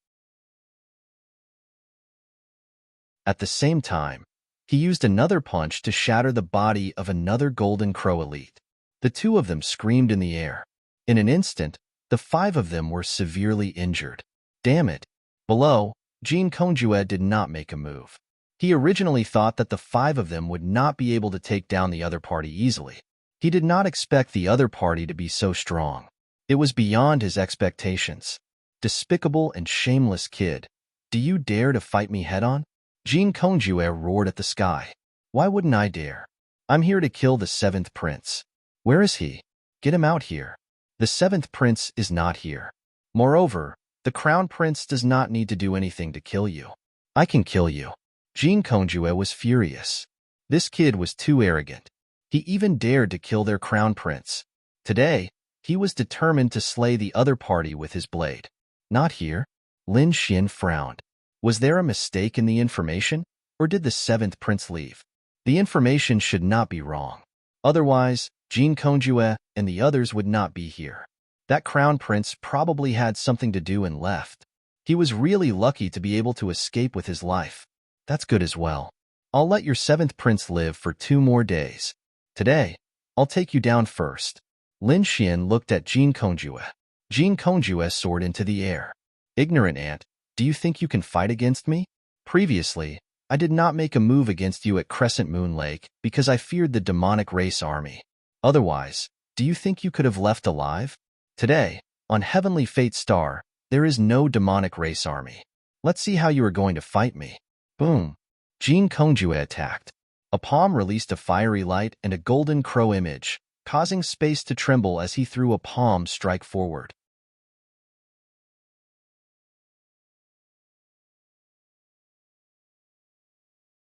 At the same time, he used another punch to shatter the body of another Golden Crow elite. The 2 of them screamed in the air. In an instant, the 5 of them were severely injured. Damn it! Below, Jean Kongjue did not make a move. He originally thought that the 5 of them would not be able to take down the other party easily. He did not expect the other party to be so strong. It was beyond his expectations. Despicable and shameless kid. Do you dare to fight me head-on? Jean Kongjue roared at the sky. Why wouldn't I dare? I'm here to kill the 7th prince. Where is he? Get him out here. The 7th prince is not here. Moreover, the crown prince does not need to do anything to kill you. I can kill you. Jean Kongjue was furious. This kid was too arrogant. He even dared to kill their crown prince. Today, he was determined to slay the other party with his blade. Not here. Lin Xian frowned. Was there a mistake in the information, or did the 7th prince leave? The information should not be wrong. Otherwise, Jean Kongjue and the others would not be here. That crown prince probably had something to do and left. He was really lucky to be able to escape with his life. That's good as well. I'll let your 7th prince live for 2 more days. Today, I'll take you down first. Lin Xian looked at Jin Kongjue. Jin Kongjue soared into the air. Ignorant ant, do you think you can fight against me? Previously, I did not make a move against you at Crescent Moon Lake because I feared the demonic race army. Otherwise, do you think you could have left alive? Today, on Heavenly Fate Star, there is no demonic race army. Let's see how you are going to fight me. Boom. Jin Kongjue attacked. A palm released a fiery light and a golden crow image, causing space to tremble as he threw a palm strike forward.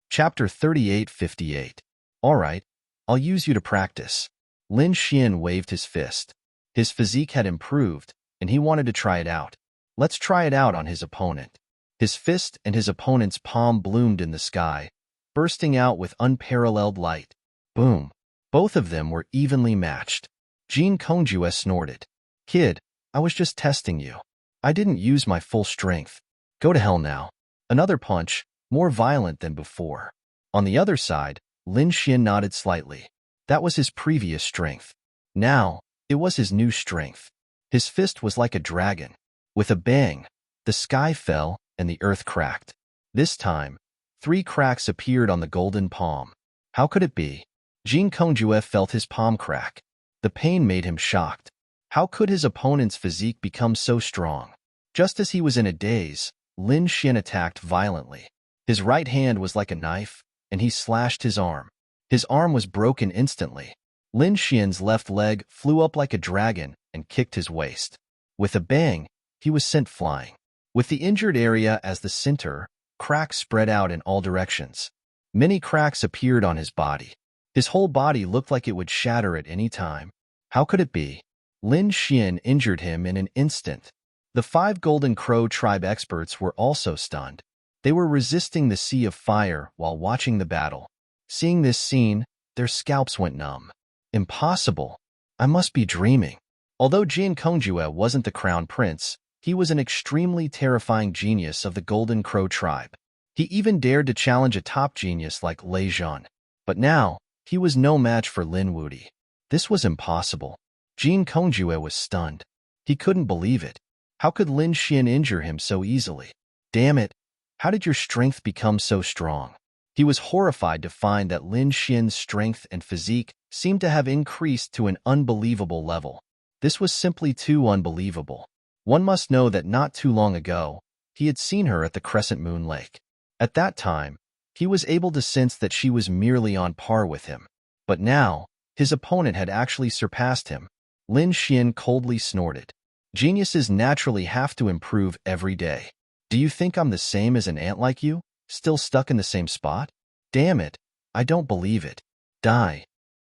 Chapter 38:58. Alright, I'll use you to practice. Lin Xian waved his fist. His physique had improved, and he wanted to try it out. Let's try it out on his opponent. His fist and his opponent's palm bloomed in the sky, bursting out with unparalleled light. Boom. Both of them were evenly matched. Jin Kongjue snorted. Kid, I was just testing you. I didn't use my full strength. Go to hell now. Another punch, more violent than before. On the other side, Lin Xian nodded slightly. That was his previous strength. Now, it was his new strength. His fist was like a dragon. With a bang, the sky fell and the earth cracked. This time, 3 cracks appeared on the golden palm. How could it be? Jin Kongjue felt his palm crack. The pain made him shocked. How could his opponent's physique become so strong? Just as he was in a daze, Lin Xian attacked violently. His right hand was like a knife, and he slashed his arm. His arm was broken instantly. Lin Xian's left leg flew up like a dragon and kicked his waist. With a bang, he was sent flying. With the injured area as the center, cracks spread out in all directions. Many cracks appeared on his body. His whole body looked like it would shatter at any time. How could it be? Lin Xian injured him in an instant. The 5 Golden Crow tribe experts were also stunned. They were resisting the sea of fire while watching the battle. Seeing this scene, their scalps went numb. Impossible. I must be dreaming. Although Jin Kongjue wasn't the crown prince, he was an extremely terrifying genius of the Golden Crow tribe. He even dared to challenge a top genius like Lei Zhan. But now, he was no match for Lin Wudi. This was impossible. Jin Kongjue was stunned. He couldn't believe it. How could Lin Xian injure him so easily? Damn it. How did your strength become so strong? He was horrified to find that Lin Xian's strength and physique seemed to have increased to an unbelievable level. This was simply too unbelievable. One must know that not too long ago, he had seen her at the Crescent Moon Lake. At that time, he was able to sense that she was merely on par with him. But now, his opponent had actually surpassed him. Lin Xian coldly snorted. Geniuses naturally have to improve every day. Do you think I'm the same as an ant like you, still stuck in the same spot? Damn it, I don't believe it. Die.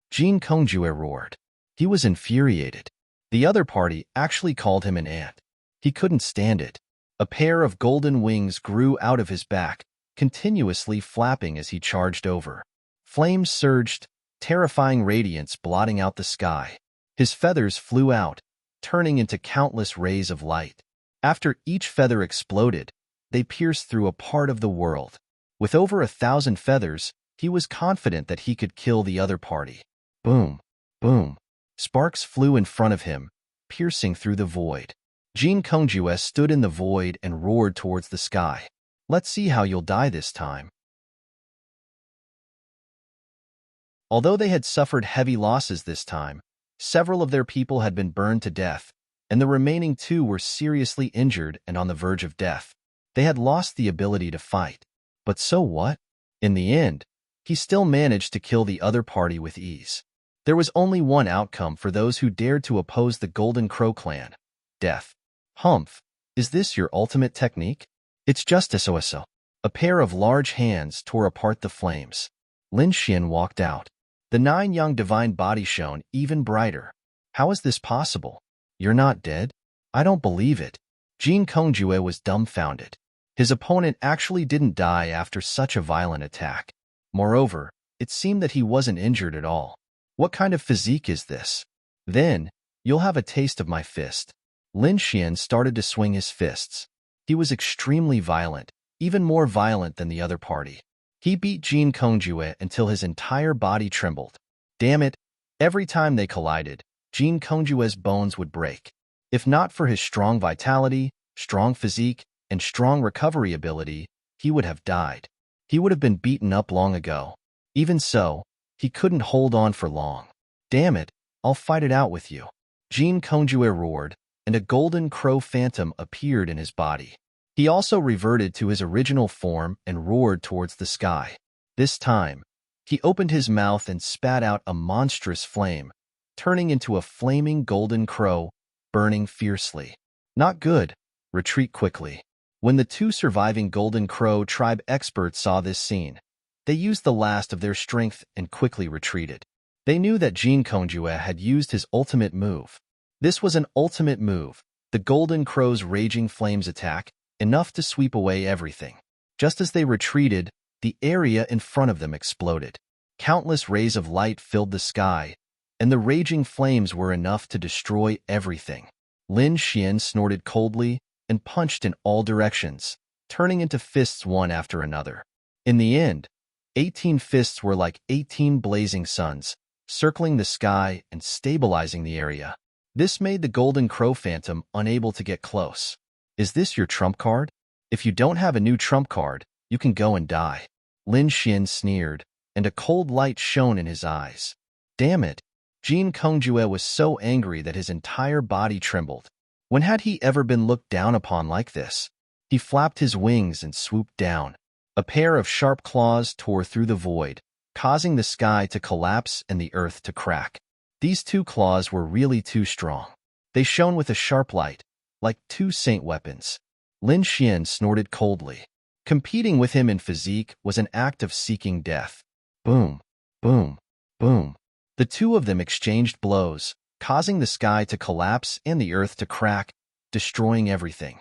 Jin Kongjue roared. He was infuriated. The other party actually called him an ant. He couldn't stand it. A pair of golden wings grew out of his back, continuously flapping as he charged over. Flames surged, terrifying radiance blotting out the sky. His feathers flew out, turning into countless rays of light. After each feather exploded, they pierced through a part of the world. With over 1,000 feathers, he was confident that he could kill the other party. Boom, boom. Sparks flew in front of him, piercing through the void. Jin Kongjue stood in the void and roared towards the sky. Let's see how you'll die this time. Although they had suffered heavy losses this time, several of their people had been burned to death, and the remaining 2 were seriously injured and on the verge of death. They had lost the ability to fight. But so what? In the end, he still managed to kill the other party with ease. There was only one outcome for those who dared to oppose the Golden Crow clan: death. Humph, is this your ultimate technique? It's just a so-so. A pair of large hands tore apart the flames. Lin Xian walked out. The 9 young divine body shone even brighter. How is this possible? You're not dead? I don't believe it. Jin Kongjue was dumbfounded. His opponent actually didn't die after such a violent attack. Moreover, it seemed that he wasn't injured at all. What kind of physique is this? Then, you'll have a taste of my fist. Lin Xian started to swing his fists. He was extremely violent, even more violent than the other party. He beat Jin Kongjue until his entire body trembled. Damn it, Every time they collided, Jean Kongjue's bones would break. If not for his strong vitality, strong physique, and strong recovery ability, he would have died. He would have been beaten up long ago. Even so, he couldn't hold on for long. Damn it, I'll fight it out with you. Jean Kongjue roared, and a golden crow phantom appeared in his body. He also reverted to his original form and roared towards the sky. This time, he opened his mouth and spat out a monstrous flame, turning into a flaming golden crow, burning fiercely. Not good. Retreat quickly. When the two surviving Golden Crow tribe experts saw this scene, they used the last of their strength and quickly retreated. They knew that Jean Kongjue had used his ultimate move. This was an ultimate move, the Golden Crow's raging flames attack, enough to sweep away everything. Just as they retreated, the area in front of them exploded. Countless rays of light filled the sky, and the raging flames were enough to destroy everything. Lin Xian snorted coldly and punched in all directions, turning into fists one after another. In the end, 18 fists were like 18 blazing suns, circling the sky and stabilizing the area. This made the Golden Crow Phantom unable to get close. Is this your trump card? If you don't have a new trump card, you can go and die. Lin Xian sneered, and a cold light shone in his eyes. Damn it! Jean Kongjue was so angry that his entire body trembled. When had he ever been looked down upon like this? He flapped his wings and swooped down. A pair of sharp claws tore through the void, causing the sky to collapse and the earth to crack. These two claws were really too strong. They shone with a sharp light, like two saint weapons. Lin Xian snorted coldly. Competing with him in physique was an act of seeking death. Boom, boom, boom. The two of them exchanged blows, causing the sky to collapse and the earth to crack, destroying everything.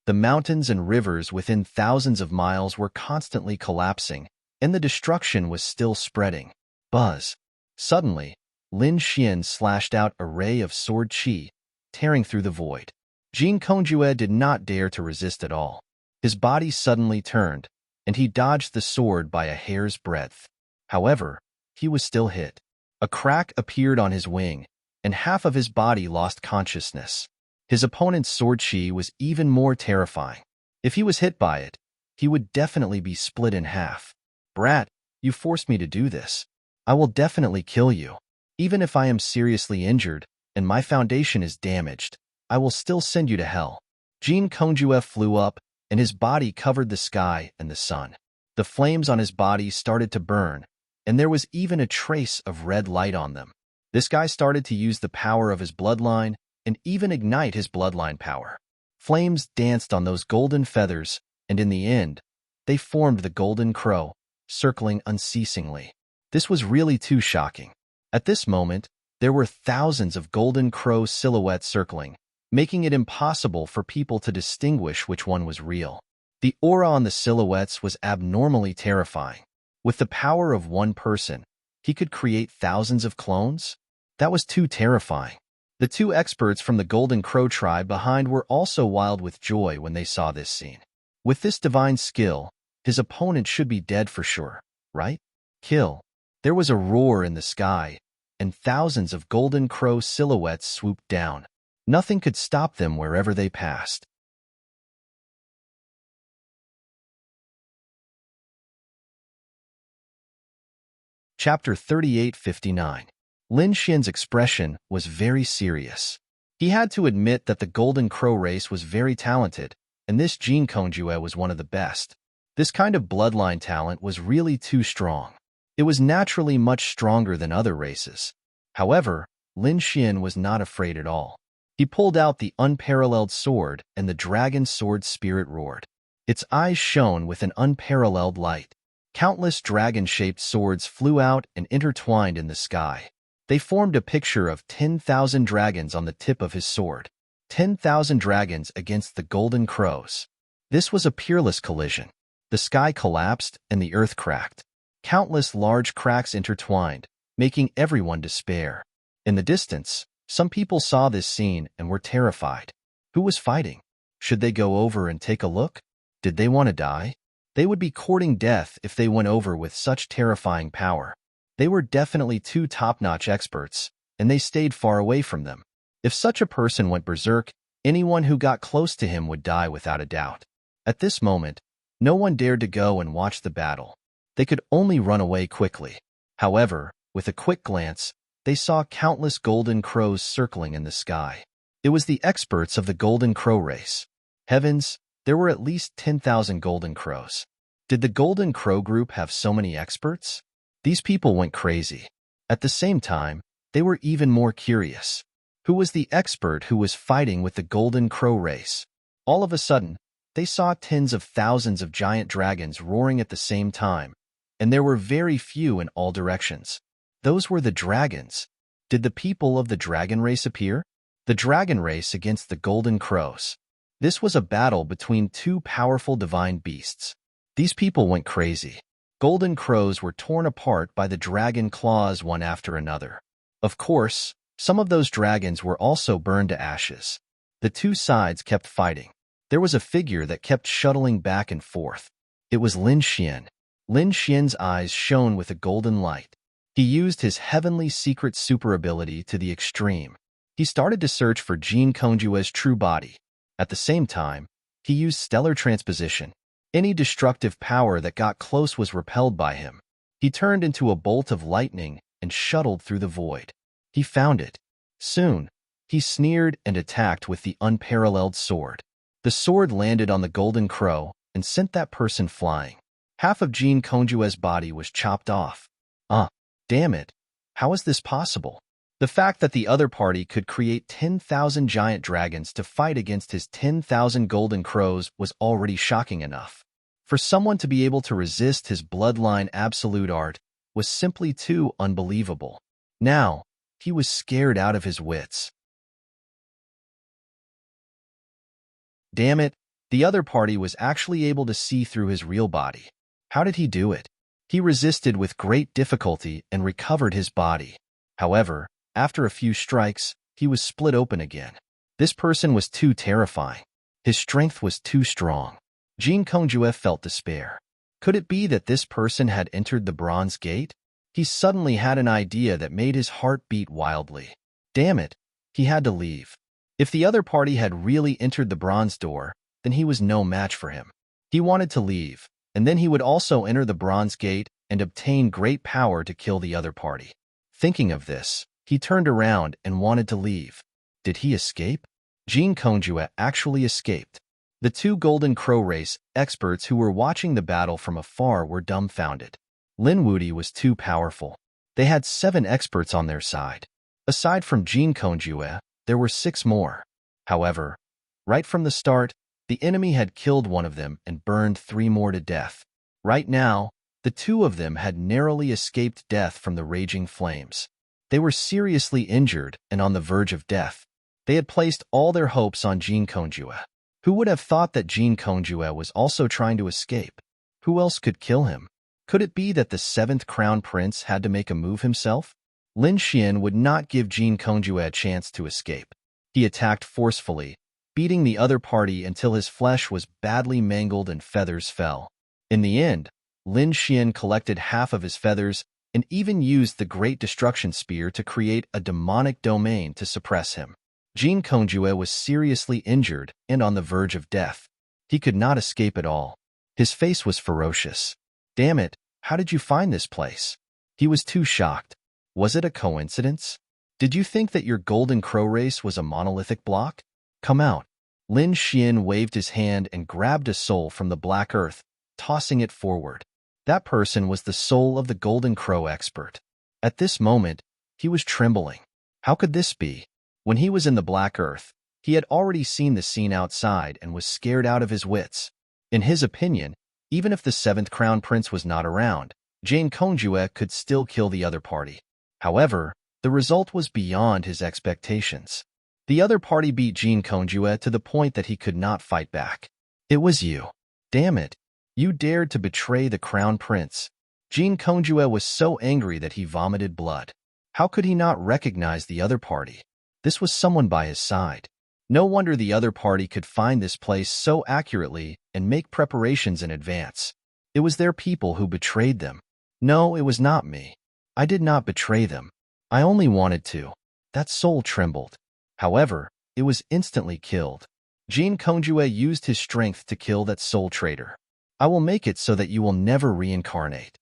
The mountains and rivers within thousands of miles were constantly collapsing, and the destruction was still spreading. Buzz. Suddenly, Lin Xian slashed out a ray of sword qi, tearing through the void. Jean Kongjue did not dare to resist at all. His body suddenly turned, and he dodged the sword by a hair's breadth. However, he was still hit. A crack appeared on his wing, and half of his body lost consciousness. His opponent's sword qi was even more terrifying. If he was hit by it, he would definitely be split in half. Brat, you forced me to do this. I will definitely kill you. Even if I am seriously injured and my foundation is damaged, I will still send you to hell. Jean Kongjue flew up, and his body covered the sky and the sun. The flames on his body started to burn, and there was even a trace of red light on them. This guy started to use the power of his bloodline and even ignite his bloodline power. Flames danced on those golden feathers, and in the end, they formed the Golden Crow, circling unceasingly. This was really too shocking. At this moment, there were thousands of Golden Crow silhouettes circling, making it impossible for people to distinguish which one was real. The aura on the silhouettes was abnormally terrifying. With the power of one person, he could create thousands of clones? That was too terrifying. The two experts from the Golden Crow tribe behind were also wild with joy when they saw this scene. With this divine skill, his opponent should be dead for sure, right? Kill. There was a roar in the sky, and thousands of Golden Crow silhouettes swooped down. Nothing could stop them wherever they passed. Chapter 3859. Lin Xian's expression was very serious. He had to admit that the Golden Crow race was very talented, and this Jean Kongjue was one of the best. This kind of bloodline talent was really too strong. It was naturally much stronger than other races. However, Lin Xian was not afraid at all. He pulled out the unparalleled sword, and the dragon sword spirit roared. Its eyes shone with an unparalleled light. Countless dragon-shaped swords flew out and intertwined in the sky. They formed a picture of 10,000 dragons on the tip of his sword. 10,000 dragons against the Golden Crows. This was a peerless collision. The sky collapsed and the earth cracked. Countless large cracks intertwined, making everyone despair. In the distance, some people saw this scene and were terrified. Who was fighting? Should they go over and take a look? Did they want to die? They would be courting death if they went over with such terrifying power. They were definitely two top-notch experts, and they stayed far away from them. If such a person went berserk, anyone who got close to him would die without a doubt. At this moment, no one dared to go and watch the battle. They could only run away quickly. However, with a quick glance, they saw countless golden crows circling in the sky. It was the experts of the Golden Crow race. Heavens, there were at least 10,000 golden crows. Did the Golden Crow group have so many experts? These people went crazy. At the same time, they were even more curious. Who was the expert who was fighting with the Golden Crow race? All of a sudden, they saw tens of thousands of giant dragons roaring at the same time, and there were very few in all directions. Those were the dragons. Did the people of the dragon race appear? The dragon race against the Golden Crows. This was a battle between two powerful divine beasts. These people went crazy. Golden crows were torn apart by the dragon claws one after another. Of course, some of those dragons were also burned to ashes. The two sides kept fighting. There was a figure that kept shuttling back and forth. It was Lin Xian. Lin Xian's eyes shone with a golden light. He used his heavenly secret super ability to the extreme. He started to search for Jin Kongjue's true body. At the same time, he used stellar transposition. Any destructive power that got close was repelled by him. He turned into a bolt of lightning and shuttled through the void. He found it. Soon, he sneered and attacked with the unparalleled sword. The sword landed on the Golden Crow and sent that person flying. Half of Jin Kongjue's body was chopped off. Damn it. How is this possible? The fact that the other party could create 10,000 giant dragons to fight against his 10,000 golden crows was already shocking enough. For someone to be able to resist his bloodline absolute art was simply too unbelievable. Now, he was scared out of his wits. Damn it, the other party was actually able to see through his real body. How did he do it? He resisted with great difficulty and recovered his body. However, after a few strikes, he was split open again. This person was too terrifying. His strength was too strong. Jin Kongjue felt despair. Could it be that this person had entered the Bronze Gate? He suddenly had an idea that made his heart beat wildly. Damn it, he had to leave. If the other party had really entered the Bronze Door, then he was no match for him. He wanted to leave, and then he would also enter the Bronze Gate and obtain great power to kill the other party. Thinking of this, he turned around and wanted to leave. Did he escape? Jin Kongjue actually escaped. The two Golden Crow race experts who were watching the battle from afar were dumbfounded. Lin Wudi was too powerful. They had 7 experts on their side. Aside from Jin Kongjue, there were 6 more. However, right from the start, the enemy had killed one of them and burned 3 more to death. Right now, the 2 of them had narrowly escaped death from the raging flames. They were seriously injured and on the verge of death. They had placed all their hopes on Jin Kongjue. Who would have thought that Jin Kongjue was also trying to escape? Who else could kill him? Could it be that the 7th Crown Prince had to make a move himself? Lin Xian would not give Jin Kongjue a chance to escape. He attacked forcefully, beating the other party until his flesh was badly mangled and feathers fell. In the end, Lin Xian collected half of his feathers and even used the Great Destruction Spear to create a demonic domain to suppress him. Jin Kongjue was seriously injured and on the verge of death. He could not escape at all. His face was ferocious. Damn it, how did you find this place? He was too shocked. Was it a coincidence? Did you think that your Golden Crow race was a monolithic block? Come out. Lin Xian waved his hand and grabbed a soul from the black earth, tossing it forward. That person was the soul of the Golden Crow expert. At this moment, he was trembling. How could this be? When he was in the black earth, he had already seen the scene outside and was scared out of his wits. In his opinion, even if the 7th Crown Prince was not around, Jin Kongjue could still kill the other party. However, the result was beyond his expectations. The other party beat Jin Kongjue to the point that he could not fight back. It was you. Damn it. You dared to betray the Crown Prince. Jin Kongjue was so angry that he vomited blood. How could he not recognize the other party? This was someone by his side. No wonder the other party could find this place so accurately and make preparations in advance. It was their people who betrayed them. No, it was not me. I did not betray them. I only wanted to. That soul trembled. However, it was instantly killed. Jean Kongjue used his strength to kill that soul traitor. I will make it so that you will never reincarnate.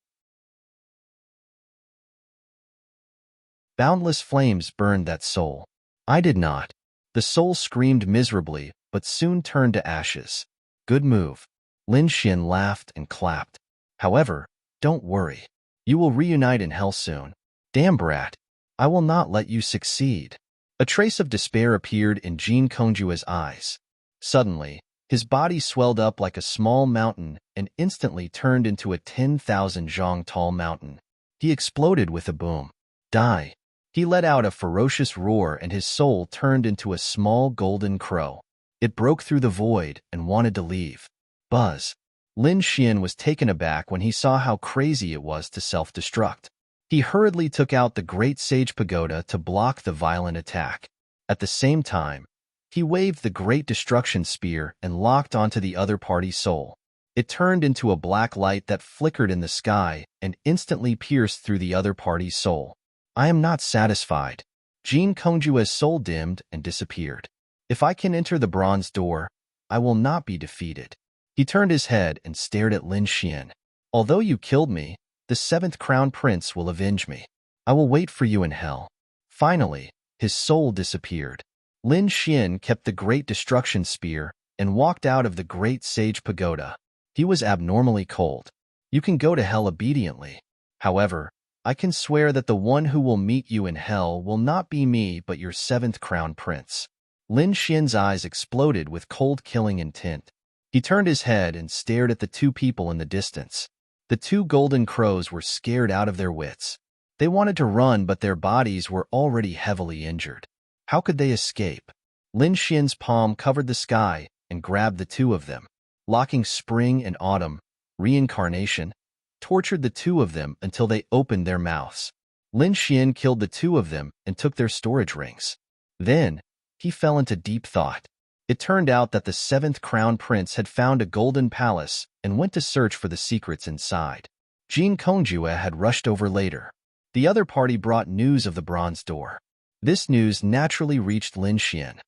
Boundless flames burned that soul. I did not. The soul screamed miserably, but soon turned to ashes. Good move. Lin Xian laughed and clapped. However, don't worry. You will reunite in hell soon. Damn brat. I will not let you succeed. A trace of despair appeared in Jean Kongjue's eyes. Suddenly, his body swelled up like a small mountain and instantly turned into a 10,000 zhang tall mountain. He exploded with a boom. Die. He let out a ferocious roar and his soul turned into a small golden crow. It broke through the void and wanted to leave. Buzz. Lin Xian was taken aback when he saw how crazy it was to self-destruct. He hurriedly took out the Great Sage Pagoda to block the violent attack. At the same time, he waved the Great Destruction Spear and locked onto the other party's soul. It turned into a black light that flickered in the sky and instantly pierced through the other party's soul. I am not satisfied. Jean Kongjue's soul dimmed and disappeared. If I can enter the bronze door, I will not be defeated. He turned his head and stared at Lin Xian. Although you killed me, the 7th Crown Prince will avenge me. I will wait for you in hell. Finally, his soul disappeared. Lin Xian kept the Great Destruction Spear and walked out of the Great Sage Pagoda. He was abnormally cold. You can go to hell obediently. However, I can swear that the one who will meet you in hell will not be me but your 7th Crown Prince. Lin Xian's eyes exploded with cold killing intent. He turned his head and stared at the two people in the distance. The two golden crows were scared out of their wits. They wanted to run, but their bodies were already heavily injured. How could they escape? Lin Xian's palm covered the sky and grabbed the two of them. Locking spring and autumn, reincarnation, tortured the two of them until they opened their mouths. Lin Xian killed the two of them and took their storage rings. Then, he fell into deep thought. It turned out that the 7th Crown Prince had found a golden palace and went to search for the secrets inside. Jean Kongjue had rushed over later. The other party brought news of the bronze door. This news naturally reached Lin Xian.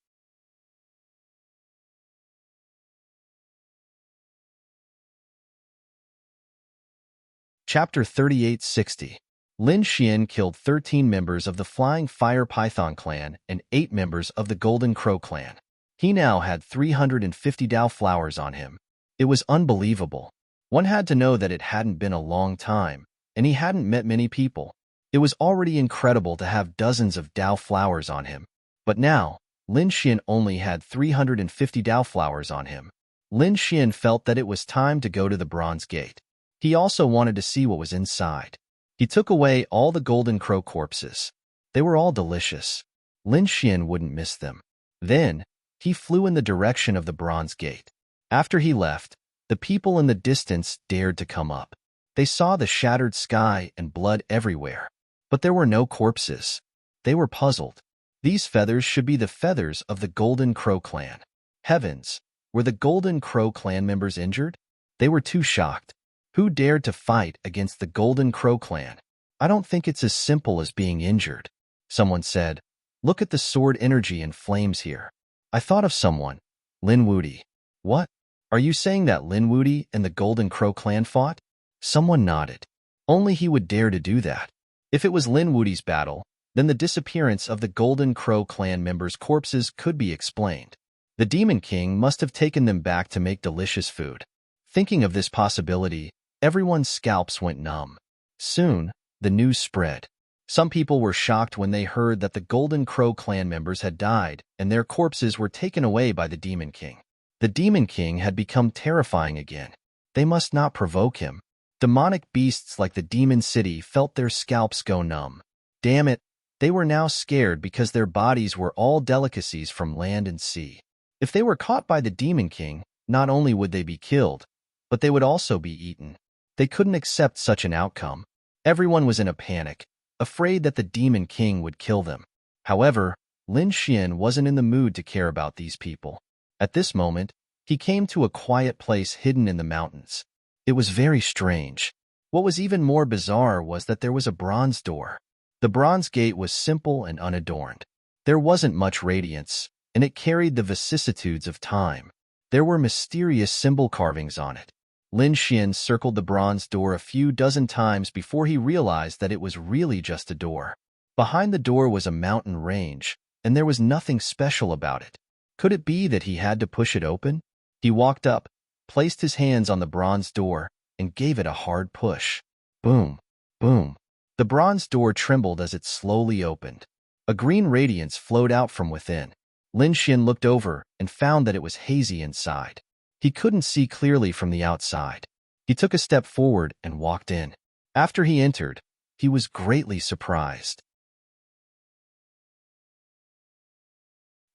Chapter 3860. Lin Xian killed 13 members of the Flying Fire Python clan and 8 members of the Golden Crow clan. He now had 350 Dao flowers on him. It was unbelievable. One had to know that it hadn't been a long time, and he hadn't met many people. It was already incredible to have dozens of Dao flowers on him. But now, Lin Xian only had 350 Dao flowers on him. Lin Xian felt that it was time to go to the Bronze Gate. He also wanted to see what was inside. He took away all the Golden Crow corpses. They were all delicious. Lin Xian wouldn't miss them. Then, he flew in the direction of the Bronze Gate. After he left, the people in the distance dared to come up. They saw the shattered sky and blood everywhere. But there were no corpses. They were puzzled. These feathers should be the feathers of the Golden Crow clan. Heavens, were the Golden Crow clan members injured? They were too shocked. Who dared to fight against the Golden Crow clan? I don't think it's as simple as being injured. Someone said, look at the sword energy and flames here. I thought of someone. Lin Wudi. What? Are you saying that Lin Wudi and the Golden Crow clan fought? Someone nodded. Only he would dare to do that. If it was Lin Wudi's battle, then the disappearance of the Golden Crow clan members' corpses could be explained. The Demon King must have taken them back to make delicious food. Thinking of this possibility, everyone's scalps went numb. Soon, the news spread. Some people were shocked when they heard that the Golden Crow clan members had died and their corpses were taken away by the Demon King. The Demon King had become terrifying again. They must not provoke him. Demonic beasts like the Demon City felt their scalps go numb. Damn it, they were now scared because their bodies were all delicacies from land and sea. If they were caught by the Demon King, not only would they be killed, but they would also be eaten. They couldn't accept such an outcome. Everyone was in a panic, afraid that the Demon King would kill them. However, Lin Xian wasn't in the mood to care about these people. At this moment, he came to a quiet place hidden in the mountains. It was very strange. What was even more bizarre was that there was a bronze door. The bronze gate was simple and unadorned. There wasn't much radiance, and it carried the vicissitudes of time. There were mysterious symbol carvings on it. Lin Xian circled the bronze door a few dozen times before he realized that it was really just a door. Behind the door was a mountain range, and there was nothing special about it. Could it be that he had to push it open? He walked up, placed his hands on the bronze door, and gave it a hard push. Boom, boom. The bronze door trembled as it slowly opened. A green radiance flowed out from within. Lin Xian looked over and found that it was hazy inside. He couldn't see clearly from the outside. He took a step forward and walked in. After he entered, he was greatly surprised.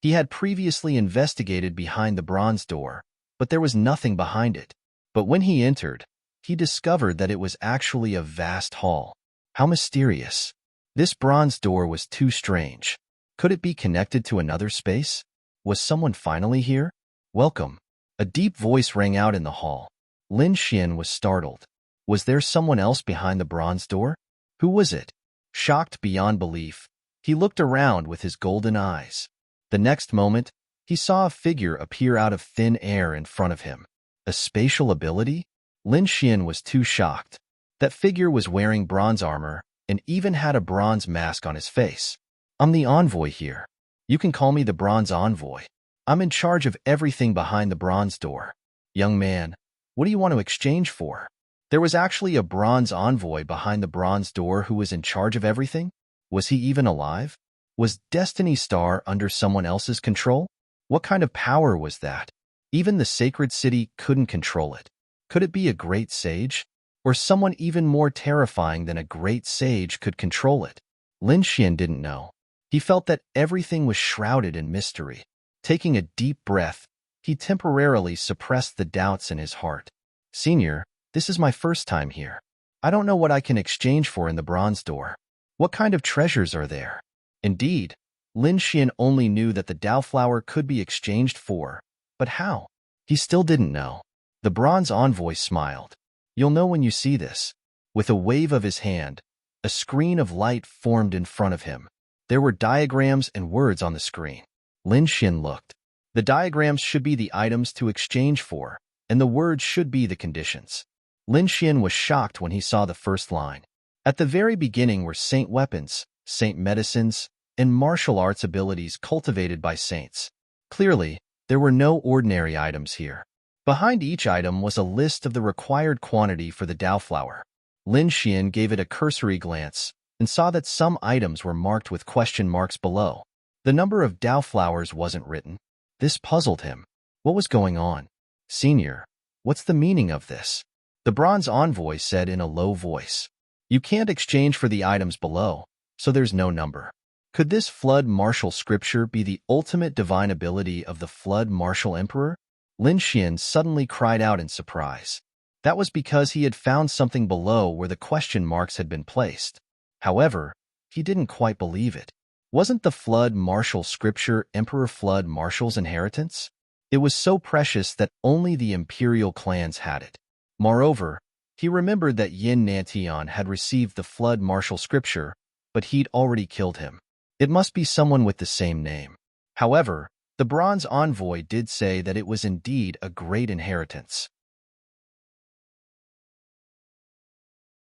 He had previously investigated behind the bronze door, but there was nothing behind it. But when he entered, he discovered that it was actually a vast hall. How mysterious. This bronze door was too strange. Could it be connected to another space? Was someone finally here? Welcome. A deep voice rang out in the hall. Lin Xian was startled. Was there someone else behind the bronze door? Who was it? Shocked beyond belief, he looked around with his golden eyes. The next moment, he saw a figure appear out of thin air in front of him. A spatial ability? Lin Xian was too shocked. That figure was wearing bronze armor and even had a bronze mask on his face. I'm the envoy here. You can call me the bronze envoy. I'm in charge of everything behind the bronze door. Young man, what do you want to exchange for? There was actually a bronze envoy behind the bronze door who was in charge of everything? Was he even alive? Was Destiny Star under someone else's control? What kind of power was that? Even the sacred city couldn't control it. Could it be a great sage? Or someone even more terrifying than a great sage could control it? Lin Xian didn't know. He felt that everything was shrouded in mystery. Taking a deep breath, he temporarily suppressed the doubts in his heart. Senior, this is my first time here. I don't know what I can exchange for in the bronze door. What kind of treasures are there? Indeed, Lin Xian only knew that the Dao flower could be exchanged for, but how? He still didn't know. The bronze envoy smiled. You'll know when you see this. With a wave of his hand, a screen of light formed in front of him. There were diagrams and words on the screen. Lin Xian looked. The diagrams should be the items to exchange for, and the words should be the conditions. Lin Xian was shocked when he saw the first line. At the very beginning were saint weapons, saint medicines, and martial arts abilities cultivated by saints. Clearly, there were no ordinary items here. Behind each item was a list of the required quantity for the Dao flower. Lin Xian gave it a cursory glance and saw that some items were marked with question marks below. The number of Dao flowers wasn't written. This puzzled him. What was going on? Senior, what's the meaning of this? The bronze envoy said in a low voice. You can't exchange for the items below, so there's no number. Could this flood martial scripture be the ultimate divine ability of the flood martial emperor? Lin Xian suddenly cried out in surprise. That was because he had found something below where the question marks had been placed. However, he didn't quite believe it. Wasn't the flood martial scripture Emperor Flood Martial's inheritance? It was so precious that only the imperial clans had it. Moreover, he remembered that Yin Nantian had received the flood martial scripture, but he'd already killed him. It must be someone with the same name. However, the bronze envoy did say that it was indeed a great inheritance.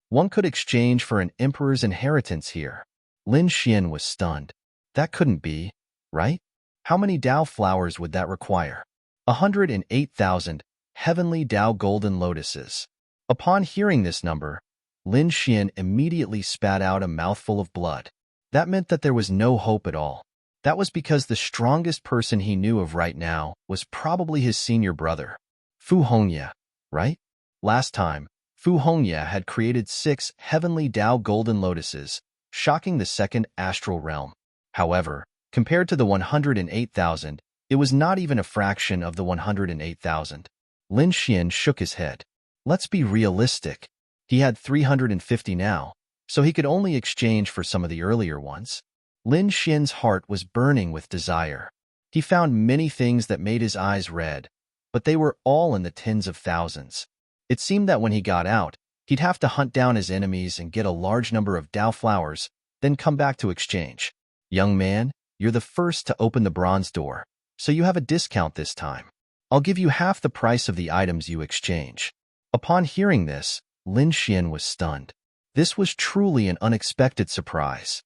One could exchange for an emperor's inheritance here. Lin Xian was stunned. That couldn't be, right? How many Dao flowers would that require? 108,000 heavenly Dao golden lotuses. Upon hearing this number, Lin Xian immediately spat out a mouthful of blood. That meant that there was no hope at all. That was because the strongest person he knew of right now was probably his senior brother, Fu Hongye, right? Last time, Fu Hongye had created 6 heavenly Dao golden lotuses, shocking the second astral realm. However, compared to the 108,000, it was not even a fraction of the 108,000. Lin Xian shook his head. Let's be realistic. He had 350 now, so he could only exchange for some of the earlier ones. Lin Xian's heart was burning with desire. He found many things that made his eyes red, but they were all in the tens of thousands. It seemed that when he got out, he'd have to hunt down his enemies and get a large number of Dao flowers, then come back to exchange. Young man, you're the first to open the bronze door, so you have a discount this time. I'll give you half the price of the items you exchange. Upon hearing this, Lin Xian was stunned. This was truly an unexpected surprise.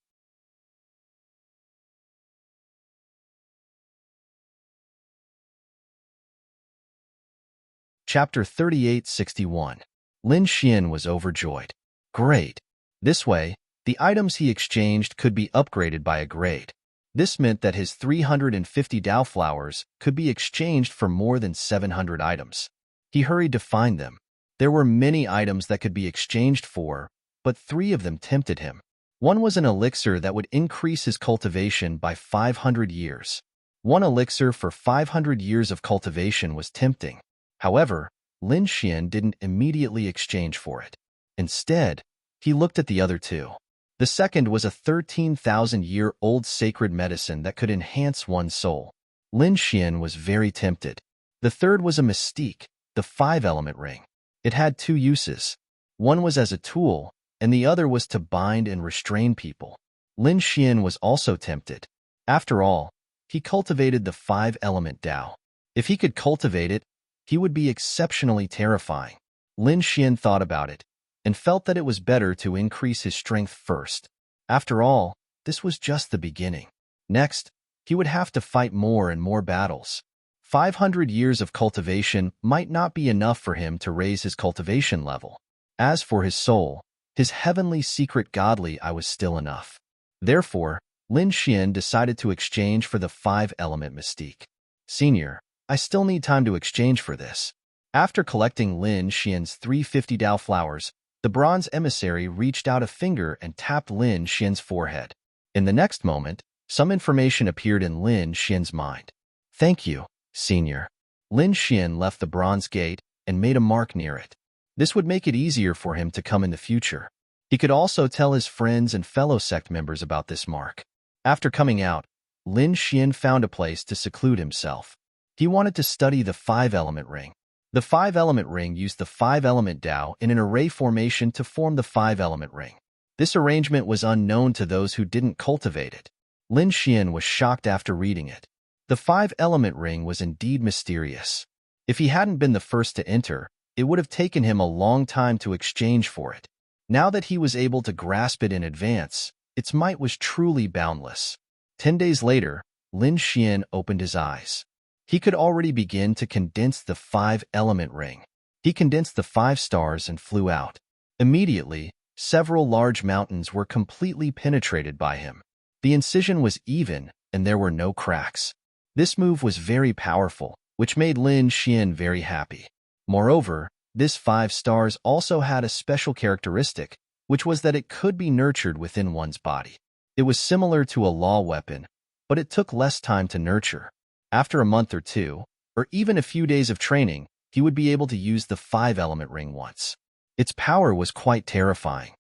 Chapter 3861. Lin Xian was overjoyed. Great! This way, the items he exchanged could be upgraded by a grade. This meant that his 350 Dao flowers could be exchanged for more than 700 items. He hurried to find them. There were many items that could be exchanged for, but 3 of them tempted him. One was an elixir that would increase his cultivation by 500 years. 1 elixir for 500 years of cultivation was tempting. However, Lin Xian didn't immediately exchange for it. Instead, he looked at the other 2. The second was a 13,000-year-old sacred medicine that could enhance one's soul. Lin Xian was very tempted. The third was a mystique, the 5-element ring. It had 2 uses. One was as a tool, and the other was to bind and restrain people. Lin Xian was also tempted. After all, he cultivated the 5-element Dao. If he could cultivate it, he would be exceptionally terrifying. Lin Xian thought about it, and felt that it was better to increase his strength first. After all, this was just the beginning. Next, he would have to fight more and more battles. 500 years of cultivation might not be enough for him to raise his cultivation level. As for his soul, his heavenly secret godly I was still enough. Therefore, Lin Xian decided to exchange for the 5-element mystique. Senior, I still need time to exchange for this. After collecting Lin Xian's 350 Dao flowers, the bronze emissary reached out a finger and tapped Lin Xian's forehead. In the next moment, some information appeared in Lin Xian's mind. Thank you, Senior. Lin Xian left the bronze gate and made a mark near it. This would make it easier for him to come in the future. He could also tell his friends and fellow sect members about this mark. After coming out, Lin Xian found a place to seclude himself. He wanted to study the 5-element ring. The 5-element ring used the 5-element Dao in an array formation to form the 5-element ring. This arrangement was unknown to those who didn't cultivate it. Lin Xian was shocked after reading it. The 5-element ring was indeed mysterious. If he hadn't been the first to enter, it would have taken him a long time to exchange for it. Now that he was able to grasp it in advance, its might was truly boundless. 10 days later, Lin Xian opened his eyes. He could already begin to condense the 5-element ring. He condensed the 5 stars and flew out. Immediately, several large mountains were completely penetrated by him. The incision was even, and there were no cracks. This move was very powerful, which made Lin Xian very happy. Moreover, this 5 stars also had a special characteristic, which was that it could be nurtured within one's body. It was similar to a law weapon, but it took less time to nurture. After a month or 2, or even a few days of training, he would be able to use the 5-element ring once. Its power was quite terrifying.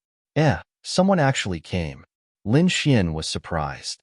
Someone actually came. Lin Xian was surprised.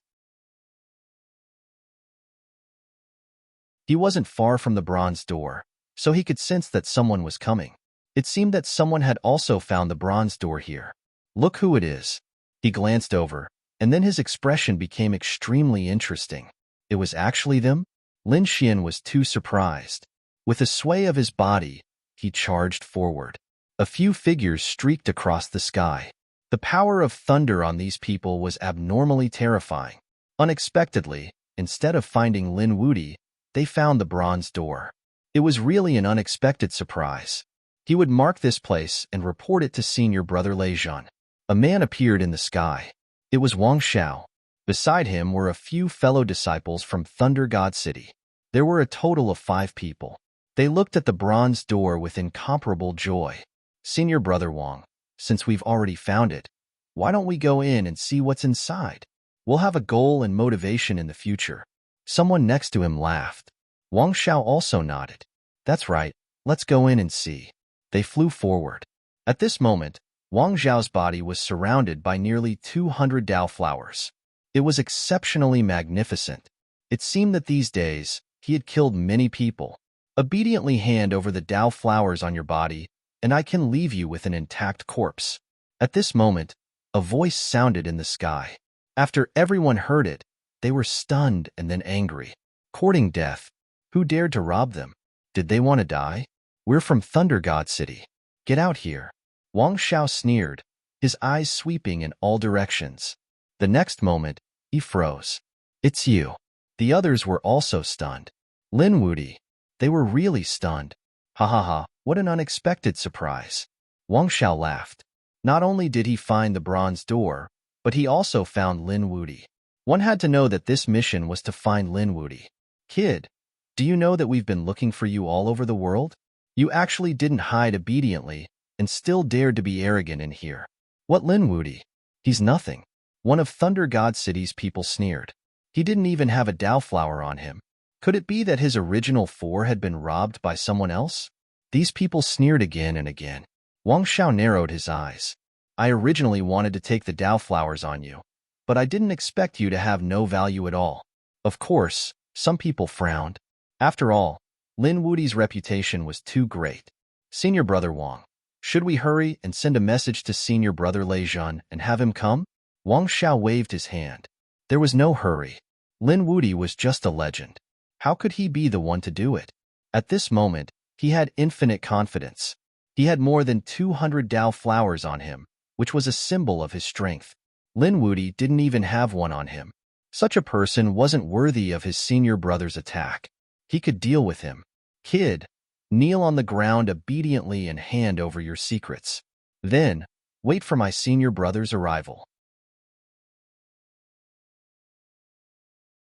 He wasn't far from the bronze door, so he could sense that someone was coming. It seemed that someone had also found the bronze door here. Look who it is. He glanced over, and then his expression became extremely interesting. It was actually them? Lin Xian was too surprised. With a sway of his body, he charged forward. A few figures streaked across the sky. The power of thunder on these people was abnormally terrifying. Unexpectedly, instead of finding Lin Wudi, they found the bronze door. It was really an unexpected surprise. He would mark this place and report it to senior brother Lei Zhan. A man appeared in the sky. It was Wang Xiao. Beside him were a few fellow disciples from Thunder God City. There were a total of 5 people. They looked at the bronze door with incomparable joy. Senior brother Wang, since we've already found it, why don't we go in and see what's inside? We'll have a goal and motivation in the future. Someone next to him laughed. Wang Xiao also nodded. That's right, let's go in and see. They flew forward. At this moment, Wang Xiao's body was surrounded by nearly 200 Dao flowers. It was exceptionally magnificent. It seemed that these days, he had killed many people. Obediently hand over the Dao flowers on your body, and I can leave you with an intact corpse." At this moment, a voice sounded in the sky. After everyone heard it, they were stunned and then angry. Courting death. Who dared to rob them? Did they want to die? "We're from Thunder God City. Get out here." Wang Xiao sneered, his eyes sweeping in all directions. The next moment, he froze. "It's you." The others were also stunned. Lin Wudi. They were really stunned. "Ha ha ha, what an unexpected surprise." Wang Xiao laughed. Not only did he find the bronze door, but he also found Lin Wudi. One had to know that this mission was to find Lin Wudi. "Kid, do you know that we've been looking for you all over the world? You actually didn't hide obediently and still dared to be arrogant in here." "What Lin Wudi? He's nothing." One of Thunder God City's people sneered. He didn't even have a Dao flower on him. Could it be that his original 4 had been robbed by someone else? These people sneered again and again. Wang Xiao narrowed his eyes. "I originally wanted to take the Dao flowers on you, but I didn't expect you to have no value at all." Of course, some people frowned. After all, Lin Wudi's reputation was too great. "Senior Brother Wang, should we hurry and send a message to Senior Brother Lei Zhan and have him come?" Wang Xiao waved his hand. There was no hurry. Lin Wudi was just a legend. How could he be the one to do it? At this moment, he had infinite confidence. He had more than 200 Dao flowers on him, which was a symbol of his strength. Lin Wudi didn't even have one on him. Such a person wasn't worthy of his senior brother's attack. He could deal with him. "Kid, kneel on the ground obediently and hand over your secrets. Then, wait for my senior brother's arrival."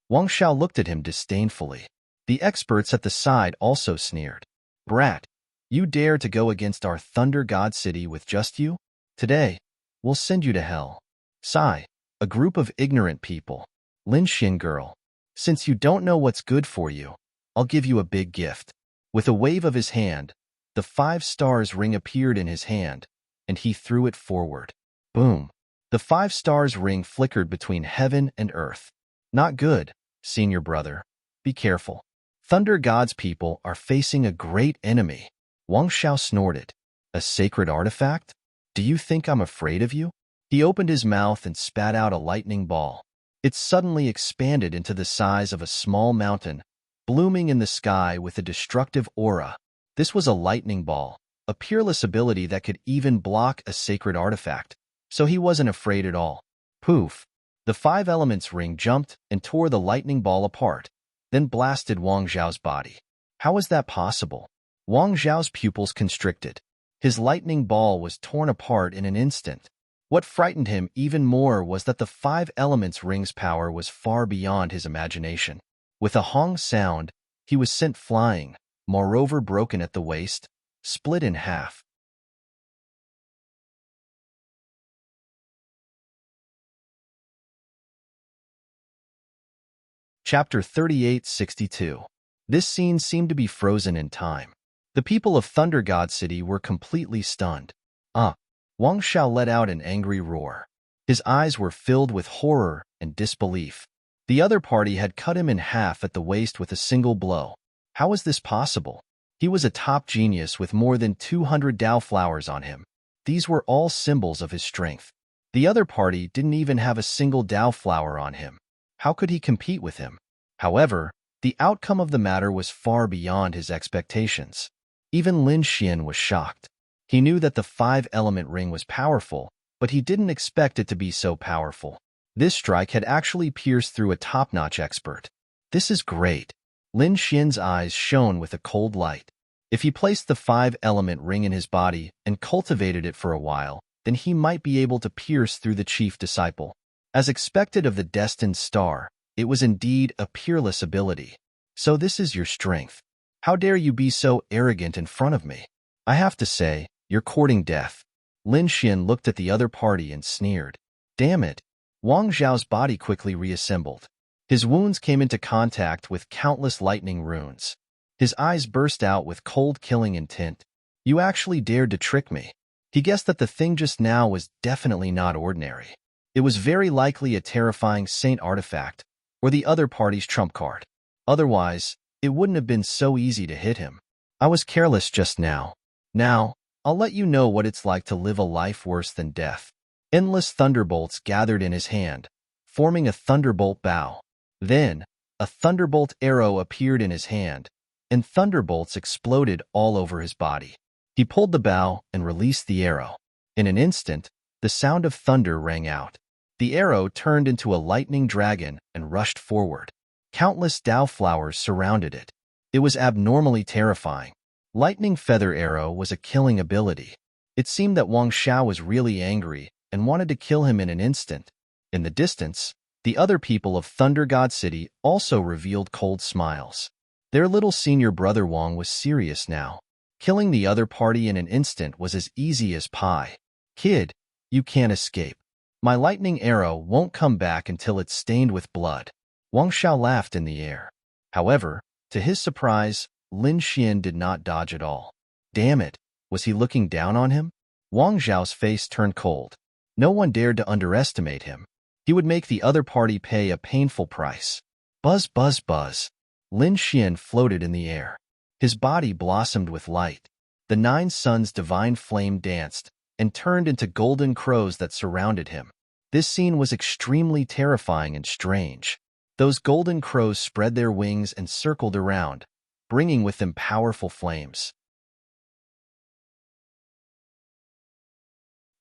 Wang Xiao looked at him disdainfully. The experts at the side also sneered. "Brat, you dare to go against our Thunder God City with just you? Today, we'll send you to hell." Sigh, a group of ignorant people. Lin Xin girl, since you don't know what's good for you, I'll give you a big gift. With a wave of his hand, the 5 stars ring appeared in his hand, and he threw it forward. Boom! The 5 stars ring flickered between heaven and earth. "Not good, senior brother. Be careful. Thunder God's people are facing a great enemy." Wang Xiao snorted. "A sacred artifact? Do you think I'm afraid of you?" He opened his mouth and spat out a lightning ball. It suddenly expanded into the size of a small mountain, blooming in the sky with a destructive aura. This was a lightning ball, a peerless ability that could even block a sacred artifact, so he wasn't afraid at all. Poof! The 5 elements ring jumped and tore the lightning ball apart, then blasted Wang Zhao's body. How was that possible? Wang Zhao's pupils constricted. His lightning ball was torn apart in an instant. What frightened him even more was that the 5 elements ring's power was far beyond his imagination. With a hong sound, he was sent flying, moreover broken at the waist, split in half. Chapter 3862. This scene seemed to be frozen in time. The people of Thunder God City were completely stunned. Wang Xiao let out an angry roar. His eyes were filled with horror and disbelief. The other party had cut him in half at the waist with a single blow. How was this possible? He was a top genius with more than 200 Dao flowers on him. These were all symbols of his strength. The other party didn't even have a single Dao flower on him. How could he compete with him? However, the outcome of the matter was far beyond his expectations. Even Lin Xian was shocked. He knew that the 5-element ring was powerful, but he didn't expect it to be so powerful. This strike had actually pierced through a top-notch expert. This is great. Lin Xian's eyes shone with a cold light. If he placed the 5-element ring in his body and cultivated it for a while, then he might be able to pierce through the chief disciple. As expected of the destined star, it was indeed a peerless ability. "So this is your strength. How dare you be so arrogant in front of me? I have to say, you're courting death." Lin Xian looked at the other party and sneered. Damn it! Wang Zhao's body quickly reassembled. His wounds came into contact with countless lightning runes. His eyes burst out with cold killing intent. "You actually dared to trick me." He guessed that the thing just now was definitely not ordinary. It was very likely a terrifying saint artifact, or the other party's trump card. Otherwise, it wouldn't have been so easy to hit him. "I was careless just now. Now, I'll let you know what it's like to live a life worse than death." Endless thunderbolts gathered in his hand, forming a thunderbolt bow. Then, a thunderbolt arrow appeared in his hand, and thunderbolts exploded all over his body. He pulled the bow and released the arrow. In an instant, the sound of thunder rang out. The arrow turned into a lightning dragon and rushed forward. Countless Dao flowers surrounded it. It was abnormally terrifying. Lightning Feather Arrow was a killing ability. It seemed that Wang Xiao was really angry and wanted to kill him in an instant. In the distance, the other people of Thunder God City also revealed cold smiles. Their little senior brother Wang was serious now. Killing the other party in an instant was as easy as pie. "Kid, you can't escape. My lightning arrow won't come back until it's stained with blood." Wang Xiao laughed in the air. However, to his surprise, Lin Xian did not dodge at all. Damn it, was he looking down on him? Wang Zhao's face turned cold. No one dared to underestimate him. He would make the other party pay a painful price. Buzz, buzz, buzz. Lin Xian floated in the air. His body blossomed with light. The 9 suns' divine flame danced and turned into golden crows that surrounded him. This scene was extremely terrifying and strange. Those golden crows spread their wings and circled around, bringing with them powerful flames.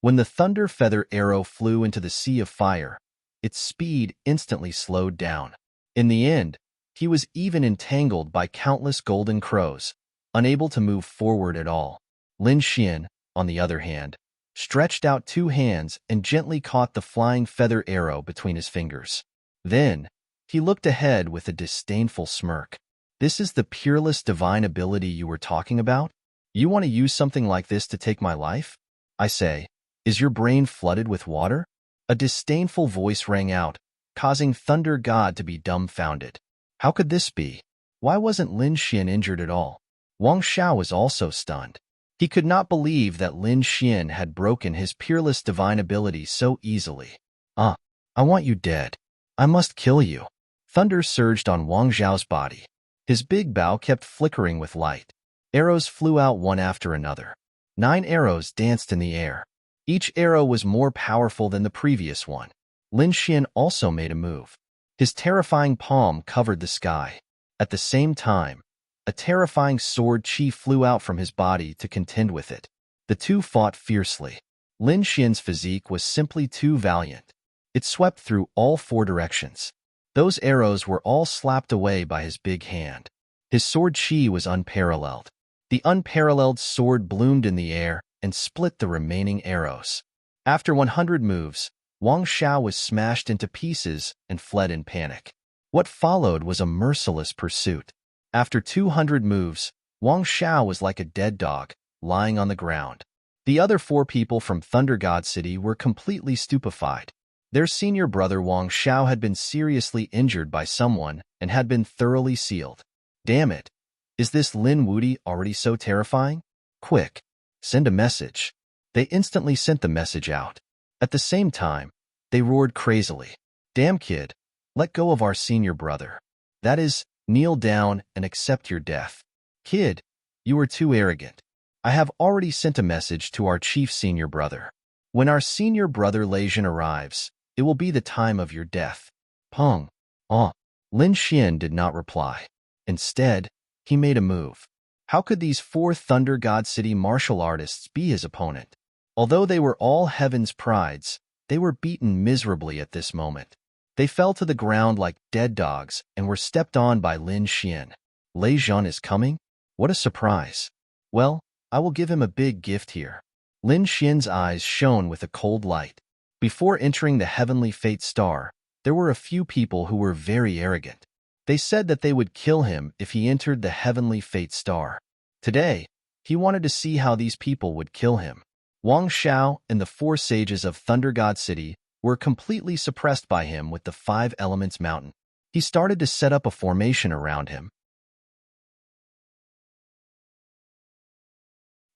When the thunder feather arrow flew into the sea of fire, its speed instantly slowed down. In the end, he was even entangled by countless golden crows, unable to move forward at all. Lin Xian, on the other hand, stretched out 2 hands and gently caught the flying feather arrow between his fingers. Then, he looked ahead with a disdainful smirk. "This is the peerless divine ability you were talking about? You want to use something like this to take my life? I say, is your brain flooded with water?" A disdainful voice rang out, causing Thunder God to be dumbfounded. How could this be? Why wasn't Lin Xian injured at all? Wang Xiao was also stunned. He could not believe that Lin Xian had broken his peerless divine ability so easily. I want you dead. I must kill you." Thunder surged on Wang Zhao's body. His big bow kept flickering with light. Arrows flew out one after another. 9 arrows danced in the air. Each arrow was more powerful than the previous one. Lin Xian also made a move. His terrifying palm covered the sky. At the same time, a terrifying sword chi flew out from his body to contend with it. The two fought fiercely. Lin Xian's physique was simply too valiant. It swept through all 4 directions. Those arrows were all slapped away by his big hand. His sword chi was unparalleled. The unparalleled sword bloomed in the air and split the remaining arrows. After 100 moves, Wang Xiao was smashed into pieces and fled in panic. What followed was a merciless pursuit. After 200 moves, Wang Xiao was like a dead dog, lying on the ground. The other 4 people from Thunder God City were completely stupefied. Their senior brother Wang Xiao had been seriously injured by someone and had been thoroughly sealed. Damn it! Is this Lin Wudi already so terrifying? Quick, send a message. They instantly sent the message out. At the same time, they roared crazily. Damn kid, let go of our senior brother. That is, kneel down and accept your death. Kid, you are too arrogant. I have already sent a message to our chief senior brother. When our senior brother Leijun arrives, it will be the time of your death. Peng. Lin Xian did not reply. Instead, he made a move. How could these 4 Thunder God City martial artists be his opponent? Although they were all heaven's prides, they were beaten miserably at this moment. They fell to the ground like dead dogs and were stepped on by Lin Xian. Leijun is coming? What a surprise. Well, I will give him a big gift here. Lin Xian's eyes shone with a cold light. Before entering the Heavenly Fate Star, there were a few people who were very arrogant. They said that they would kill him if he entered the Heavenly Fate Star. Today, he wanted to see how these people would kill him. Wang Xiao and the 4 sages of Thunder God City were completely suppressed by him with the 5 Elements Mountain. He started to set up a formation around him.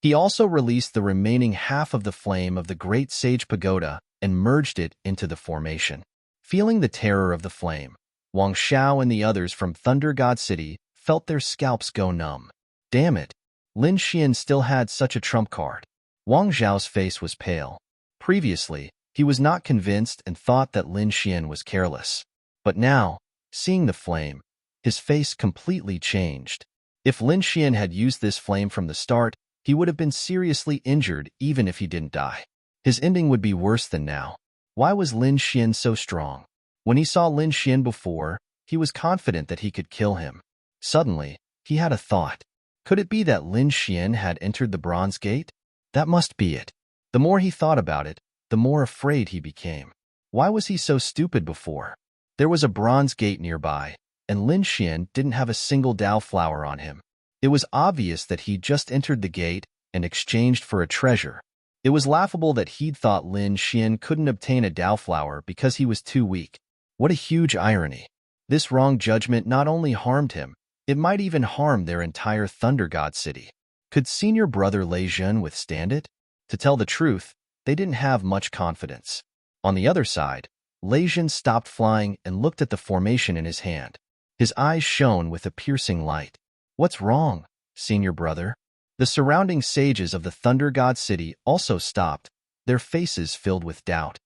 He also released the remaining half of the flame of the Great Sage Pagoda and merged it into the formation. Feeling the terror of the flame, Wang Xiao and the others from Thunder God City felt their scalps go numb. Damn it, Lin Xian still had such a trump card. Wang Zhao's face was pale. Previously, he was not convinced and thought that Lin Xian was careless. But now, seeing the flame, his face completely changed. If Lin Xian had used this flame from the start, he would have been seriously injured even if he didn't die. His ending would be worse than now. Why was Lin Xian so strong? When he saw Lin Xian before, he was confident that he could kill him. Suddenly, he had a thought. Could it be that Lin Xian had entered the Bronze Gate? That must be it. The more he thought about it, the more afraid he became. Why was he so stupid before? There was a Bronze Gate nearby, and Lin Xian didn't have a single Dao flower on him. It was obvious that he'd just entered the gate and exchanged for a treasure. It was laughable that he'd thought Lin Xian couldn't obtain a Dao flower because he was too weak. What a huge irony. This wrong judgment not only harmed him, it might even harm their entire Thunder God city. Could senior brother Lei Zhen withstand it? To tell the truth, they didn't have much confidence. On the other side, Lei Zhen stopped flying and looked at the formation in his hand. His eyes shone with a piercing light. What's wrong, senior brother? The surrounding sages of the Thunder God city also stopped, their faces filled with doubt.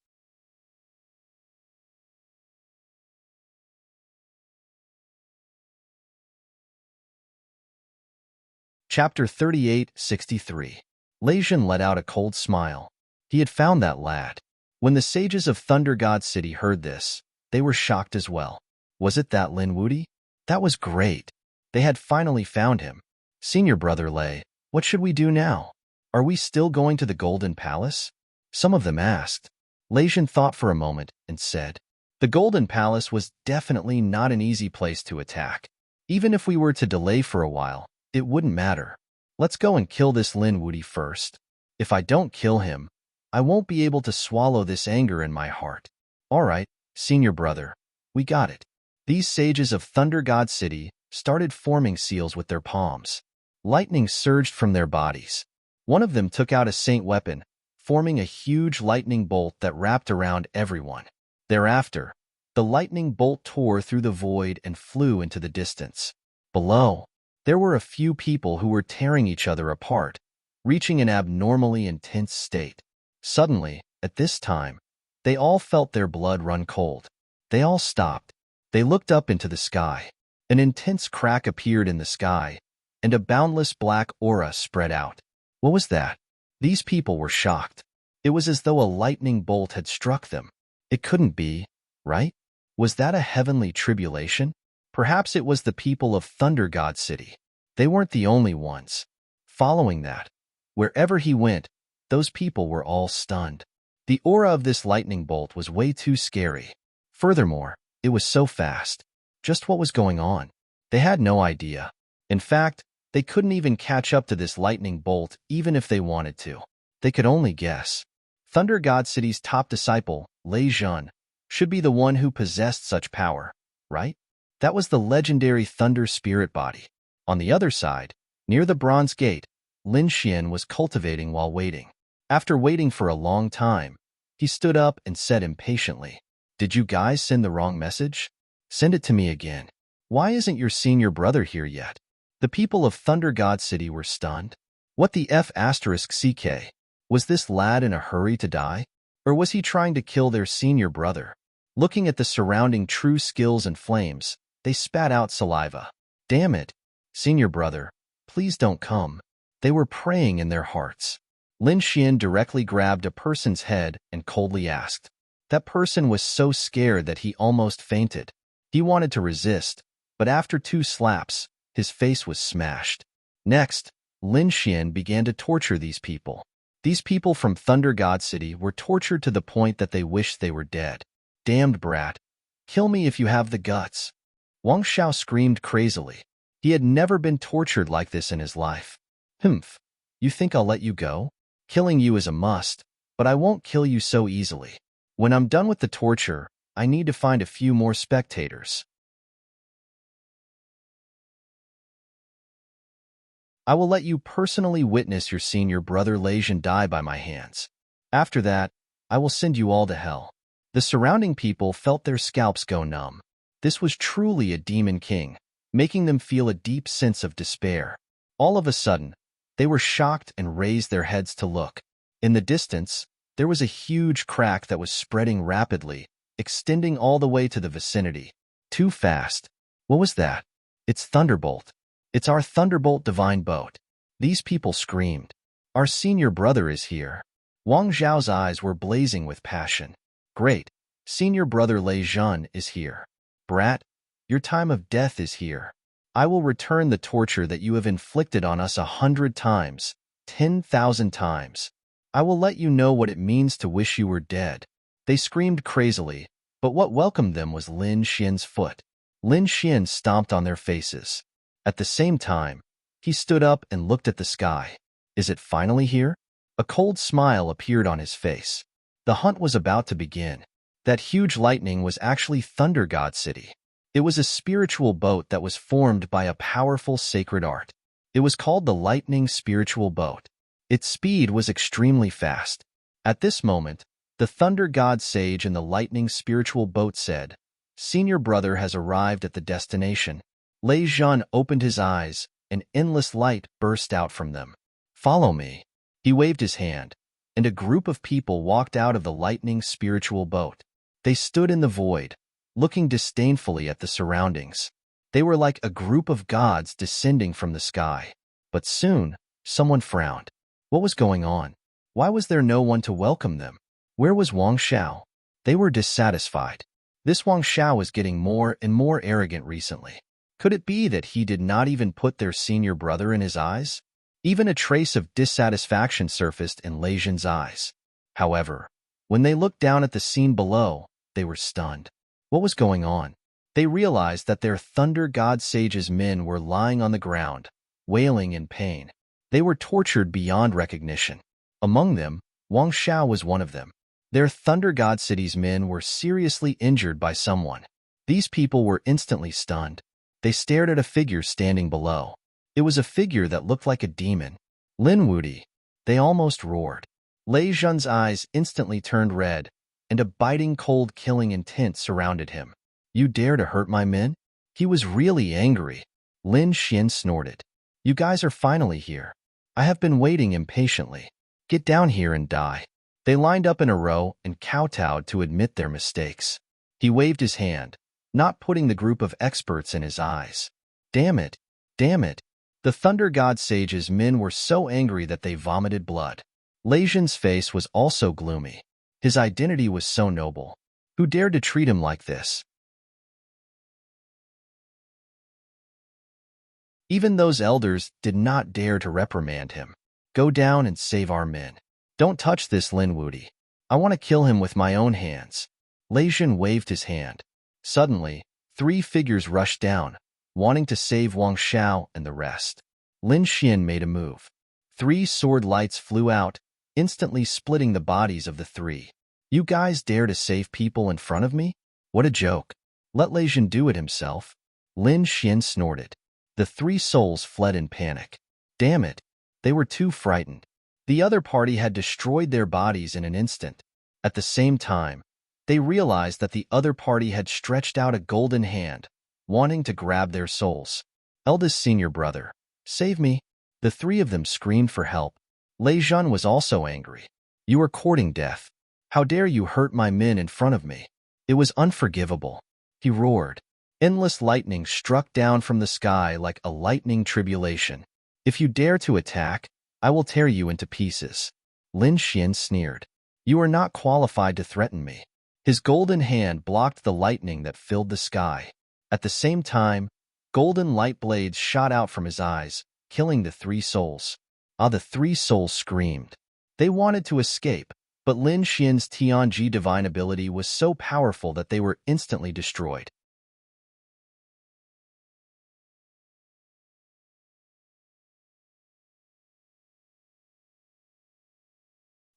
Chapter 38-63. Lei Zhen let out a cold smile. He had found that lad. When the sages of Thunder God City heard this, they were shocked as well. Was it that Lin Wudi? That was great. They had finally found him. Senior brother Lei, what should we do now? Are we still going to the Golden Palace? Some of them asked. Lei Zhen thought for a moment and said, the Golden Palace was definitely not an easy place to attack. Even if we were to delay for a while, it wouldn't matter. Let's go and kill this Lin Wudi first. If I don't kill him, I won't be able to swallow this anger in my heart. All right, senior brother, we got it. These sages of Thunder God City started forming seals with their palms. Lightning surged from their bodies. One of them took out a saint weapon, forming a huge lightning bolt that wrapped around everyone. Thereafter, the lightning bolt tore through the void and flew into the distance. Below, there were a few people who were tearing each other apart, reaching an abnormally intense state. Suddenly, at this time, they all felt their blood run cold. They all stopped. They looked up into the sky. An intense crack appeared in the sky, and a boundless black aura spread out. What was that? These people were shocked. It was as though a lightning bolt had struck them. It couldn't be, right? Was that a heavenly tribulation? Perhaps it was the people of Thunder God City. They weren't the only ones. Following that, wherever he went, those people were all stunned. The aura of this lightning bolt was way too scary. Furthermore, it was so fast. Just what was going on? They had no idea. In fact, they couldn't even catch up to this lightning bolt even if they wanted to. They could only guess. Thunder God City's top disciple, Lei Zhen, should be the one who possessed such power, right? That was the legendary Thunder Spirit Body. On the other side, near the Bronze Gate, Lin Xian was cultivating while waiting. After waiting for a long time, he stood up and said impatiently, "Did you guys send the wrong message? Send it to me again. Why isn't your senior brother here yet?" The people of Thunder God City were stunned. What the F***CK? Was this lad in a hurry to die? Or was he trying to kill their senior brother? Looking at the surrounding true skills and flames, they spat out saliva. Damn it. Senior brother, please don't come. They were praying in their hearts. Lin Xian directly grabbed a person's head and coldly asked. That person was so scared that he almost fainted. He wanted to resist, but after 2 slaps, his face was smashed. Next, Lin Xian began to torture these people. These people from Thunder God City were tortured to the point that they wished they were dead. Damned brat. Kill me if you have the guts. Wang Xiao screamed crazily. He had never been tortured like this in his life. Humph. You think I'll let you go? Killing you is a must, but I won't kill you so easily. When I'm done with the torture, I need to find a few more spectators. I will let you personally witness your senior brother Lei Zhen die by my hands. After that, I will send you all to hell. The surrounding people felt their scalps go numb. This was truly a demon king, making them feel a deep sense of despair. All of a sudden, they were shocked and raised their heads to look. In the distance, there was a huge crack that was spreading rapidly, extending all the way to the vicinity. Too fast. What was that? It's Thunderbolt. It's our Thunderbolt divine boat. These people screamed. Our senior brother is here. Wang Zhao's eyes were blazing with passion. Great. Senior brother Lei Zhan is here. Brat, your time of death is here. I will return the torture that you have inflicted on us 100 times, 10,000 times. I will let you know what it means to wish you were dead. They screamed crazily, but what welcomed them was Lin Xian's foot. Lin Xian stomped on their faces. At the same time, he stood up and looked at the sky. Is it finally here? A cold smile appeared on his face. The hunt was about to begin. That huge lightning was actually Thunder God City. It was a spiritual boat that was formed by a powerful sacred art. It was called the Lightning Spiritual Boat. Its speed was extremely fast. At this moment, the Thunder God Sage in the Lightning Spiritual Boat said, Senior brother has arrived at the destination. Lei Zhan opened his eyes, and endless light burst out from them. Follow me. He waved his hand, and a group of people walked out of the Lightning Spiritual Boat. They stood in the void, looking disdainfully at the surroundings. They were like a group of gods descending from the sky. But soon, someone frowned. What was going on? Why was there no one to welcome them? Where was Wang Xiao? They were dissatisfied. This Wang Xiao was getting more and more arrogant recently. Could it be that he did not even put their senior brother in his eyes? Even a trace of dissatisfaction surfaced in Lei Zhan's eyes. However, when they looked down at the scene below, they were stunned. What was going on? They realized that their Thunder God Sage's men were lying on the ground, wailing in pain. They were tortured beyond recognition. Among them, Wang Xiao was one of them. Their Thunder God City's men were seriously injured by someone. These people were instantly stunned. They stared at a figure standing below. It was a figure that looked like a demon. Lin Wudi. They almost roared. Lei Zhan's eyes instantly turned red, and a biting cold killing intent surrounded him. You dare to hurt my men? He was really angry. Lin Xian snorted. You guys are finally here. I have been waiting impatiently. Get down here and die. They lined up in a row and kowtowed to admit their mistakes. He waved his hand, not putting the group of experts in his eyes. Damn it! Damn it! The Thunder God Sage's men were so angry that they vomited blood. Lei Zhan's face was also gloomy. His identity was so noble. Who dared to treat him like this? Even those elders did not dare to reprimand him. Go down and save our men. Don't touch this Lin Wudi. I want to kill him with my own hands. Lei Zhan waved his hand. Suddenly, 3 figures rushed down, wanting to save Wang Xiao and the rest. Lin Xian made a move. 3 sword lights flew out, instantly splitting the bodies of the 3. You guys dare to save people in front of me? What a joke. Let Lei Zhan do it himself. Lin Xian snorted. The 3 souls fled in panic. Damn it. They were too frightened. The other party had destroyed their bodies in an instant. At the same time, they realized that the other party had stretched out a golden hand, wanting to grab their souls. Eldest senior brother, save me. The 3 of them screamed for help. Lei Zhan was also angry. You are courting death. How dare you hurt my men in front of me? It was unforgivable. He roared. Endless lightning struck down from the sky like a lightning tribulation. If you dare to attack, I will tear you into pieces. Lin Xian sneered. You are not qualified to threaten me. His golden hand blocked the lightning that filled the sky. At the same time, golden light blades shot out from his eyes, killing the 3 souls. The 3 souls screamed. They wanted to escape, but Lin Xian's Tianji divine ability was so powerful that they were instantly destroyed.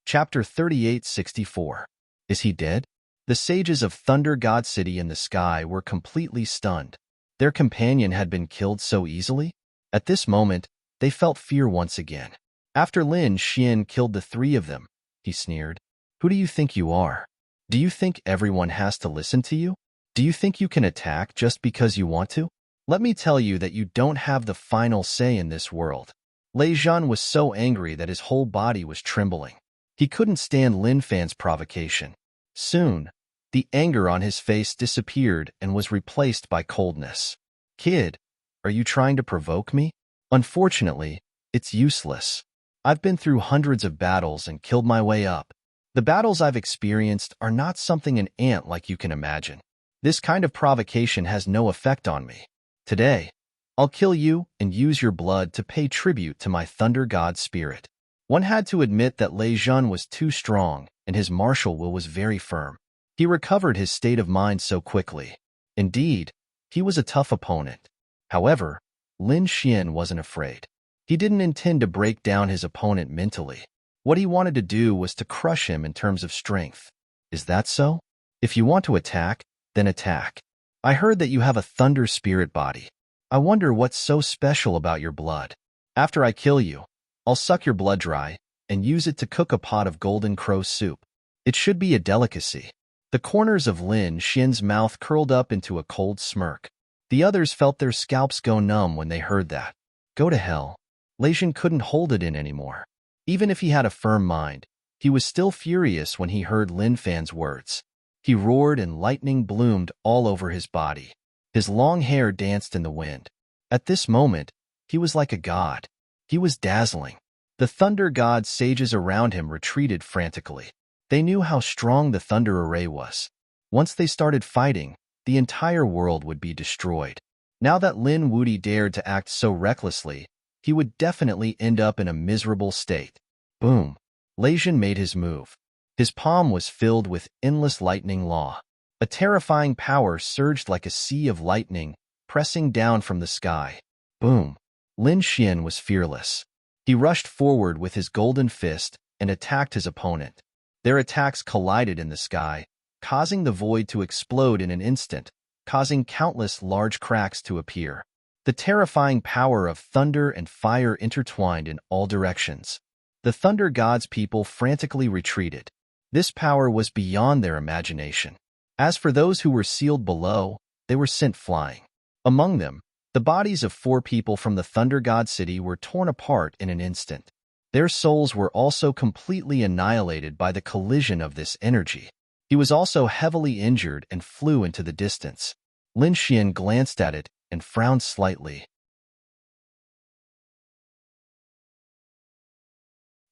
Chapter 3864. Is he dead? The sages of Thunder God City in the sky were completely stunned. Their companion had been killed so easily? At this moment, they felt fear once again. After Lin Xian killed the 3 of them, he sneered. Who do you think you are? Do you think everyone has to listen to you? Do you think you can attack just because you want to? Let me tell you that you don't have the final say in this world. Lei Zhan was so angry that his whole body was trembling. He couldn't stand Lin Fan's provocation. Soon, the anger on his face disappeared and was replaced by coldness. Kid, are you trying to provoke me? Unfortunately, it's useless. I've been through hundreds of battles and killed my way up. The battles I've experienced are not something an ant like you can imagine. This kind of provocation has no effect on me. Today, I'll kill you and use your blood to pay tribute to my thunder god spirit. One had to admit that Lei Jun was too strong and his martial will was very firm. He recovered his state of mind so quickly. Indeed, he was a tough opponent. However, Lin Xian wasn't afraid. He didn't intend to break down his opponent mentally. What he wanted to do was to crush him in terms of strength. Is that so? If you want to attack, then attack. I heard that you have a thunder spirit body. I wonder what's so special about your blood. After I kill you, I'll suck your blood dry and use it to cook a pot of golden crow soup. It should be a delicacy. The corners of Lin Xian's mouth curled up into a cold smirk. The others felt their scalps go numb when they heard that. Go to hell. Lei Jun couldn't hold it in anymore. Even if he had a firm mind, he was still furious when he heard Lin Fan's words. He roared and lightning bloomed all over his body. His long hair danced in the wind. At this moment, he was like a god. He was dazzling. The thunder god sages around him retreated frantically. They knew how strong the thunder array was. Once they started fighting, the entire world would be destroyed. Now that Lin Wudi dared to act so recklessly, he would definitely end up in a miserable state. Boom. Lei Jun made his move. His palm was filled with endless lightning law. A terrifying power surged like a sea of lightning, pressing down from the sky. Boom. Lin Xian was fearless. He rushed forward with his golden fist and attacked his opponent. Their attacks collided in the sky, causing the void to explode in an instant, causing countless large cracks to appear. The terrifying power of thunder and fire intertwined in all directions. The thunder god's people frantically retreated. This power was beyond their imagination. As for those who were sealed below, they were sent flying. Among them, the bodies of 4 people from the thunder god city were torn apart in an instant. Their souls were also completely annihilated by the collision of this energy. He was also heavily injured and flew into the distance. Lin Xian glanced at it and frowned slightly.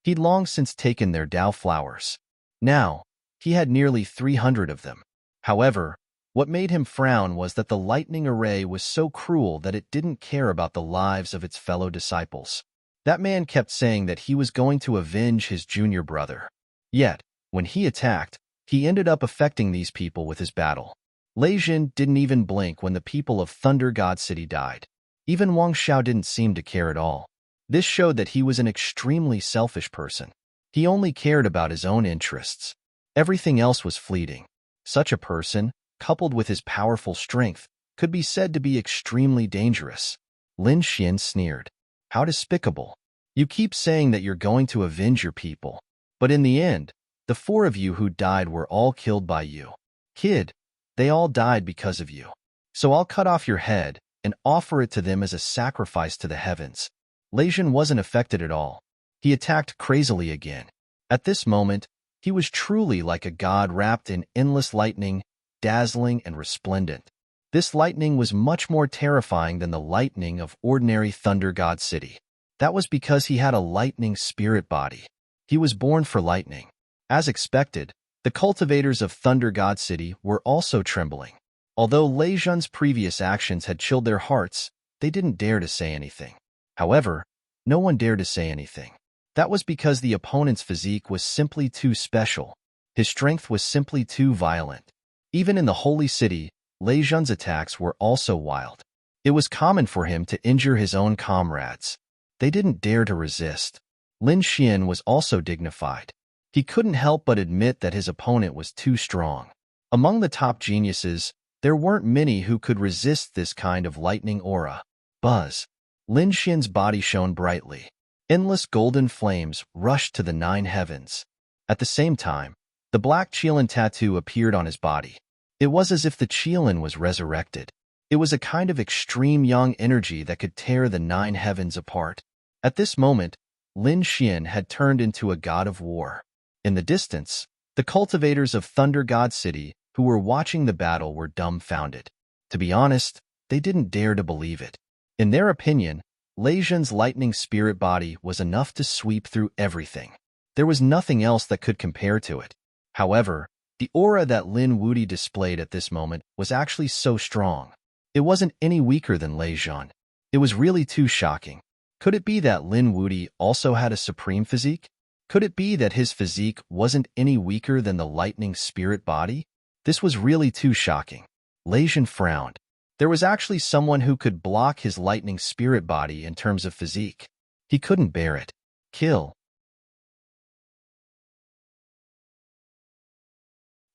He'd long since taken their Dao flowers. Now, he had nearly 300 of them. However, what made him frown was that the lightning array was so cruel that it didn't care about the lives of its fellow disciples. That man kept saying that he was going to avenge his junior brother. Yet, when he attacked, he ended up affecting these people with his battle. Lei Jun didn't even blink when the people of Thunder God City died. Even Wang Xiao didn't seem to care at all. This showed that he was an extremely selfish person. He only cared about his own interests. Everything else was fleeting. Such a person, coupled with his powerful strength, could be said to be extremely dangerous. Lin Xian sneered. How despicable. You keep saying that you're going to avenge your people. But in the end, the 4 of you who died were all killed by you. Kid, they all died because of you. So I'll cut off your head and offer it to them as a sacrifice to the heavens. Lei Jun wasn't affected at all. He attacked crazily again. At this moment, he was truly like a god wrapped in endless lightning, dazzling and resplendent. This lightning was much more terrifying than the lightning of ordinary Thunder God City. That was because he had a lightning spirit body. He was born for lightning. As expected, the cultivators of Thunder God City were also trembling. Although Lei Jun's previous actions had chilled their hearts, they didn't dare to say anything. However, no one dared to say anything. That was because the opponent's physique was simply too special. His strength was simply too violent. Even in the holy city, Lei Jun's attacks were also wild. It was common for him to injure his own comrades. They didn't dare to resist. Lin Xian was also dignified. He couldn't help but admit that his opponent was too strong. Among the top geniuses, there weren't many who could resist this kind of lightning aura. Buzz. Lin Xian's body shone brightly. Endless golden flames rushed to the 9 heavens. At the same time, the black Qilin tattoo appeared on his body. It was as if the Qilin was resurrected. It was a kind of extreme yang energy that could tear the 9 heavens apart. At this moment, Lin Xian had turned into a god of war. In the distance, the cultivators of Thunder God City who were watching the battle were dumbfounded. To be honest, they didn't dare to believe it. In their opinion, Lei Zhan's lightning spirit body was enough to sweep through everything. There was nothing else that could compare to it. However, the aura that Lin Wuti displayed at this moment was actually so strong. It wasn't any weaker than Lei Zhan. It was really too shocking. Could it be that Lin Wuti also had a supreme physique? Could it be that his physique wasn't any weaker than the lightning spirit body? This was really too shocking. Lei Zhan frowned. There was actually someone who could block his lightning spirit body in terms of physique. He couldn't bear it. Kill.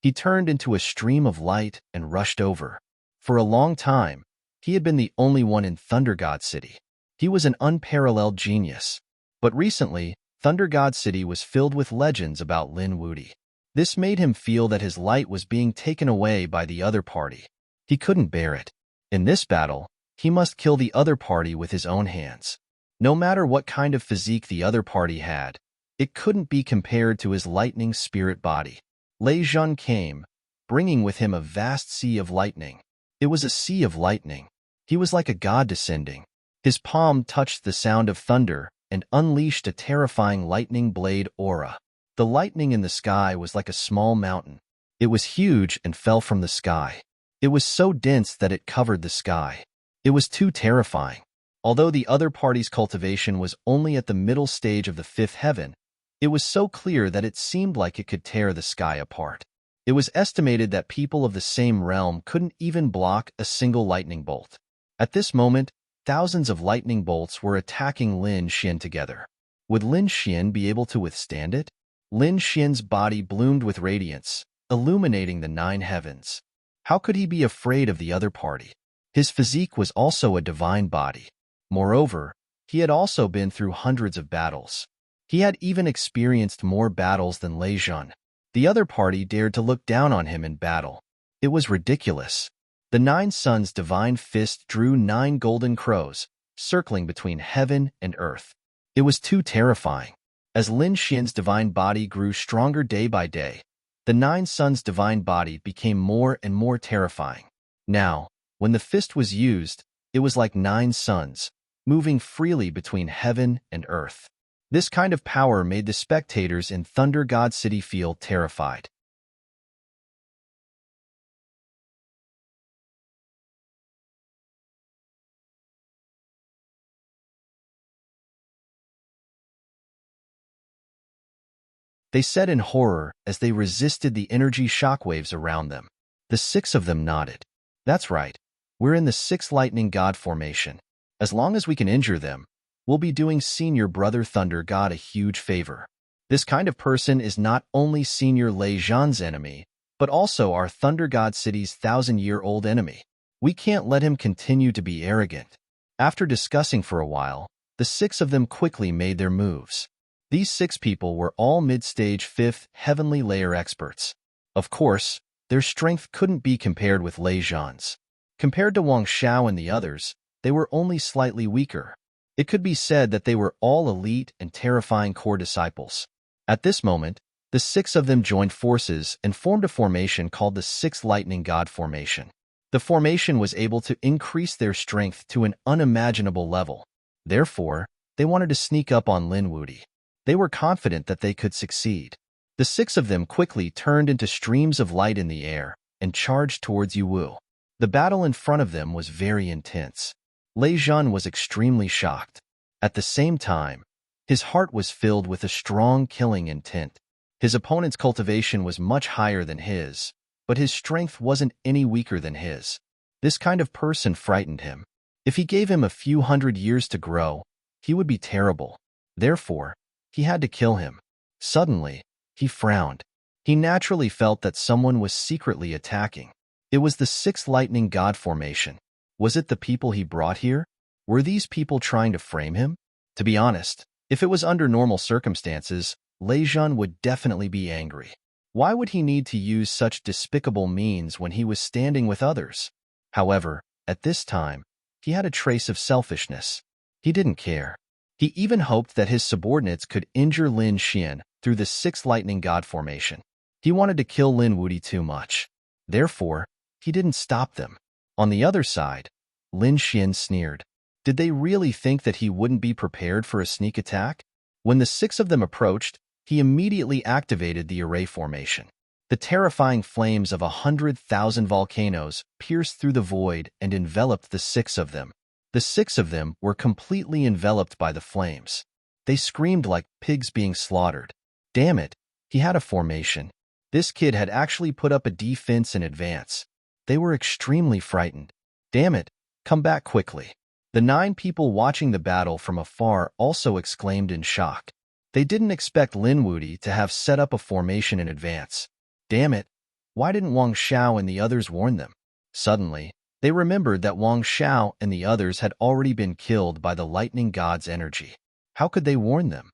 He turned into a stream of light and rushed over. For a long time, he had been the only one in Thunder God City. He was an unparalleled genius. But recently, Thunder God City was filled with legends about Lin Wuti. This made him feel that his light was being taken away by the other party. He couldn't bear it. In this battle, he must kill the other party with his own hands. No matter what kind of physique the other party had, it couldn't be compared to his lightning spirit body. Lei Zhan came, bringing with him a vast sea of lightning. It was a sea of lightning. He was like a god descending. His palm touched the sound of thunder and unleashed a terrifying lightning blade aura. The lightning in the sky was like a small mountain. It was huge and fell from the sky. It was so dense that it covered the sky. It was too terrifying. Although the other party's cultivation was only at the middle stage of the fifth heaven, it was so clear that it seemed like it could tear the sky apart. It was estimated that people of the same realm couldn't even block a single lightning bolt. At this moment, thousands of lightning bolts were attacking Lin Xian together. Would Lin Xian be able to withstand it? Lin Xian's body bloomed with radiance, illuminating the 9 heavens. How could he be afraid of the other party? His physique was also a divine body. Moreover, he had also been through hundreds of battles. He had even experienced more battles than Lei Zhan. The other party dared to look down on him in battle. It was ridiculous. The 9 suns' divine fist drew 9 golden crows, circling between heaven and earth. It was too terrifying. As Lin Xian's divine body grew stronger day by day, the 9 suns' divine body became more and more terrifying. Now, when the fist was used, it was like 9 suns, moving freely between heaven and earth. This kind of power made the spectators in Thunder God City feel terrified. They said in horror as they resisted the energy shockwaves around them. The 6 of them nodded. That's right. We're in the 6 lightning god formation. As long as we can injure them, we'll be doing Senior Brother Thunder God a huge favor. This kind of person is not only Senior Lei Zhan's enemy, but also our Thunder God City's 1,000-year-old enemy. We can't let him continue to be arrogant. After discussing for a while, the 6 of them quickly made their moves. These 6 people were all mid-stage 5th heavenly layer experts. Of course, their strength couldn't be compared with Lei Zhan's. Compared to Wang Xiao and the others, they were only slightly weaker. It could be said that they were all elite and terrifying core disciples. At this moment, the 6 of them joined forces and formed a formation called the 6 Lightning God Formation. The formation was able to increase their strength to an unimaginable level. Therefore, they wanted to sneak up on Lin Wuti. They were confident that they could succeed. The 6 of them quickly turned into streams of light in the air and charged towards Yuwu. The battle in front of them was very intense. Lei Zhan was extremely shocked. At the same time, his heart was filled with a strong killing intent. His opponent's cultivation was much higher than his, but his strength wasn't any weaker than his. This kind of person frightened him. If he gave him a few hundred years to grow, he would be terrible. Therefore, he had to kill him. Suddenly, he frowned. He naturally felt that someone was secretly attacking. It was the 6 Lightning God Formation. Was it the people he brought here? Were these people trying to frame him? To be honest, if it was under normal circumstances, Lei Zhan would definitely be angry. Why would he need to use such despicable means when he was standing with others? However, at this time, he had a trace of selfishness. He didn't care. He even hoped that his subordinates could injure Lin Xian through the 6 lightning god formation. He wanted to kill Lin Wuti too much. Therefore, he didn't stop them. On the other side, Lin Xian sneered. Did they really think that he wouldn't be prepared for a sneak attack? When the 6 of them approached, he immediately activated the array formation. The terrifying flames of 100,000 volcanoes pierced through the void and enveloped the 6 of them. The 6 of them were completely enveloped by the flames. They screamed like pigs being slaughtered. Damn it, he had a formation. This kid had actually put up a defense in advance. They were extremely frightened. Damn it, come back quickly. The 9 people watching the battle from afar also exclaimed in shock. They didn't expect Lin Wuti to have set up a formation in advance. Damn it, why didn't Wang Xiao and the others warn them? Suddenly, they remembered that Wang Xiao and the others had already been killed by the lightning god's energy. How could they warn them?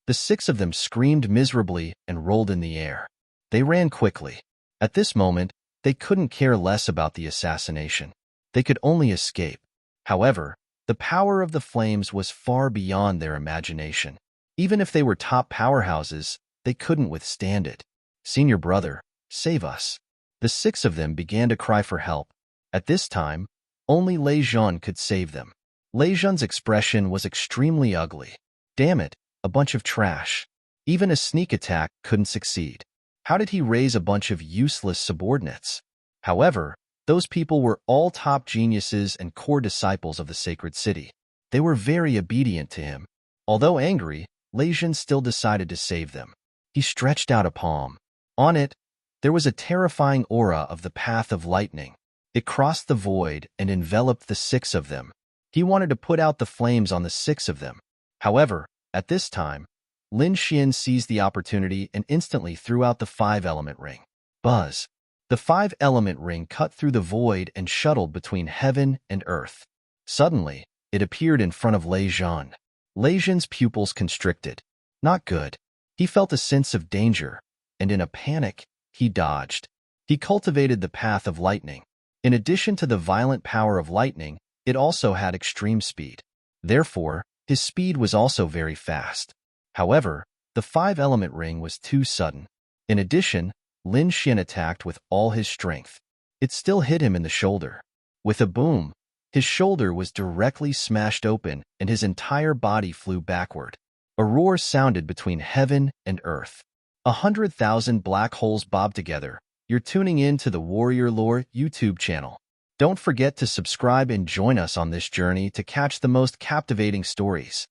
The 6 of them screamed miserably and rolled in the air. They ran quickly. At this moment, they couldn't care less about the assassination. They could only escape. However, the power of the flames was far beyond their imagination. Even if they were top powerhouses, they couldn't withstand it. Senior brother, save us. The 6 of them began to cry for help. At this time, only Lei Zhan could save them. Lei Zhan's expression was extremely ugly. Damn it, a bunch of trash. Even a sneak attack couldn't succeed. How did he raise a bunch of useless subordinates? However, those people were all top geniuses and core disciples of the sacred city. They were very obedient to him. Although angry, Lei Zhan still decided to save them. He stretched out a palm. On it, there was a terrifying aura of the path of lightning. It crossed the void and enveloped the 6 of them. He wanted to put out the flames on the 6 of them. However, at this time, Lin Xian seized the opportunity and instantly threw out the 5-element ring. Buzz! The 5-element ring cut through the void and shuttled between heaven and earth. Suddenly, it appeared in front of Lei Zhan. Lei Zhan's pupils constricted. Not good. He felt a sense of danger, and in a panic, he dodged. He cultivated the path of lightning. In addition to the violent power of lightning, it also had extreme speed. Therefore, his speed was also very fast. However, the 5-element ring was too sudden. In addition, Lin Xian attacked with all his strength. It still hit him in the shoulder. With a boom, his shoulder was directly smashed open and his entire body flew backward. A roar sounded between heaven and earth. 100,000 black holes bobbed together. You're tuning in to the Warrior Lore YouTube channel. Don't forget to subscribe and join us on this journey to catch the most captivating stories.